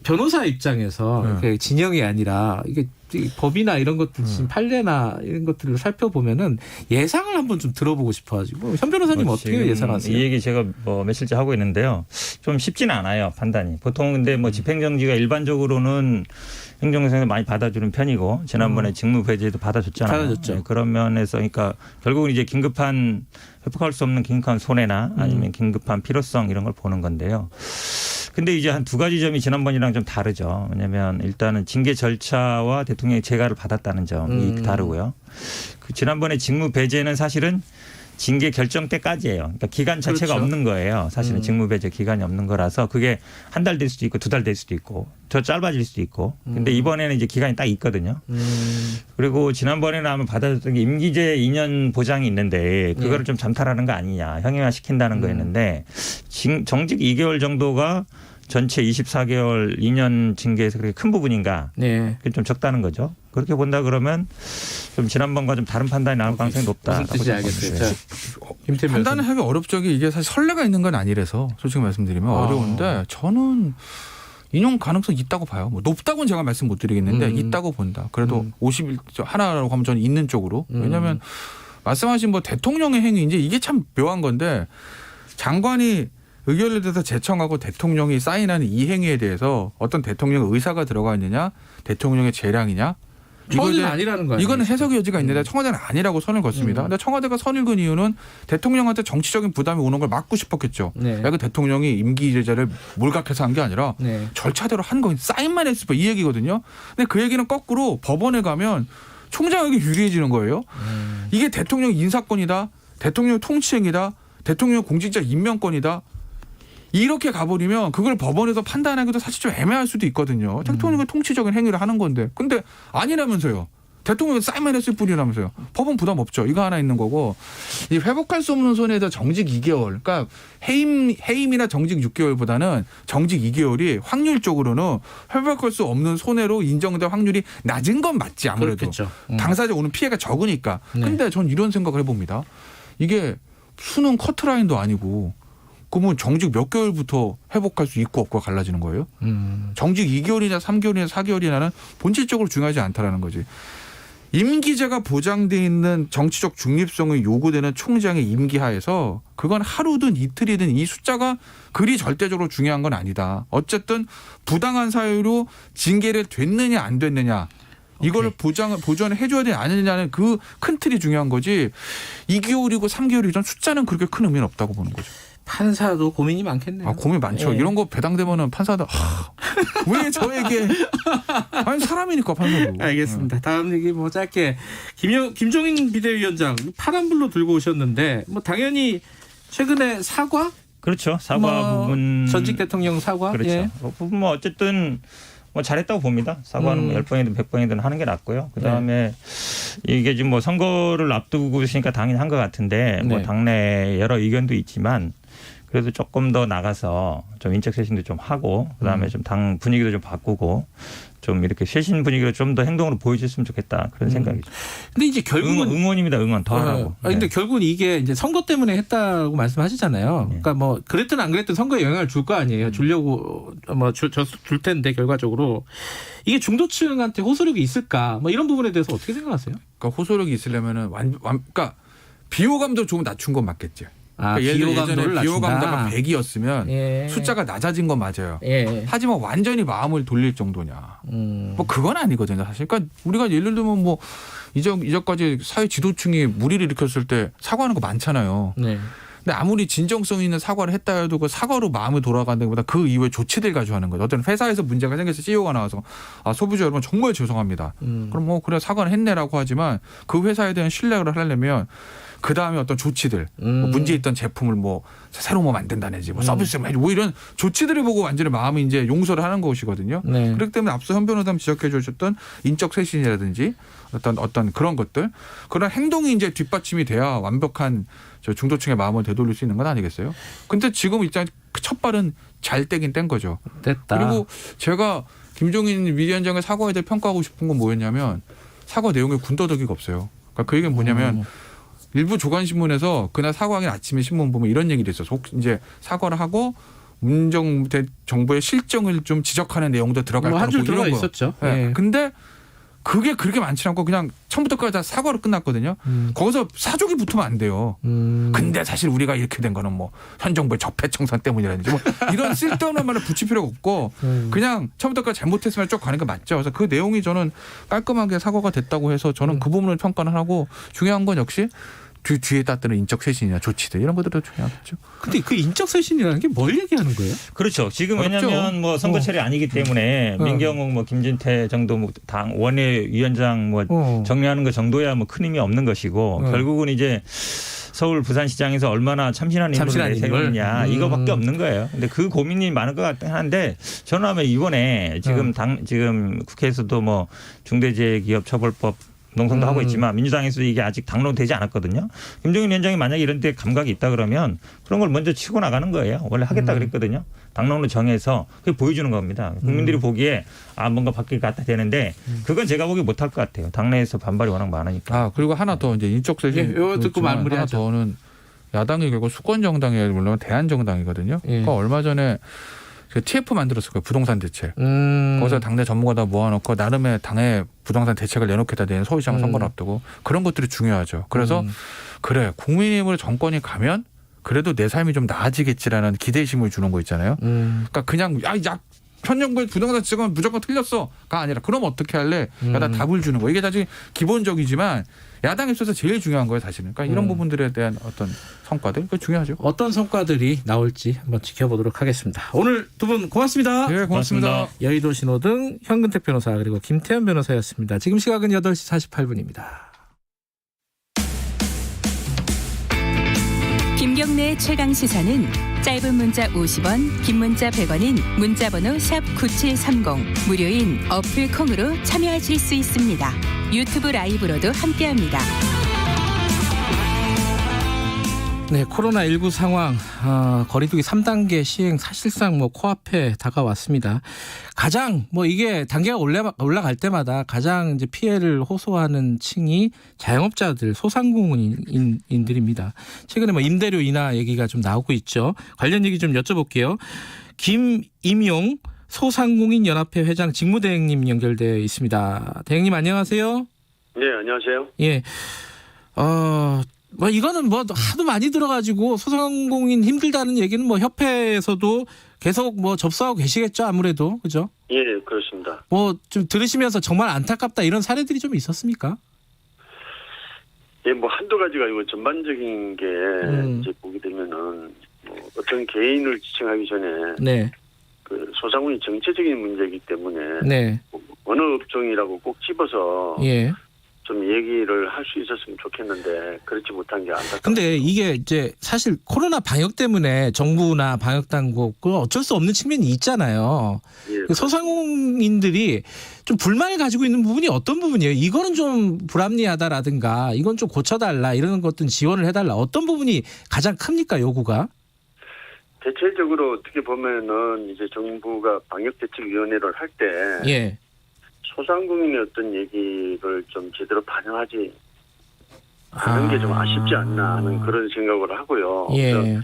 변호사 입장에서 이렇게 진영이 아니라 이게 법이나 이런 것들 지금 판례나 이런 것들을 살펴보면은 예상을 한번 좀 들어보고 싶어가지고 현 변호사님 어떻게 예상하세요? 이 얘기 제가 뭐 며칠째 하고 있는데요. 좀 쉽지는 않아요 판단이. 보통 근데 뭐 집행정지가 일반적으로는 행정에서 많이 받아주는 편이고 지난번에 직무배제도 받아줬잖아요. 받아줬죠. 네, 그런 면에서 그러니까 결국은 이제 긴급한 회복할 수 없는 긴급한 손해나 아니면 긴급한 필요성 이런 걸 보는 건데요. 근데 이제 한 두 가지 점이 지난번이랑 좀 다르죠. 왜냐하면 일단은 징계 절차와 대통령의 재가를 받았다는 점이 다르고요. 그 지난번에 직무 배제는 사실은 징계 결정 때까지예요. 그러니까 기간 자체가 없는 거예요. 사실은 직무 배제 기간이 없는 거라서 그게 한 달 될 수도 있고 2달 될 수도 있고 더 짧아질 수도 있고. 근데 이번에는 이제 기간이 딱 있거든요. 그리고 지난번에는 아마 받아줬던 게 임기제 2년 보장이 있는데 그거를 좀 잠탈하는 거 아니냐. 형해화 시킨다는 거였는데 정직 2개월 정도가 전체 24개월 2년 징계에서 그렇게 큰 부분인가? 그게 좀 적다는 거죠. 그렇게 본다 그러면 좀 지난번과 좀 다른 판단이 나올 가능성이 높다. 무슨 뜻인지 알겠어요. 판단을 하기 어렵죠. 이게 사실 선례가 있는 건 아니라서 솔직히 말씀드리면 어려운데 저는 인용 가능성 있다고 봐요. 뭐 높다고는 제가 말씀 못 드리겠는데 있다고 본다. 그래도 51 하나라고 하면 저는 있는 쪽으로. 왜냐하면 말씀하신 뭐 대통령의 행위 이제 이게 참 묘한 건데 장관이 의결에 대해서 제청하고 대통령이 사인하는 이 행위에 대해서 어떤 대통령의 의사가 들어가 있느냐 대통령의 재량이냐 청와대는 아니라는 거예요. 이거는 해석의 여지가 있는데 청와대는 아니라고 선을 걷습니다. 근데 청와대가 선을 긋은 이유는 대통령한테 정치적인 부담이 오는 걸 막고 싶었겠죠. 네. 그 대통령이 임기 제재를 몰각해서 한 게 아니라 네. 절차대로 한 거 사인만 했을 뿐 이 얘기거든요. 근데 그 얘기는 거꾸로 법원에 가면 총장에게 유리해지는 거예요. 이게 대통령 인사권이다. 대통령 통치행위다. 대통령 공직자 임명권이다. 이렇게 가버리면 그걸 법원에서 판단하기도 사실 좀 애매할 수도 있거든요. 대통령이 통치적인 행위를 하는 건데. 근데 아니라면서요. 대통령이 사인만 했을 뿐이라면서요. 법원 부담 없죠. 이거 하나 있는 거고. 이 회복할 수 없는 손해에다 정직 2개월. 그러니까 해임이나 정직 6개월보다는 정직 2개월이 확률적으로는 회복할 수 없는 손해로 인정될 확률이 낮은 건 맞지 아무래도. 그렇겠죠. 당사자 오는 피해가 적으니까. 근데 전 이런 생각을 해봅니다. 이게 수능 커트라인도 아니고 그러면 정직 몇 개월부터 회복할 수 있고 없고가 갈라지는 거예요? 정직 2개월이냐 3개월이냐 4개월이냐는 본질적으로 중요하지 않다라는 거지. 임기제가 보장돼 있는 정치적 중립성이 요구되는 총장의 임기하에서 그건 하루든 이틀이든 이 숫자가 그리 절대적으로 중요한 건 아니다. 어쨌든 부당한 사유로 징계를 됐느냐 안 됐느냐. 이걸 보전을 해줘야 되냐 안 되느냐는 그 큰 틀이 중요한 거지. 2개월이고 3개월이든 숫자는 그렇게 큰 의미는 없다고 보는 거죠. 판사도 고민이 많겠네요. 아, 고민 많죠. 예. 이런 거 배당되면은 판사도 왜 저에게 아니 사람이니까 판사도. 알겠습니다. 다음 얘기 뭐 짧게 김종인 비대위원장 파란불로 들고 오셨는데 뭐 당연히 최근에 사과? 그렇죠. 사과 부분 전직 대통령 사과? 그렇죠. 예. 그 부분 뭐 어쨌든 뭐 잘했다고 봅니다. 사과는 뭐 10번이든 100번이든 하는 게 낫고요. 그다음에 이게 지금 뭐 선거를 앞두고 있으니까 당연히 한 것 같은데 뭐 당내 여러 의견도 있지만 그래도 조금 더 나가서 좀 인적 쇄신도 좀 하고 그다음에 좀 당 분위기도 좀 바꾸고 좀 이렇게 쇄신 분위기를 좀 더 행동으로 보여줬으면 좋겠다 그런 생각이죠. 근데 이제 결국은 응원입니다. 응원 더 하라고. 근데 결국은 이게 이제 선거 때문에 했다고 말씀하시잖아요. 그러니까 뭐 그랬든 안 그랬든 선거에 영향을 줄 거 아니에요. 주려고 뭐 줄 텐데 결과적으로 이게 중도층한테 호소력이 있을까? 뭐 이런 부분에 대해서 어떻게 생각하세요? 그러니까 호소력이 있으려면은 그러니까 비호감도 조금 낮춘 건 맞겠죠. 그러니까 예를 들어 예전에 비호감도가 100이었으면 숫자가 낮아진 건 맞아요. 하지만 완전히 마음을 돌릴 정도냐. 뭐 그건 아니거든요. 사실. 그러니까 우리가 예를 들면 뭐 이전까지 사회 지도층이 무리를 일으켰을 때 사과하는 거 많잖아요. 근데 아무리 진정성 있는 사과를 했다 해도 그 사과로 마음이 돌아가는 것보다 그 이후에 조치들 가지고 하는 거죠. 어떤 회사에서 문제가 생겨서 CEO가 나와서 소비자 여러분 정말 죄송합니다. 그럼 뭐 그래 사과는 했네라고 하지만 그 회사에 대한 신뢰를 하려면 그 다음에 어떤 조치들, 뭐 문제 있던 제품을 뭐 새로 뭐 만든다든지, 뭐 서비스를 해주고 뭐 이런 조치들을 보고 완전히 마음이 이제 용서를 하는 것이거든요. 그렇기 때문에 앞서 현 변호사님 지적해 주셨던 인적 쇄신이라든지 어떤 그런 것들, 그런 행동이 이제 뒷받침이 돼야 완벽한 저 중도층의 마음을 되돌릴 수 있는 건 아니겠어요? 근데 지금 일단 첫 발은 잘 떼긴 뗀 거죠. 됐다. 그리고 제가 김종인 위원장의 사과에 대해 평가하고 싶은 건 뭐였냐면 사과 내용에 군더더기가 없어요. 그러니까 그 얘기는 뭐냐면 일부 조간신문에서 그날 사과하기 아침에 신문 보면 이런 얘기도 있어서 이제 사과를 하고 문정부 정부의 실정을 좀 지적하는 내용도 들어갈 거라고 한 줄 들어가 있었죠. 네. 근데 그게 그렇게 많지 않고 그냥 처음부터 끝까지 다 사과로 끝났거든요. 거기서 사족이 붙으면 안 돼요. 근데 사실 우리가 이렇게 된 거는 뭐 현 정부의 적폐청산 때문이라든지 뭐 이런 쓸데없는 말을 붙일 필요가 없고 그냥 처음부터 끝까지 잘못했으면 쭉 가는 게 맞죠. 그래서 그 내용이 저는 깔끔하게 사과가 됐다고 해서 저는 그 부분을 평가를 하고 중요한 건 역시 뒤에 따르는 인적 쇄신이나 조치들 이런 것들도 중요하겠죠. 근데 그 인적 쇄신이라는 게 뭘 얘기하는 거예요? 그렇죠. 지금 어렵죠. 왜냐하면 뭐 선거철이 아니기 때문에 민경욱 뭐 김진태 정도 뭐 당 원외위원장 뭐 정리하는 것 정도야 뭐 큰 의미 없는 것이고 결국은 이제 서울 부산시장에서 얼마나 참신한 인물을 내세우느냐 이거밖에 없는 거예요. 근데 그 고민이 많을 것 같긴 한데 저는 아마 이번에 지금 국회에서도 뭐 중대재해기업처벌법 농성도 하고 있지만 민주당에서 이게 아직 당론되지 않았거든요. 김종인 위원장이 만약에 이런 데 감각이 있다 그러면 그런 걸 먼저 치고 나가는 거예요. 원래 하겠다 그랬거든요. 당론을 정해서 그게 보여주는 겁니다. 국민들이 보기에 뭔가 바뀔 것 같아 되는데 그건 제가 보기 못할 것 같아요. 당내에서 반발이 워낙 많으니까. 그리고 하나 더 이제 인적 쇄신 이거 듣고 마무리하죠. 하나 더는 야당이 결국 수권 정당이 물론 대한정당이거든요. 그러니까 얼마 전에 TF 만들었을 거예요. 부동산 대책. 거기서 당내 전문가 다 모아놓고 나름의 당의 부동산 대책을 내놓겠다 되는 서울시장 선거를 앞두고 그런 것들이 중요하죠. 그래서 그래 국민의힘으로 정권이 가면 그래도 내 삶이 좀 나아지겠지라는 기대심을 주는 거 있잖아요. 그러니까 그냥 현 정부의 부동산 지정은 무조건 틀렸어가 아니라 그럼 어떻게 할래? 나 답을 주는 거. 이게 사실 기본적이지만 야당에 있어서 제일 중요한 거예요, 사실은. 그러니까 이런 부분들에 대한 어떤 성과들 그게 중요하죠. 어떤 성과들이 나올지 한번 지켜보도록 하겠습니다. 오늘 두 분 고맙습니다. 네, 고맙습니다. 여의도 신호등 현근택 변호사 그리고 김태현 변호사였습니다. 지금 시각은 8시 48분입니다. 김경래 최강 시사는 짧은 문자 50원, 긴 문자 100원인 문자번호 샵 9730 무료인 어플 콩으로 참여하실 수 있습니다. 유튜브 라이브로도 함께합니다. 네, 코로나19 상황 거리두기 3단계 시행 사실상 코앞에 다가왔습니다. 가장 이게 단계가 올라갈 때마다 가장 이제 피해를 호소하는 층이 자영업자들, 소상공인인들입니다. 최근에 임대료 인하 얘기가 좀 나오고 있죠. 관련 얘기 좀 여쭤볼게요. 김임용 소상공인 연합회 회장 직무대행님 연결되어 있습니다. 대행님 안녕하세요. 네, 안녕하세요. 예. 이거는 하도 많이 들어가지고 소상공인 힘들다는 얘기는 협회에서도 계속 접수하고 계시겠죠, 아무래도. 그죠? 예, 그렇습니다. 좀 들으시면서 정말 안타깝다 이런 사례들이 좀 있었습니까? 예, 한두 가지가 아니고 전반적인 게 이제 보게 되면은 어떤 개인을 지칭하기 전에 네. 그 소상공인 정체적인 문제이기 때문에 네. 어느 업종이라고 꼭 집어서 예. 좀 얘기를 할 수 있었으면 좋겠는데 그렇지 못한 게 안타깝습니다. 근데 이게 이제 사실 코로나 방역 때문에 정부나 방역 당국 어쩔 수 없는 측면이 있잖아요. 예, 소상공인들이 좀 불만을 가지고 있는 부분이 어떤 부분이에요? 이거는 좀 불합리하다라든가 이건 좀 고쳐달라 이런 것들은 지원을 해달라. 어떤 부분이 가장 큽니까, 요구가? 대체적으로 어떻게 보면은 이제 정부가 방역대책위원회를 할 때 예. 소상공인의 어떤 얘기를 좀 제대로 반영하지 않은 게 좀 아쉽지 않나 하는 그런 생각을 하고요. 예.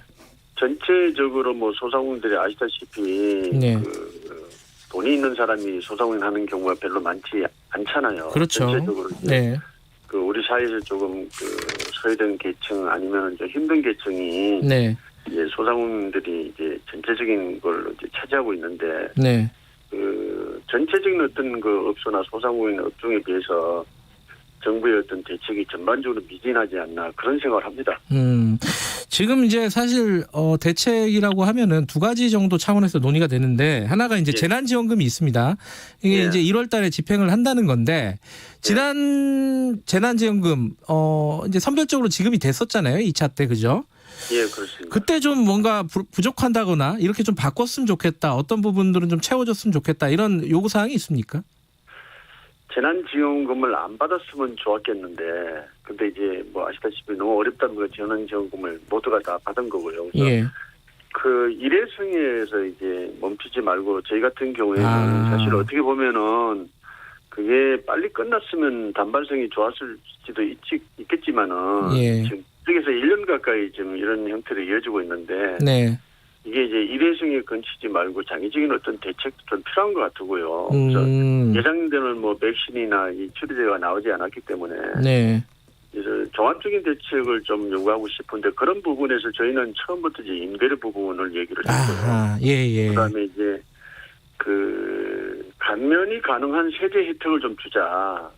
전체적으로 소상공인들이 아시다시피 네. 돈이 있는 사람이 소상공인 하는 경우가 별로 많지 않잖아요. 그렇죠. 전체적으로 네. 우리 사회에서 조금 소외된 계층 아니면 좀 힘든 계층이 네. 이제 소상공인들이 이제 전체적인 걸로 이제 차지하고 있는데 네. 전체적인 어떤 업소나 소상공인 업종에 비해서 정부의 어떤 대책이 전반적으로 미진하지 않나 그런 생각을 합니다. 지금 이제 사실 대책이라고 하면은 두 가지 정도 차원에서 논의가 되는데 하나가 이제 재난지원금이 있습니다. 이게 이제 1월달에 집행을 한다는 건데 지난 재난지원금 이제 선별적으로 지급이 됐었잖아요. 2차 때 그죠? 예, 그렇습니다. 그때 좀 뭔가 부족한다거나 이렇게 좀 바꿨으면 좋겠다. 어떤 부분들은 좀 채워줬으면 좋겠다. 이런 요구사항이 있습니까? 재난지원금을 안 받았으면 좋았겠는데 근데 이제 아시다시피 너무 어렵다는 재난지원금을 모두가 다 받은 거고요. 예. 일회성에서 이제 멈추지 말고 저희 같은 경우에는 사실 어떻게 보면은 그게 빨리 끝났으면 단발성이 좋았을 수도 있겠지만은 지금 쪽에서 1년 가까이 지금 이런 형태로 이어지고 있는데 네. 이게 이제 일회성에 그치지 말고 장기적인 어떤 대책도 좀 필요한 것 같고요. 그래서 예상되는 백신이나 이 치료제가 나오지 않았기 때문에 네. 그래서 종합적인 대책을 좀 요구하고 싶은데 그런 부분에서 저희는 처음부터 이제 임대료 부분을 얘기를 했고요. 예. 그다음에 이제 감면이 가능한 세제 혜택을 좀 주자.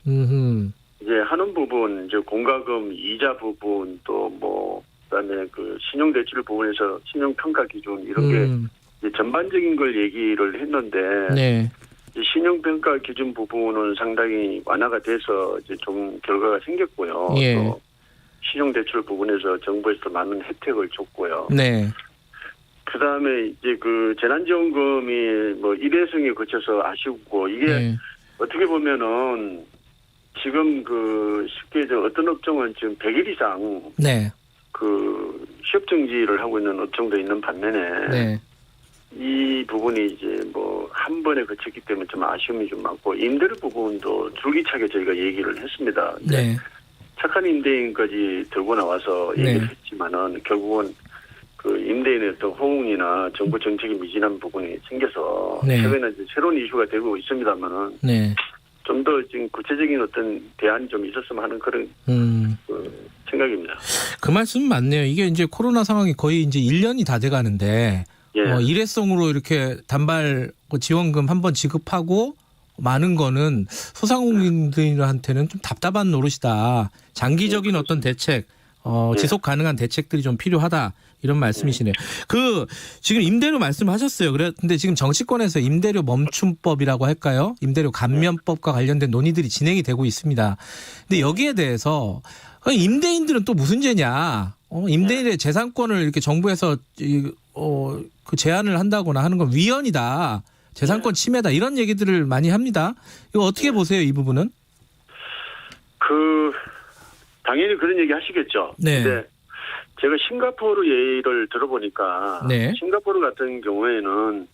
이제 하는 부분, 이제 공과금 이자 부분 또 그다음에 신용 대출 부분에서 신용 평가 기준 이런 게 이제 전반적인 걸 얘기를 했는데 네. 이제 신용 평가 기준 부분은 상당히 완화가 돼서 이제 좀 결과가 생겼고요. 예. 또 신용 대출 부분에서 정부에서 많은 혜택을 줬고요. 네. 그다음에 이제 재난지원금이 일회성에 거쳐서 아쉽고 이게 어떻게 보면은 지금 쉽게 어떤 업종은 지금 100일 이상 네. 취업 정지를 하고 있는 업종도 있는 반면에 네. 이 부분이 이제 한 번에 거쳤기 때문에 좀 아쉬움이 좀 많고 임대료 부분도 줄기차게 저희가 얘기를 했습니다. 네. 착한 임대인까지 들고 나와서 얘기를 했지만은 결국은 임대인의 어떤 호응이나 정부 정책이 미진한 부분이 생겨서 최근에 이제 새로운 이슈가 되고 있습니다만은 좀 더 지금 구체적인 어떤 대안이 좀 있었으면 하는 그런 생각입니다. 그 말씀 맞네요. 이게 이제 코로나 상황이 거의 이제 1년이 다 돼가는데 일회성으로 이렇게 단발 지원금 한번 지급하고 마는 거는 소상공인들한테는 좀 답답한 노릇이다. 장기적인 어떤 대책, 지속 가능한 대책들이 좀 필요하다. 이런 말씀이시네요. 지금 임대료 말씀하셨어요. 근데 지금 정치권에서 임대료 멈춤법이라고 할까요? 임대료 감면법과 관련된 논의들이 진행이 되고 있습니다. 근데 여기에 대해서 임대인들은 또 무슨 죄냐? 임대인의 재산권을 이렇게 정부에서 그 제한을 한다거나 하는 건 위헌이다. 재산권 침해다. 이런 얘기들을 많이 합니다. 이거 어떻게 보세요, 이 부분은? 당연히 그런 얘기 하시겠죠. 네. 근데 제가 싱가포르 예를 들어보니까 네. 싱가포르 같은 경우에는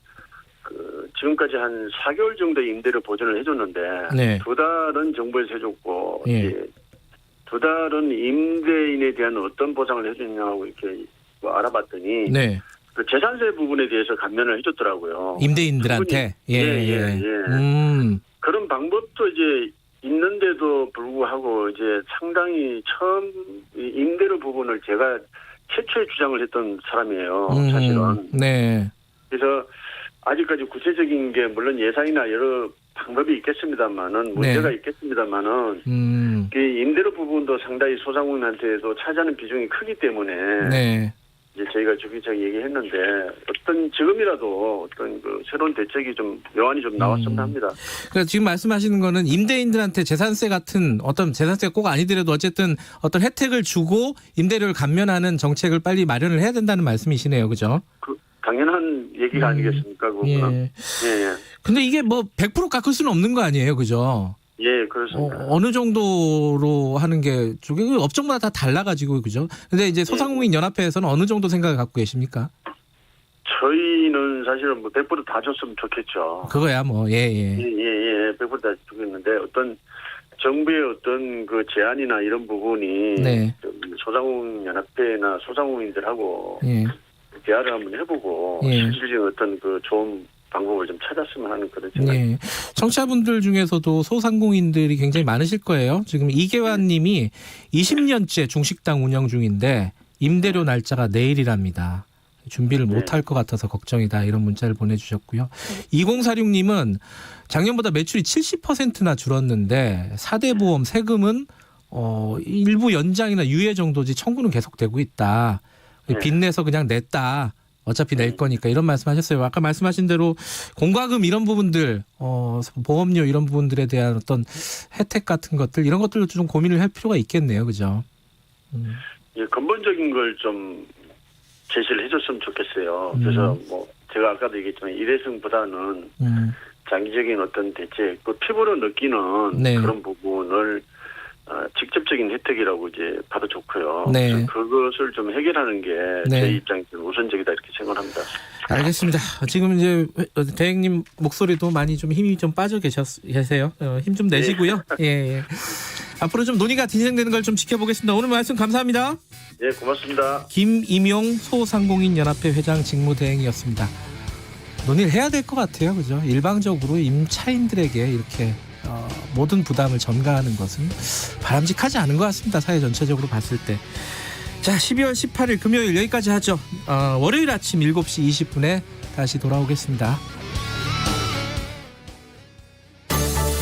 지금까지 한 4개월 정도의 임대료 보전을 해줬는데 네. 2달은 정부에서 해줬고 예. 이제 2달은 임대인에 대한 어떤 보상을 해주냐고 이렇게 알아봤더니 네. 그 재산세 부분에 대해서 감면을 해줬더라고요. 임대인들한테. 예. 그런 방법도 이제 있는데도 불구하고 이제 상당히 처음 임대료 부분을 제가 최초에 주장을 했던 사람이에요. 사실은. 네. 그래서 아직까지 구체적인 게 물론 예산이나 여러 방법이 있겠습니다만은 문제가 네. 있겠습니다만은 그 임대료 부분도 상당히 소상공인한테도 차지하는 비중이 크기 때문에 네. 이제 저희가 주기적으로 얘기했는데 지금이라도 어떤 새로운 대책이 좀 묘안이 좀 나왔으면 합니다. 그러니까 지금 말씀하시는 거는 임대인들한테 재산세 같은 어떤 재산세가 꼭 아니더라도 어쨌든 어떤 혜택을 주고 임대료를 감면하는 정책을 빨리 마련을 해야 된다는 말씀이시네요, 그죠? 당연한 얘기가 아니겠습니까, 그거는. 예. 근데 이게 100% 깎을 수는 없는 거 아니에요, 그죠? 예, 그렇습니다. 어느 정도로 하는 게 업종마다 다 달라가지고 그죠? 근데 이제 소상공인 연합회에서는 어느 정도 생각을 갖고 계십니까? 저희는 사실은 100% 다 줬으면 좋겠죠. 그거야 예. 100% 다 주겠는데 어떤 정부의 어떤 그 제안이나 이런 부분이 네. 소상공인 연합회나 소상공인들하고 대화를 한번 해보고 실질적인 어떤 좋은 방법을 좀 찾았으면 하는 그런 생각입니다. 네. 청취자분들 중에서도 소상공인들이 굉장히 많으실 거예요. 지금 이계환 님이 20년째 중식당 운영 중인데 임대료 날짜가 내일이랍니다. 준비를 못할 것 같아서 걱정이다. 이런 문자를 보내주셨고요. 2046님은 작년보다 매출이 70%나 줄었는데 4대 보험 세금은 일부 연장이나 유예 정도지 청구는 계속되고 있다. 빚내서 그냥 냈다. 어차피 낼 거니까 이런 말씀하셨어요. 아까 말씀하신 대로 공과금 이런 부분들, 보험료 이런 부분들에 대한 어떤 혜택 같은 것들 이런 것들도 좀 고민을 할 필요가 있겠네요, 그죠? 예, 근본적인 걸 좀 제시를 해줬으면 좋겠어요. 그래서 제가 아까도 얘기했지만 일회성보다는 장기적인 어떤 대책, 피부로 느끼는 그런 부분을 직접적인 혜택이라고 이제 봐도 좋고요. 네. 그것을 좀 해결하는 게 제 입장에서는 우선적이다 이렇게 생각합니다. 알겠습니다. 지금 이제 대행님 목소리도 많이 좀 힘이 좀 빠져 계세요. 힘 좀 내시고요. 예. 앞으로 좀 논의가 진행되는 걸 좀 지켜보겠습니다. 오늘 말씀 감사합니다. 네, 고맙습니다. 김임용 소상공인 연합회 회장 직무대행이었습니다. 논의를 해야 될 것 같아요, 그죠? 일방적으로 임차인들에게 이렇게 모든 부담을 전가하는 것은 바람직하지 않은 것 같습니다. 사회 전체적으로 봤을 때. 자, 12월 18일 금요일 여기까지 하죠. 월요일 아침 7시 20분에 다시 돌아오겠습니다.